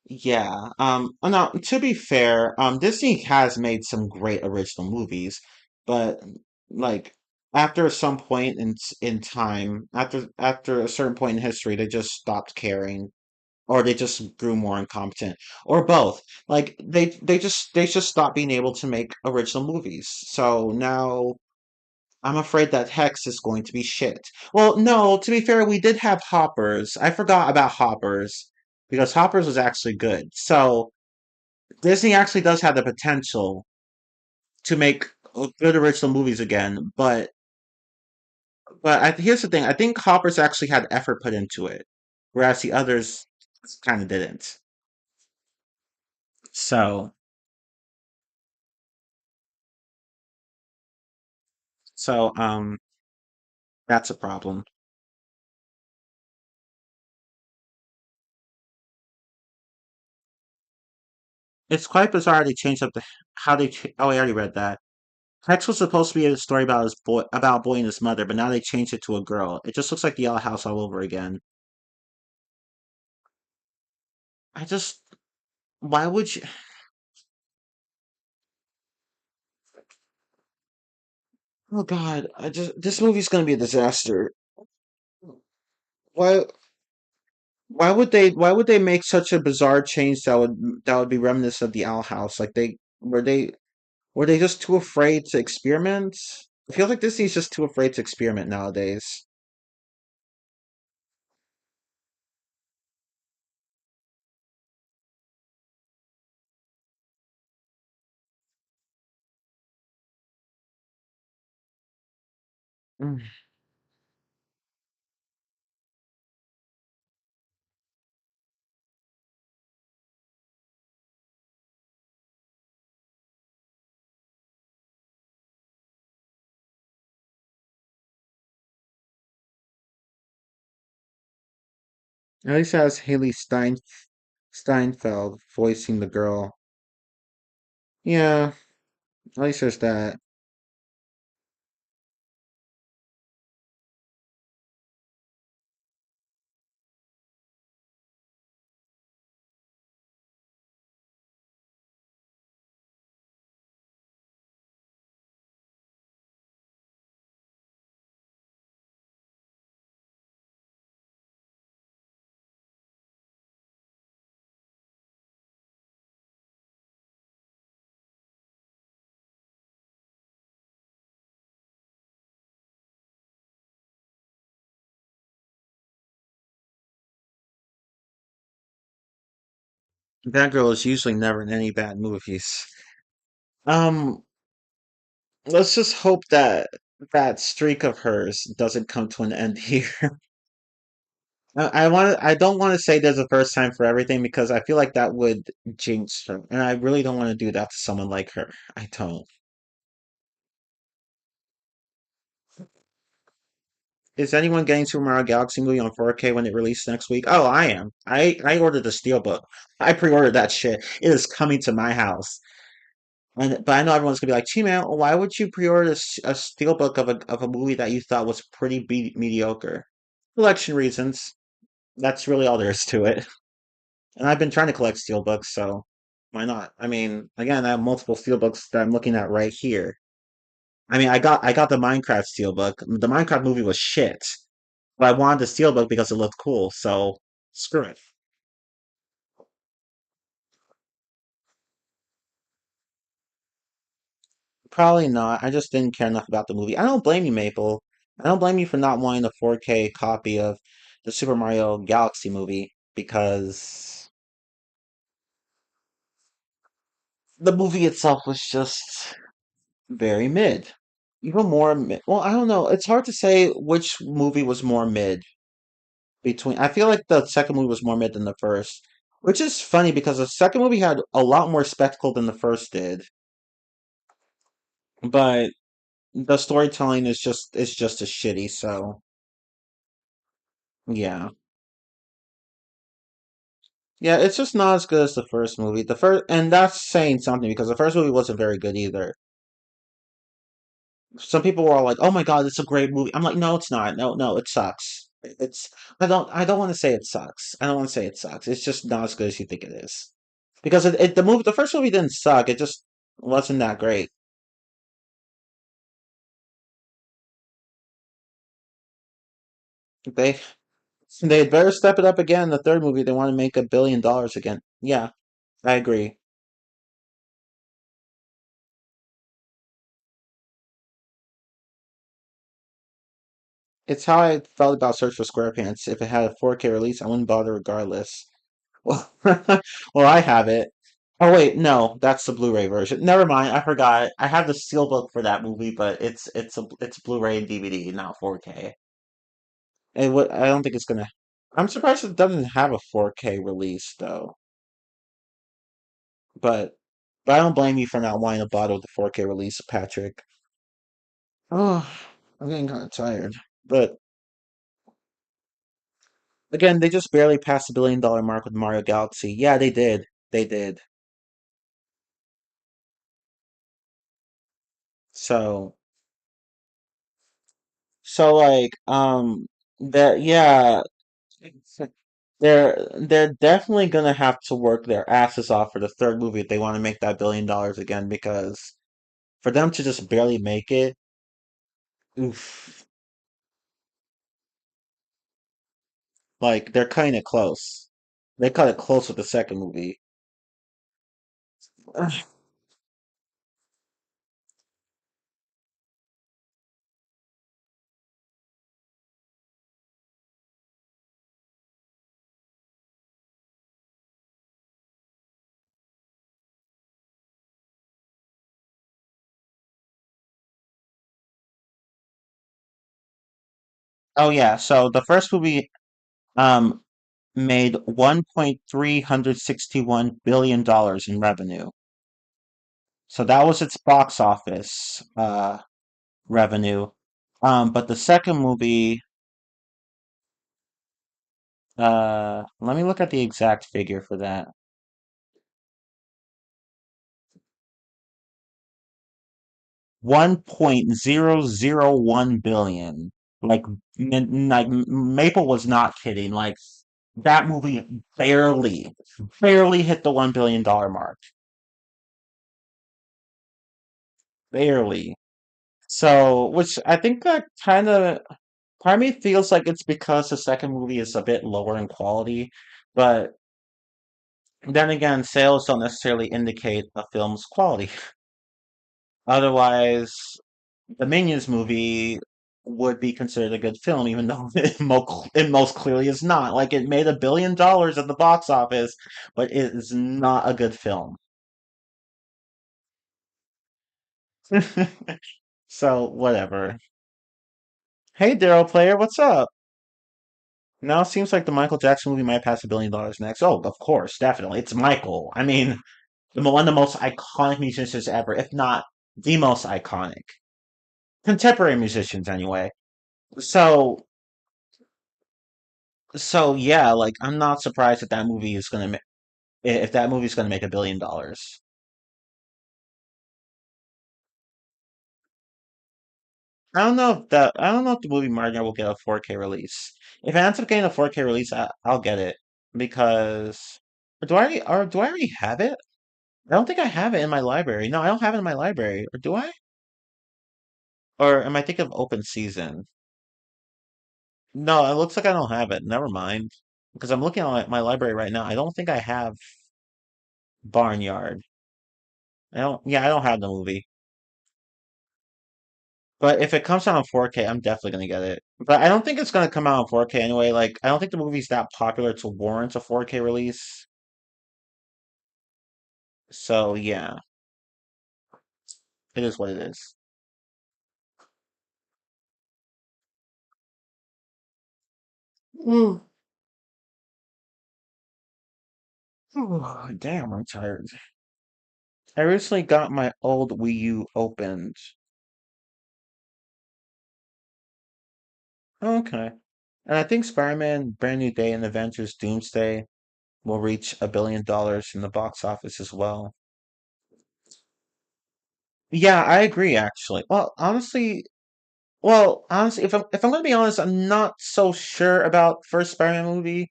yeah. Now to be fair, Disney has made some great original movies, but like after some point in time, after a certain point in history, they just stopped caring, or they just grew more incompetent, or both. Like they just stopped being able to make original movies. So now I'm afraid that Hex is going to be shit. Well, no, to be fair, we did have Hoppers. I forgot about Hoppers because Hoppers was actually good. So Disney actually does have the potential to make good original movies again. But here's the thing: I think Hoppers actually had effort put into it, whereas the others kind of didn't. So so that's a problem. It's quite bizarre they changed up how they. Oh, I already read that. Hex was supposed to be a story about about a boy and his mother, but now they changed it to a girl. It just looks like the Yellow House all over again. I just, why would you? Oh God, this movie's gonna be a disaster. Why, why would they make such a bizarre change that would be reminiscent of the Owl House? Like were they just too afraid to experiment? I feel like Disney's just too afraid to experiment nowadays. Mm. At least it has Steinfeld voicing the girl. Yeah, at least there's that. That girl is usually never in any bad movies. Um, let's just hope that that streak of hers doesn't come to an end here. I don't want to say there's a first time for everything because I feel like that would jinx her, and I really don't want to do that to someone like her. I don't. Is anyone getting Super Mario Galaxy movie on 4K when it releases next week? Oh, I am. I ordered the Steelbook. I pre-ordered that shit. It is coming to my house. But I know everyone's gonna be like, "Chi-Man, why would you pre-order a Steelbook of a movie that you thought was pretty mediocre?" Collection reasons. That's really all there is to it. And I've been trying to collect Steelbooks, so why not? I mean, again, I have multiple Steelbooks that I'm looking at right here. I mean, I got the Minecraft Steelbook. The Minecraft movie was shit, but I wanted the Steelbook because it looked cool. So screw it. Probably not. I just didn't care enough about the movie. I don't blame you, Maple. I don't blame you for not wanting a 4K copy of the Super Mario Galaxy movie because the movie itself was just very mid. Even more mid. Well, I don't know. It's hard to say which movie was more mid between. I feel like the second movie was more mid than the first, which is funny because the second movie had a lot more spectacle than the first did. But the storytelling is just as shitty. So yeah. Yeah, it's just not as good as the first movie. The first, and that's saying something because the first movie wasn't very good either. Some people were all like, "Oh my God, it's a great movie." I'm like, "No, it's not. No, no, it sucks. It's I don't want to say it sucks. I don't want to say it sucks. It's just not as good as you think it is." Because the first movie didn't suck. It just wasn't that great. They they had better step it up again in the third movie. They want to make $1 billion again. Yeah, I agree. It's how I felt about Search for SquarePants. If it had a 4K release, I wouldn't bother regardless. Well, well, I have it. Oh wait, no, that's the Blu-ray version. Never mind, I forgot. I have the steelbook for that movie, but it's Blu-ray and DVD, not 4K. I don't think it's gonna. I'm surprised it doesn't have a 4K release though. But but I don't blame you for not wanting to bottle the 4K release, Patrick. Oh, I'm getting kind of tired. But again, they just barely passed the $1 billion mark with Mario Galaxy. Yeah, they did. They did. So like that yeah, they're definitely gonna have to work their asses off for the third movie if they want to make that $1 billion again because for them to just barely make it, oof, like they're cutting it close. They cut it close with the second movie. Oh yeah, so the first movie um made $1.361 billion in revenue. So that was its box office revenue. But the second movie, let me look at the exact figure for that. 1.001 billion. Like, Maple was not kidding. Like, that movie barely hit the $1 billion mark. Barely. So, which I think that part of me feels like it's because the second movie is a bit lower in quality, but then again, sales don't necessarily indicate a film's quality. Otherwise, the Minions movie would be considered a good film, even though it most clearly is not. Like, it made $1 billion at the box office, but it is not a good film. So, whatever. Hey, Daryl Player, what's up? Now it seems like the Michael Jackson movie might pass $1 billion next. Oh, of course, definitely. It's Michael. I mean, one of the most iconic musicians ever, if not the most iconic. Contemporary musicians, anyway. So, So yeah, like I'm not surprised that that movie is gonna make if that movie's gonna make $1 billion. I don't know if the movie Martin will get a 4K release. If it ends up getting a 4K release, I'll get it because do I already have it? I don't think I have it in my library. No, I don't have it in my library. Or do I? Or am I thinking of open season? No, it looks like I don't have it. Never mind. Because I'm looking at my library right now. I don't think I have Barnyard. I don't have the movie. But if it comes out on 4K, I'm definitely gonna get it. But I don't think it's gonna come out on 4K anyway. Like, I don't think the movie's that popular to warrant a 4K release. So yeah, it is what it is. Mm. Damn, I'm tired. I recently got my old Wii U opened. Okay. And I think Spider-Man Brand New Day and Avengers Doomsday will reach $1 billion in the box office as well. Yeah, I agree actually. Honestly, if I'm gonna be honest, I'm not so sure about first Spider-Man movie.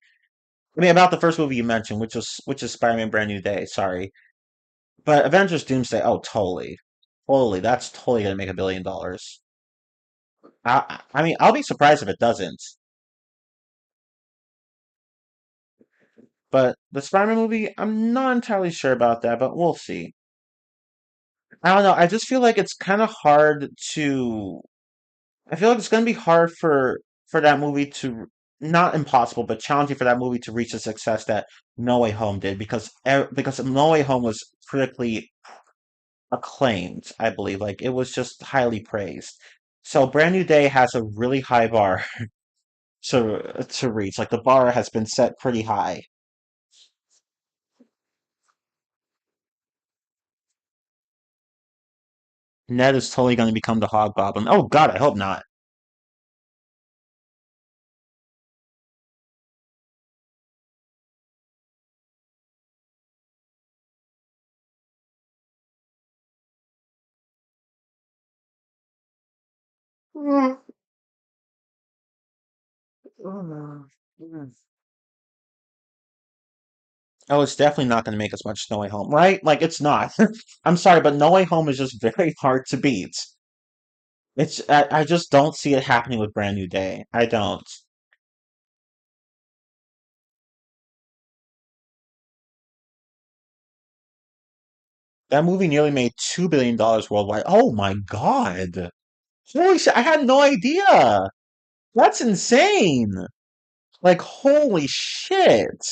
I mean, about the first movie you mentioned, which is Spider-Man Brand New Day. Sorry, but Avengers Doomsday. Oh, totally, totally. That's totally gonna make $1 billion. I mean, I'll be surprised if it doesn't. But the Spider-Man movie, I'm not entirely sure about that, but we'll see. I don't know. I just feel like it's kind of hard to. I feel like it's going to be hard for that movie to not impossible, but challenging for that movie to reach the success that No Way Home did because No Way Home was critically acclaimed, I believe. Like it was just highly praised. So Brand New Day has a really high bar to reach. Like the bar has been set pretty high. Ned is totally going to become the Hobgoblin. Oh God, I hope not. Oh, it's definitely not going to make as much No Way Home, right? Like it's not. I'm sorry, but No Way Home is just very hard to beat. I just don't see it happening with Brand New Day. I don't. That movie nearly made $2 billion worldwide. Oh my God. Holy shit, I had no idea. That's insane. Like, holy shit.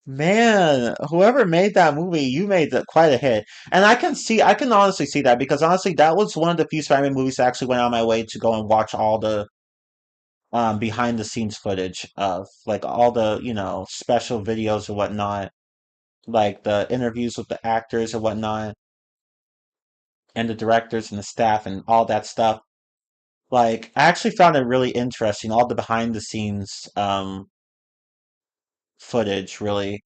Man, whoever made that movie, you made quite a hit. And I can honestly see that because honestly, that was one of the few Spider-Man movies I actually went on my way to go and watch all the behind the scenes footage of, like all the, special videos and whatnot, like the interviews with the actors and whatnot, and the directors and the staff and all that stuff. Like, I actually found it really interesting, all the behind the scenes footage, really.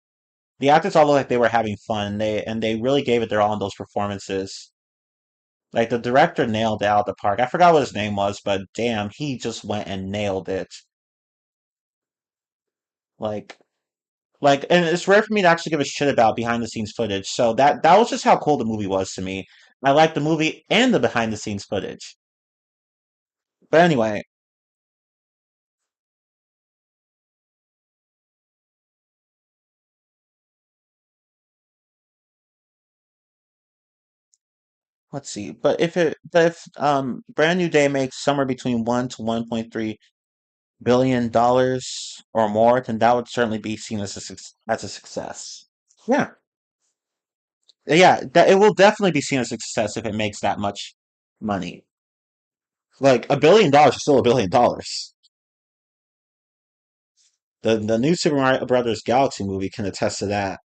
The actors all looked like they were having fun. They really gave it their all in those performances. Like the director nailed it out of the park. I forgot what his name was, but damn, he just went and nailed it. Like and it's rare for me to actually give a shit about behind the scenes footage. So that was just how cool the movie was to me. I liked the movie and the behind the scenes footage. But anyway, let's see. But if Brand New Day makes somewhere between 1 to 1.3 billion dollars or more, then that would certainly be seen as as a success. Yeah, yeah, that it will definitely be seen as a success if it makes that much money. Like $1 billion is still $1 billion. The new Super Mario Brothers Galaxy movie can attest to that.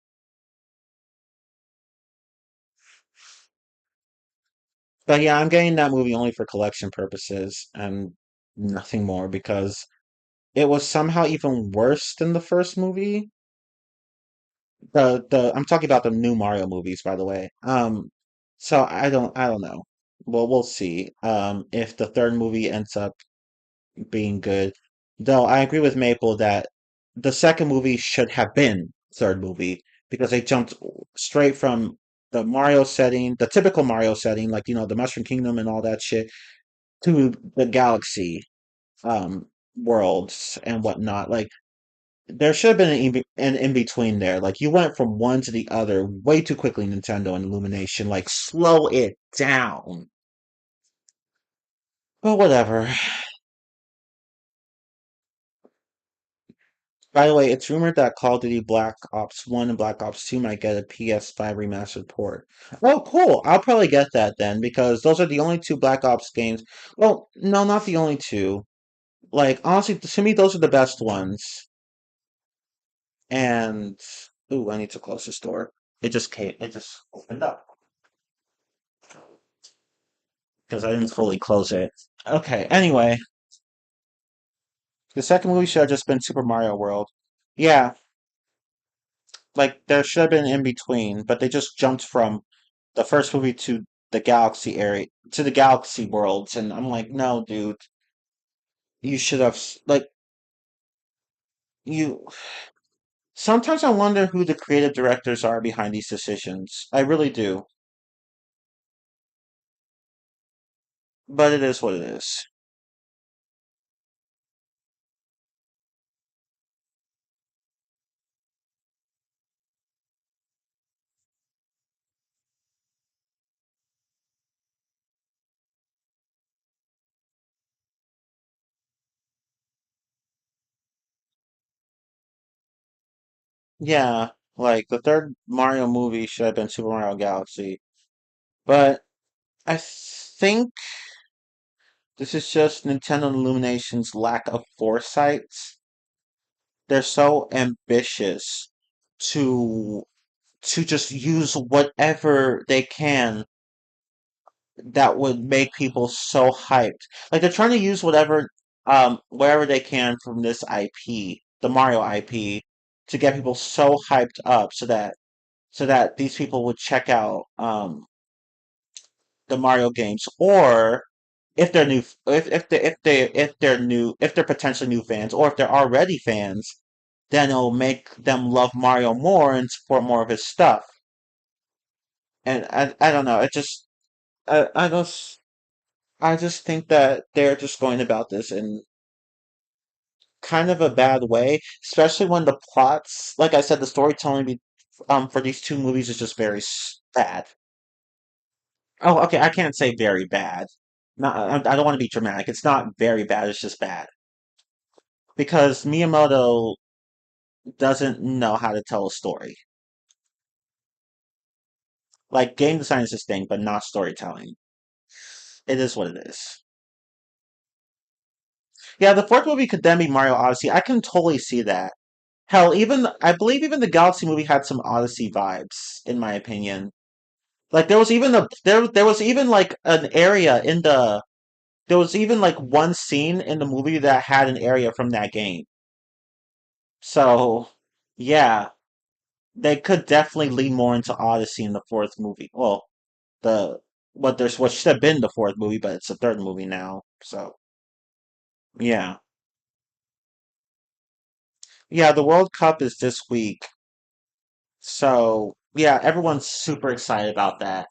But yeah, I'm getting that movie only for collection purposes and nothing more because it was somehow even worse than the first movie. The I'm talking about the new Mario movies, by the way. So I don't know. Well, we'll see. If the third movie ends up being good. Though I agree with Maple that the second movie should have been third movie because they jumped straight from the Mario setting, the typical Mario setting, like the Mushroom Kingdom and all that shit, to the Galaxy worlds and whatnot. Like there should have been an in between there. Like you went from one to the other way too quickly, Nintendo and Illumination. Like slow it down. But whatever. By the way, it's rumored that Call of Duty Black Ops 1 and Black Ops 2 might get a PS5 remastered port. Oh, cool. I'll probably get that then because those are the only two Black Ops games. Well, no, not the only two. Like, honestly, to me, those are the best ones. And, ooh, I need to close this door. It just opened up because I didn't fully close it. Okay, anyway, the second movie should have just been Super Mario World. Yeah, like there should have been in between, but they just jumped from the first movie to the galaxy area to the galaxy worlds, and I'm like, no, dude, you should have like you. Sometimes I wonder who the creative directors are behind these decisions. I really do, but it is what it is. Yeah, like the third Mario movie should have been Super Mario Galaxy, but I think this is just Nintendo and Illumination's lack of foresight. They're so ambitious to just use whatever they can that would make people so hyped. Like they're trying to use wherever they can from this IP, the Mario IP, to get people so hyped up so that these people would check out the Mario games. Or if they're new if they're potentially new fans, or if they're already fans, then it'll make them love Mario more and support more of his stuff. And I don't know, I just I just think that they're just going about this in kind of a bad way, especially when the plots, like I said, the storytelling for these two movies is just very bad. Oh, okay, I can't say very bad. Not, I don't want to be dramatic. It's not very bad. It's just bad because Miyamoto doesn't know how to tell a story. Like game design is his thing, but not storytelling. It is what it is. Yeah, the fourth movie could then be Mario Odyssey. I can totally see that. Hell, even I believe even the Galaxy movie had some Odyssey vibes, in my opinion. Like there was even like an area in there was even like one scene in the movie that had an area from that game. So yeah, they could definitely lean more into Odyssey in the fourth movie. Well, the what should have been the fourth movie, but it's the third movie now. So yeah, yeah, the World Cup is this week. So yeah, everyone's super excited about that.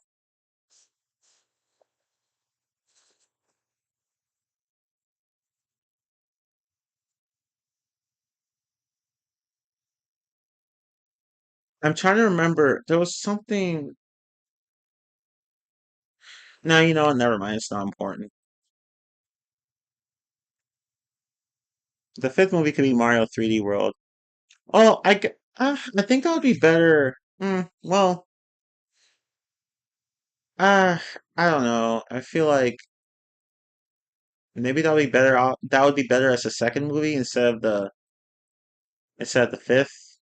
I'm trying to remember. There was something. No, you know what? Never mind. It's not important. The fifth movie could be Mario 3D World. Oh, I think that would be better. Well, uh, I don't know. I feel like maybe that would be better. That would be better as a second movie instead of the fifth.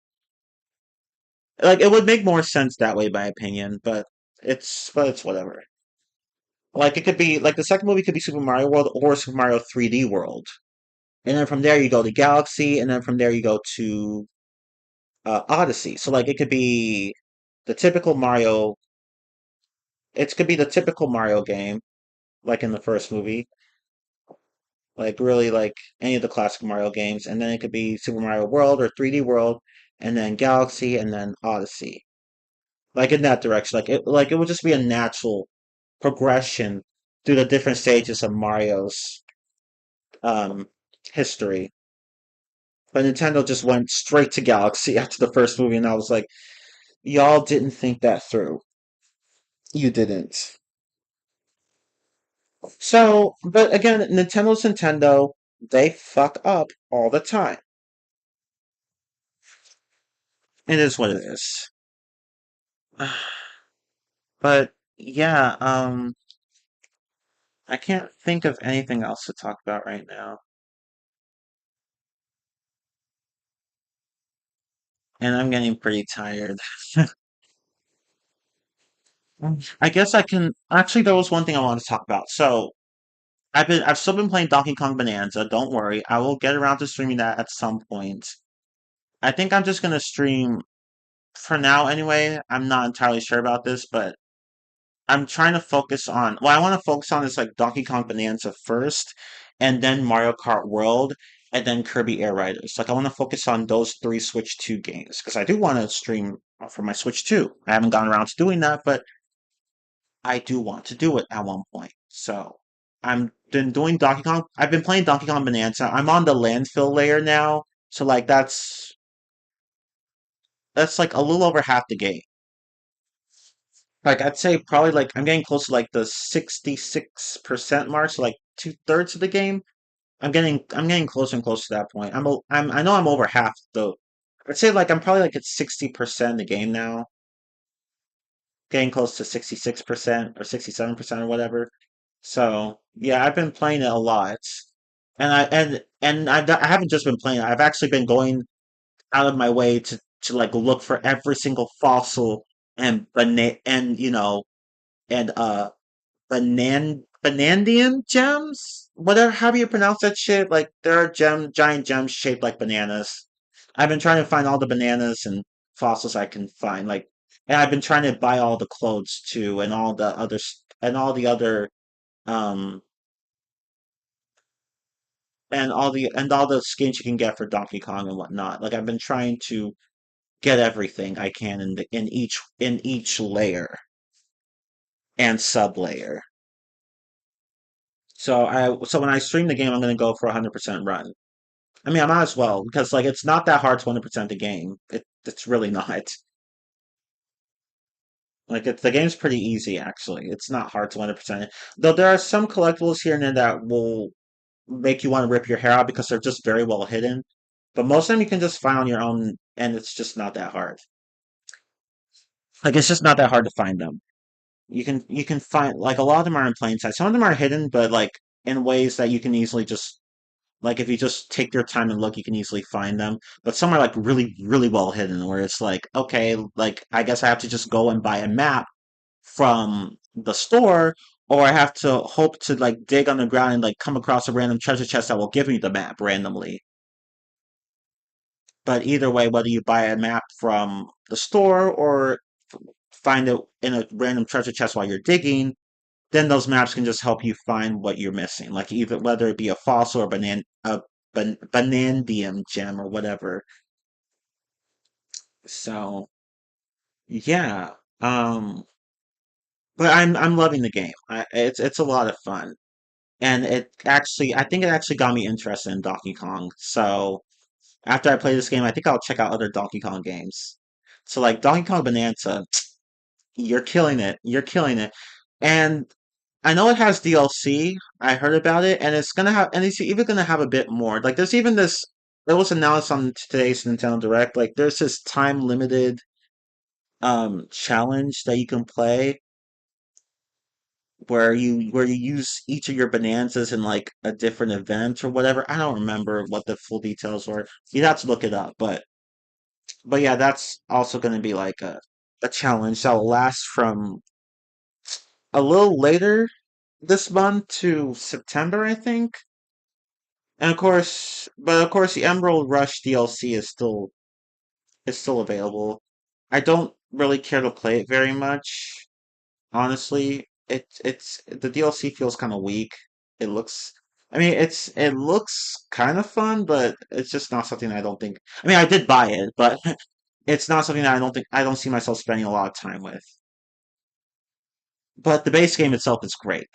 Like it would make more sense that way, by opinion. But it's whatever. Like it could be like the second movie could be Super Mario World or Super Mario 3D World. and then from there you go to Galaxy, and then from there you go to Odyssey. So like it could be the typical Mario. It could be the typical Mario game, like in the first movie, like really like any of the classic Mario games, and then it could be Super Mario World or 3D World, and then Galaxy, and then Odyssey. Like in that direction, like it would just be a natural progression through the different stages of Mario's um history. But Nintendo just went straight to Galaxy after the first movie, and I was like, y'all didn't think that through. You didn't. So, but again, Nintendo's Nintendo. They fuck up all the time. It is what it is. But yeah, I can't think of anything else to talk about right now. And I'm getting pretty tired. I guess I can actually there was one thing I wanted to talk about. So I've still been playing Donkey Kong Bonanza, don't worry. I will get around to streaming that at some point. I think I'm just gonna stream for now anyway. I'm not entirely sure about this, but I'm trying to focus on what I want to focus on is like Donkey Kong Bonanza first, and then Mario Kart World, and then Kirby Air Riders. Like I want to focus on those three Switch 2 games because I do want to stream for my Switch 2. I haven't gotten around to doing that, but I do want to do it at one point. So I'm been doing Donkey Kong. I've been playing Donkey Kong Bonanza. I'm on the landfill layer now, so like that's like a little over half the game. Like I'd say probably like I'm getting close to like the 66% mark, so like two-thirds of the game. I'm getting closer and closer to that point. I know I'm over half though. I'd say like I'm probably like at 60% of the game now, getting close to 66% or 67% or whatever. So yeah, I've been playing it a lot, and I haven't just been playing it. I've actually been going out of my way to like look for every single fossil and and banandium gems? Whatever, how do you pronounce that shit? Like there are giant gems shaped like bananas. I've been trying to find all the bananas and fossils I can find. And I've been trying to buy all the clothes too, and all the other um and all the skins you can get for Donkey Kong and whatnot. Like I've been trying to get everything I can in each layer and sub layer. So when I stream the game, I'm gonna go for 100% run. I mean, I might as well because like it's not that hard to 100% the game. It's really not. Like the game's pretty easy actually. It's not hard to 100% it. Though there are some collectibles here and there that will make you want to rip your hair out because they're just very well hidden. But most of them you can just find on your own, and it's just not that hard. Like it's just not that hard to find them. You can find like a lot of them are in plain sight. Some of them are hidden, but like in ways that you can easily just like if you just take your time and look, you can easily find them. But some are like really, really well hidden, where it's like, okay, like I guess I have to just go and buy a map from the store, or I have to hope to like dig on the ground and like come across a random treasure chest that will give me the map randomly. But either way, whether you buy a map from the store or find it in a random treasure chest while you're digging, then those maps can just help you find what you're missing. Like either whether it be a fossil or banandium gem or whatever. So yeah, um, but I'm loving the game. It's a lot of fun, and I think it actually got me interested in Donkey Kong. So after I play this game, I think I'll check out other Donkey Kong games. So like Donkey Kong Bonanza, you're killing it. You're killing it. And I know it has DLC. I heard about it, and it's even gonna have a bit more. Like there's even this. It was announced on today's Nintendo Direct. Like there's this time limited challenge that you can play where you use each of your bonanzas in like a different event or whatever. I don't remember what the full details were. You'd have to look it up, but yeah, that's also going to be like a challenge that will last from a little later this month to September, I think. And of course, the Emerald Rush DLC is still available. I don't really care to play it very much, honestly. It's the DLC feels kind of weak. It looks, I mean, it looks kind of fun, but it's just not something I don't think. I mean, I did buy it, but it's not something that I don't see myself spending a lot of time with. But the base game itself is great.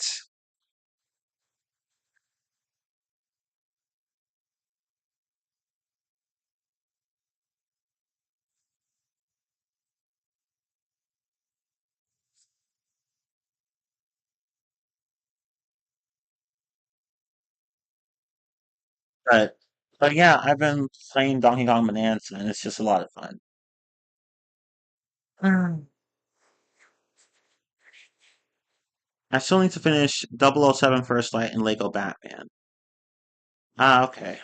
But but yeah, I've been playing Donkey Kong Bonanza, and it's just a lot of fun. Mm. I still need to finish 007 First Light and Lego Batman. Ah, okay.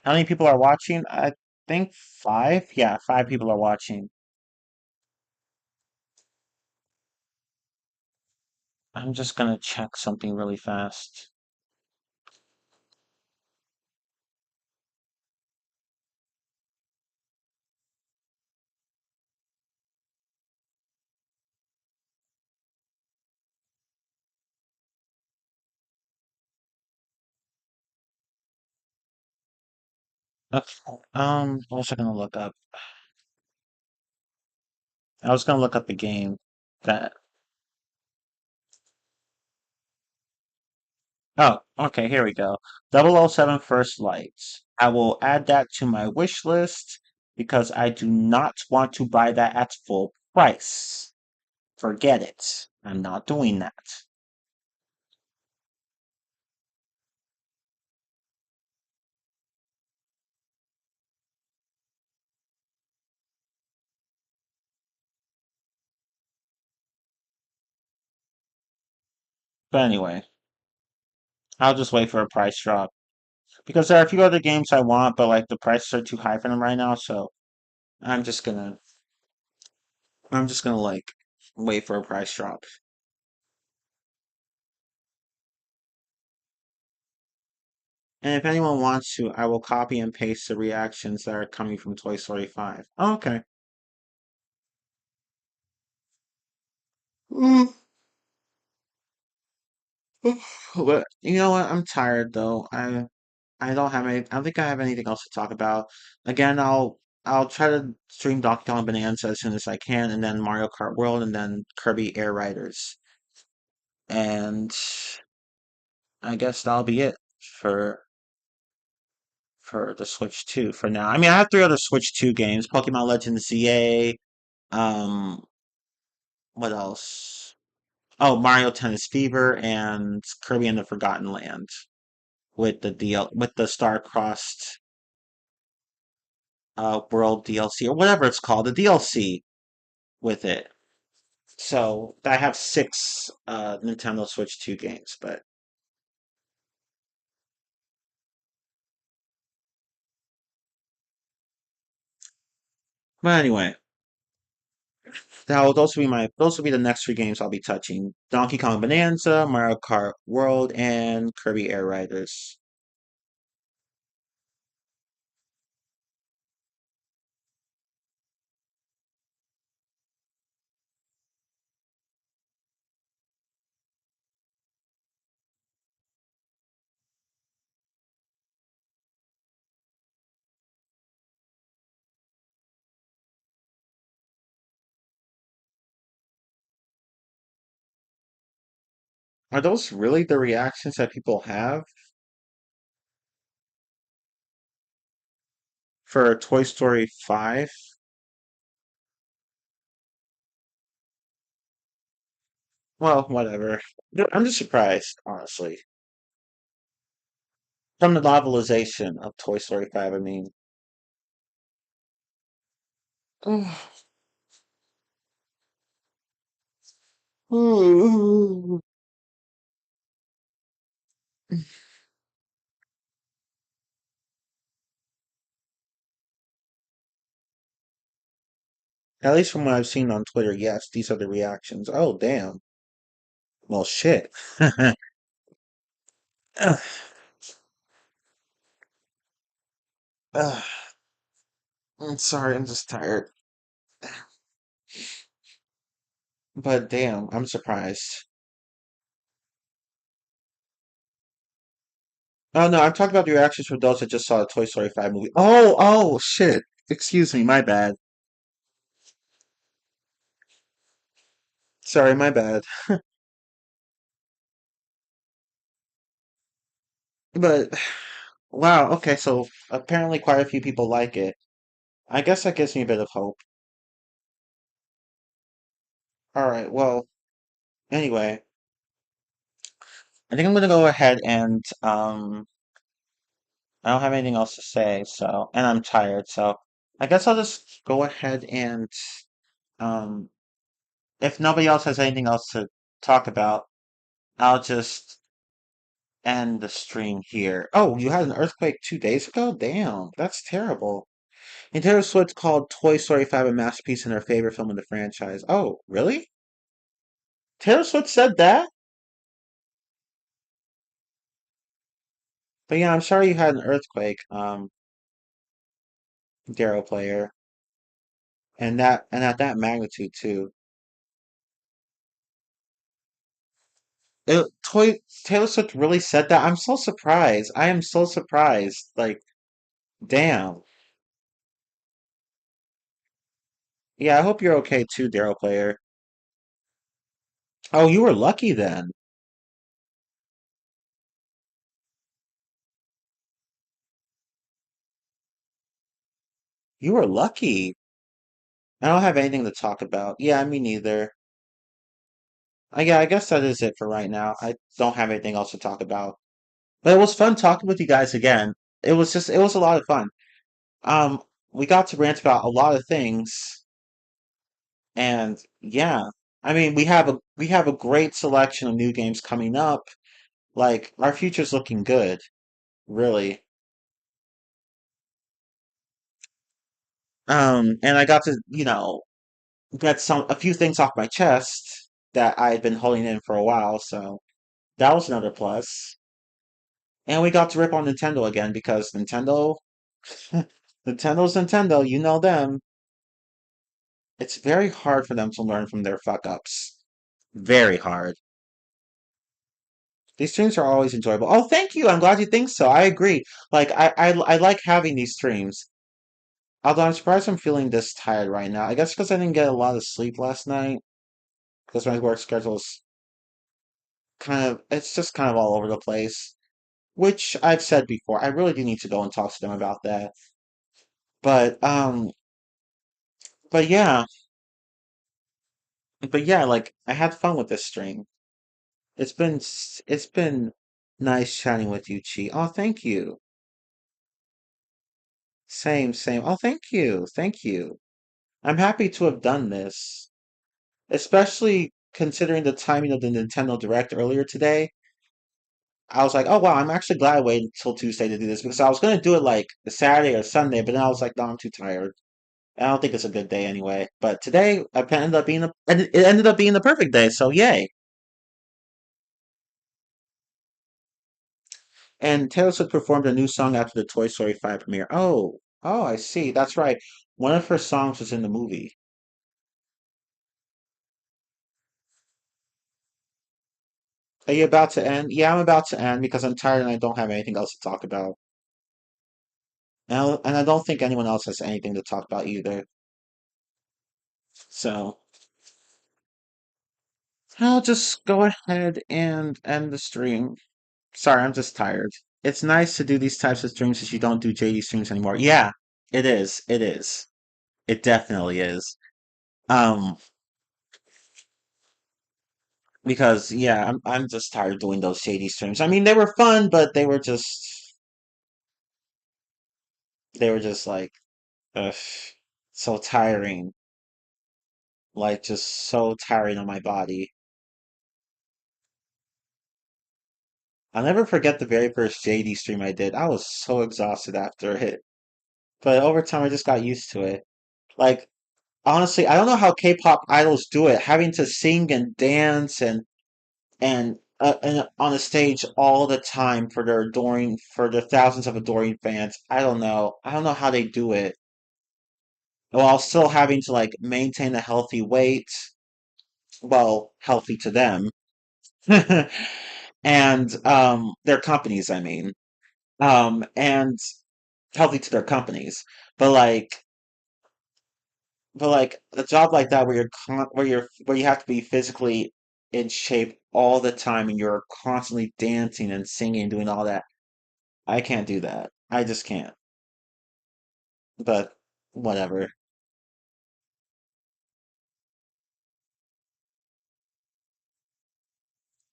How many people are watching? I think five. Yeah, five people are watching. I'm just gonna check something really fast. Okay. What was I gonna look up? I was gonna look up the game that. Oh, okay. Here we go. 007 First Lights. I will add that to my wish list because I do not want to buy that at full price. Forget it. I'm not doing that. But anyway, I'll just wait for a price drop because there are a few other games I want, but like the prices are too high for them right now. So I'm just gonna, I'm just gonna like wait for a price drop. And if anyone wants to, I will copy and paste the reactions that are coming from Toy Story 5. Oh, okay. Mm. But you know what? I'm tired though. I don't have any. I don't think I have anything else to talk about. Again, I'll try to stream Donkey Kong Bonanza as soon as I can, and then Mario Kart World, and then Kirby Air Riders, and I guess that'll be it for for the Switch 2 for now. I mean, I have three other Switch 2 games: Pokemon Legends ZA. Um, what else? Oh, Mario Tennis Fever and Kirby and the Forgotten Land with the with the Star-Crossed World DLC or whatever it's called, the DLC with it. So I have six Nintendo Switch 2 games, but anyway, those will be the next three games I'll be touching: Donkey Kong Bonanza, Mario Kart World, and Kirby Air Riders. Are those really the reactions that people have for Toy Story 5? Well, whatever. I'm just surprised, honestly. From the novelization of Toy Story 5, I mean. At least from what I've seen on Twitter, yes, these are the reactions. Oh, damn. Well, shit. Ugh, I'm sorry, I'm just tired. But damn, I'm surprised. Oh no, I'm talking about the reactions from those that just saw the Toy Story 5 movie. Oh, shit. Excuse me, my bad. Sorry, my bad. But wow, okay, so apparently quite a few people like it. I guess that gives me a bit of hope. Alright, well, anyway, I think I'm gonna go ahead and I don't have anything else to say, so and I'm tired, so I guess I'll just go ahead and um if nobody else has anything else to talk about, I'll just end the stream here. Oh, you had an earthquake 2 days ago? Damn, that's terrible. And Taylor Swift called Toy Story 5 a masterpiece and her favorite film in the franchise. Oh, really? Taylor Swift said that? But yeah, I'm sorry you had an earthquake, Darrow player. And at that magnitude too. Taylor Swift really said that? I'm so surprised. I am so surprised. Like, damn. Yeah, I hope you're okay too, Darrow player. Oh, you were lucky then. You were lucky. I don't have anything to talk about. Yeah, me neither. Yeah, I guess that is it for right now. I don't have anything else to talk about. But it was fun talking with you guys again. It was a lot of fun. Um, we got to rant about a lot of things, and yeah, I mean, we have a great selection of new games coming up. Like our future's looking good, really. And I got to, get a few things off my chest that I had been holding in for a while, so that was another plus. And we got to rip on Nintendo again because Nintendo's Nintendo, you know them. It's very hard for them to learn from their fuck ups. Very hard. These streams are always enjoyable. Oh, thank you. I'm glad you think so. I agree. Like I like having these streams. Although I'm surprised I'm feeling this tired right now. I guess because I didn't get a lot of sleep last night. Because my work schedule's it's just kind of all over the place. Which I've said before. I really do need to go and talk to them about that. But but yeah, but yeah, like I had fun with this stream. It's been nice chatting with you, Chi. Oh, thank you. Same. Oh, thank you. Thank you. I'm happy to have done this, especially considering the timing of the Nintendo Direct earlier today. I was like, oh wow, I'm actually glad I waited until Tuesday to do this because I was gonna do it like Saturday or Sunday, but then I was like, no, I'm too tired. I don't think it's a good day anyway. But today, and it ended up being the perfect day. So yay! And Taylor Swift performed a new song after the Toy Story 5 premiere. Oh, I see. That's right. One of her songs was in the movie. Are you about to end? Yeah, I'm about to end because I'm tired and I don't have anything else to talk about. And I don't think anyone else has anything to talk about either. So I'll just go ahead and end the stream. Sorry, I'm just tired. It's nice to do these types of streams as you don't do JD streams anymore. Yeah, it is. It is. It definitely is. Um, because yeah, I'm just tired of doing those shady streams. I mean, they were fun, but they were just like ugh, so tiring. Like just so tiring on my body. I'll never forget the very first JD stream I did. I was so exhausted after it. But over time I just got used to it. Like honestly, I don't know how K-pop idols do it, having to sing and dance and and on a stage all the time for their adoring for the thousands of adoring fans. I don't know. I don't know how they do it while still having to like maintain a healthy weight. Well, healthy to them, and their companies. I mean, and healthy to their companies. But like a job like that where where you have to be physically in shape all the time and you're constantly dancing and singing and doing all that. I can't do that. I just can't. But whatever.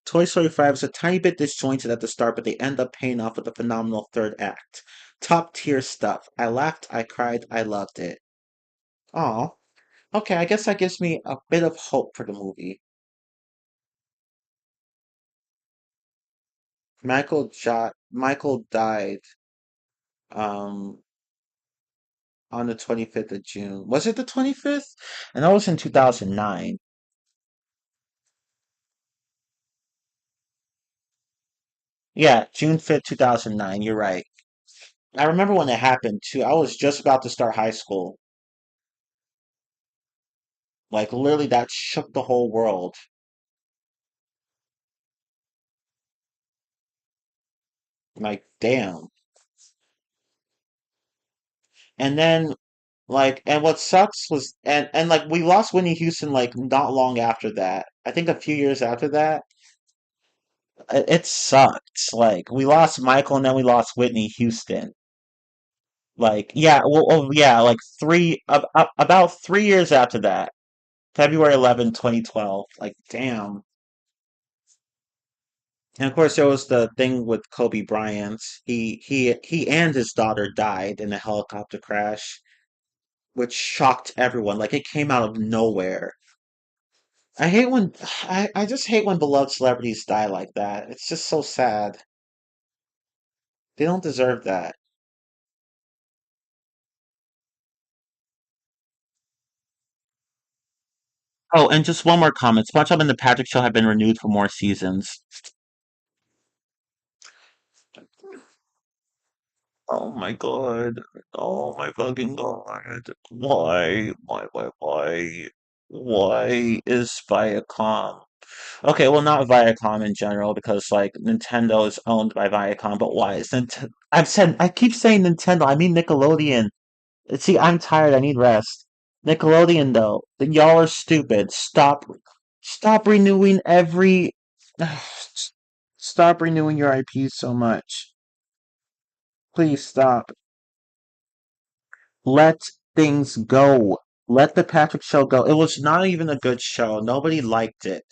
Toy Story 5 is a tiny bit disjointed at the start, but they end up paying off with a phenomenal third act. Top tier stuff. I laughed, I cried, I loved it. Oh, okay, I guess that gives me a bit of hope for the movie. Michael died um on the 25th of June. Was it the 25th? And that was in 2009. Yeah, June 5th, 2009. You're right. I remember when it happened too. I was just about to start high school. Like literally that shook the whole world. Like damn. And then like and what sucks was and like we lost Whitney Houston like not long after that. I think a few years after that. It sucked. Like we lost Michael and then we lost Whitney Houston. Like yeah, yeah, like about 3 years after that. February 11, 2012. Like damn. And of course there was the thing with Kobe Bryant. He and his daughter died in a helicopter crash, which shocked everyone. Like it came out of nowhere. I hate when I just hate when beloved celebrities die like that. It's just so sad. They don't deserve that. Oh, and just one more comment. SpongeBob and the Patrick Show have been renewed for more seasons. Oh my god. Oh my fucking god. Why? Why? Why is Viacom? Okay, well, not Viacom in general because like Nintendo is owned by Viacom, but why is Nintendo? I keep saying Nintendo. I mean Nickelodeon. See, I'm tired. I need rest. Nickelodeon though, y'all are stupid. Stop renewing every. Stop renewing your IPs so much. Please stop. Let things go. Let the Patrick Show go. It was not even a good show. Nobody liked it.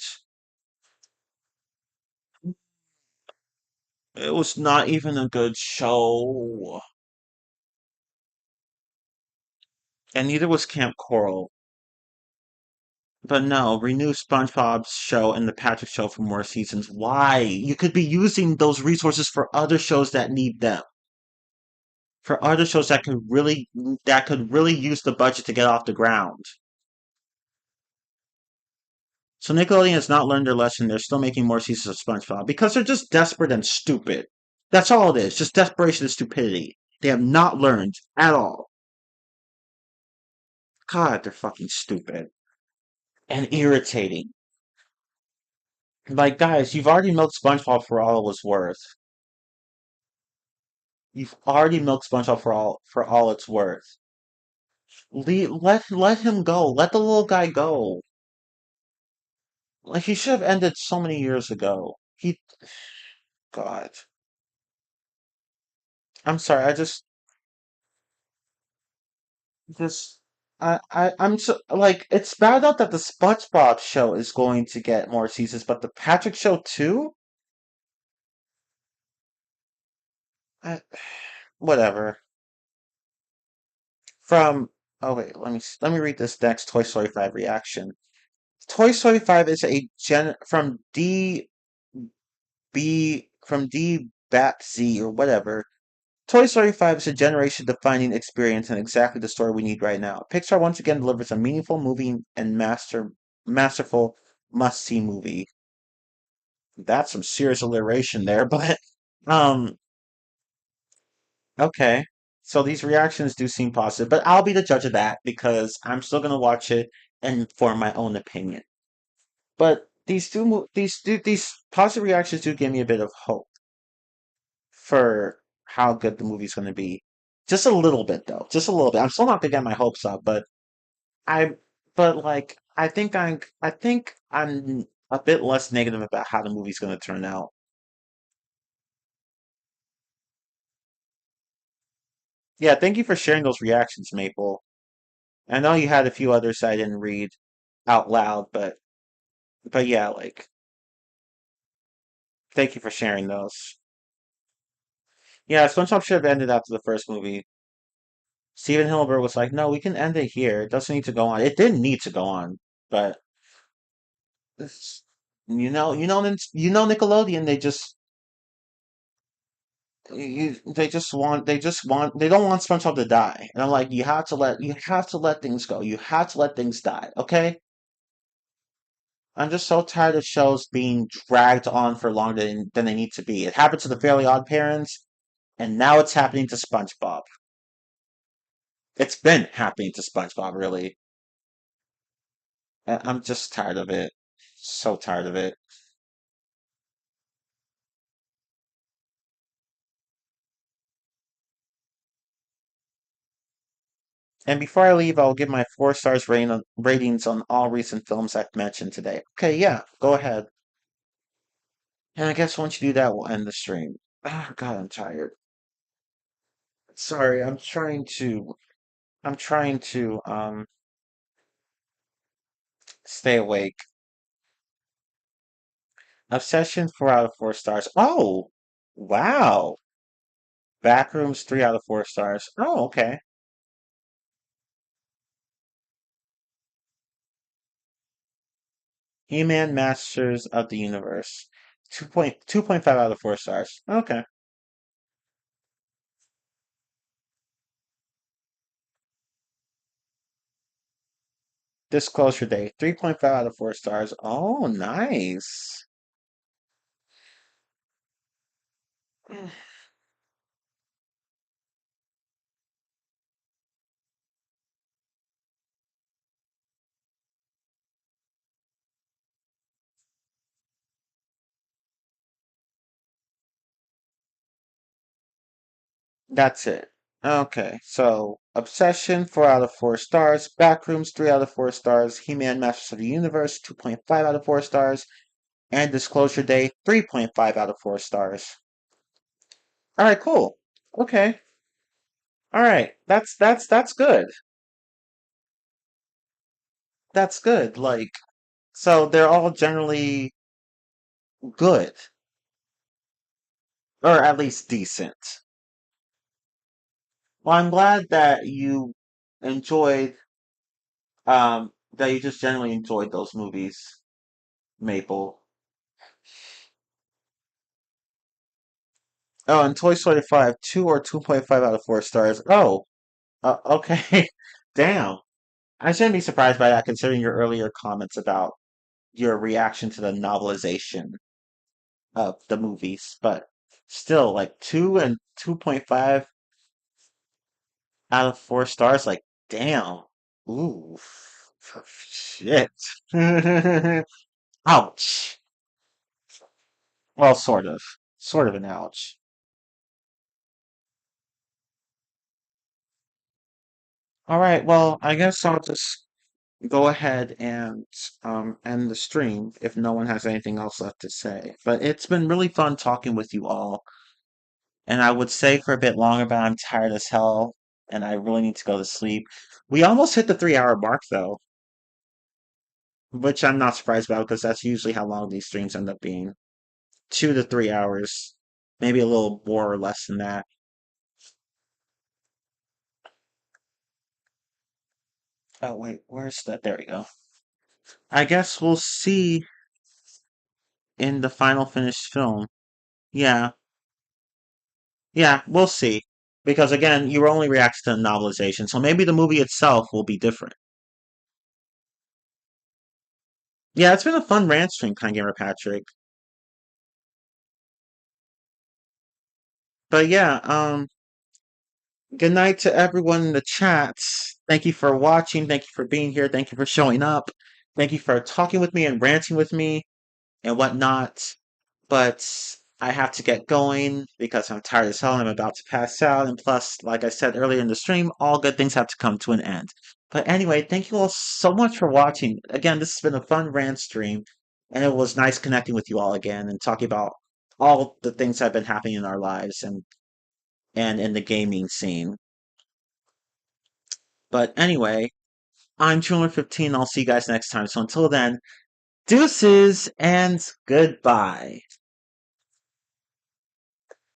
It was not even a good show. And neither was Camp Coral. But no, renew SpongeBob's show and the Patrick Show for more seasons. Why? You could be using those resources for other shows that need them. For other shows that could really use the budget to get off the ground. So Nickelodeon has not learned their lesson. They're still making more seasons of SpongeBob because they're just desperate and stupid. That's all it is. Just desperation and stupidity. They have not learned at all. God, they're fucking stupid and irritating. Like, guys, you've already milked SpongeBob for all it was worth. You've already milked SpongeBob for all it's worth. Let him go. Let the little guy go. Like he should have ended so many years ago. God. I'm sorry. Just, I'm so like it's bad enough that the SpongeBob show is going to get more seasons, but the Patrick show too. I, whatever. From oh wait, let me read this next Toy Story 5 reaction. Toy Story 5 is a gen from D Bat Z or whatever. Toy Story 5 is a generation defining experience and exactly the story we need right now. Pixar once again delivers a meaningful, moving, and masterful must see movie. That's some serious alliteration there, but um, okay. So these reactions do seem positive, but I'll be the judge of that because I'm still gonna watch it and form my own opinion. But these positive reactions do give me a bit of hope for how good the movie's gonna be. Just a little bit though, just a little bit. I'm still not gonna get my hopes up, but I, but like I think I'm a bit less negative about how the movie's gonna turn out. Yeah, thank you for sharing those reactions, Maple. I know you had a few others I didn't read out loud, but yeah, like thank you for sharing those. Yeah, SpongeBob should have ended after the first movie. Steven Hillenburg was like, "No, we can end it here. It doesn't need to go on. It didn't need to go on, but it's, you know, Nickelodeon. They don't want SpongeBob to die. And I'm like, you have to let things go. You have to let things die. Okay? I'm just so tired of shows being dragged on for longer than they need to be. It happened to the Fairly Odd Parents, and now it's happening to SpongeBob. It's been happening to SpongeBob, really. I'm just tired of it. So tired of it. And before I leave, I'll give my 4 stars ratings on all recent films I've mentioned today. Okay, yeah, go ahead. And I guess once you do that, we'll end the stream. Ah, God, I'm tired. Sorry, I'm trying to, stay awake. Obsession, 4 out of 4 stars. Oh, wow. Backrooms, 3 out of 4 stars. Oh, okay. He-Man Masters of the Universe. 2.5 out of 4 stars. Okay. Disclosure Day. 3.5 out of 4 stars. Oh, nice. That's it. Okay, so Obsession, 4 out of 4 stars. Backrooms, 3 out of 4 stars. He-Man Masters of the Universe, 2.5 out of 4 stars. And Disclosure Day, 3.5 out of 4 stars. All right, cool. Okay. All right. That's good. That's good. Like, so they're all generally good, or at least decent. Well, I'm glad enjoyed, that you just generally enjoyed those movies, Maple. Oh, and Toy Story 5, 2 or 2.5 out of 4 stars. Oh, okay. Damn. I shouldn't be surprised by that considering your earlier comments about your reaction to the novelization of the movies, but still, like 2 and 2.5 out of 4 stars, like, damn. Ooh, shit. Ouch. Well, sort of. Sort of an ouch. All right, well, I guess I'll just go ahead and end the stream if no one has anything else left to say. But it's been really fun talking with you all, and I would say for a bit longer, but I'm tired as hell, and I really need to go to sleep. We almost hit the 3 hour mark though, which I'm not surprised about because that's usually how long these streams end up being. 2 to 3 hours, maybe a little more or less than that. Oh wait, where's that? There we go. I guess we'll see in the final finished film. Yeah, yeah, we'll see. Because again, you were only reacting to the novelization, so maybe the movie itself will be different. Yeah, it's been a fun rant stream, kind gamer Patrick. But yeah, good night to everyone in the chats. Thank you for watching. Thank you for being here. Thank you for showing up. Thank you for talking with me and ranting with me and whatnot. But I have to get going because I'm tired as hell and I'm about to pass out. And plus, like I said earlier in the stream, all good things have to come to an end. But anyway, thank you all so much for watching. Again, this has been a fun rant stream, and it was nice connecting with you all again and talking about all the things that have been happening in our lives and in the gaming scene. But anyway, I'm 215. I'll see you guys next time. So until then, deuces and goodbye.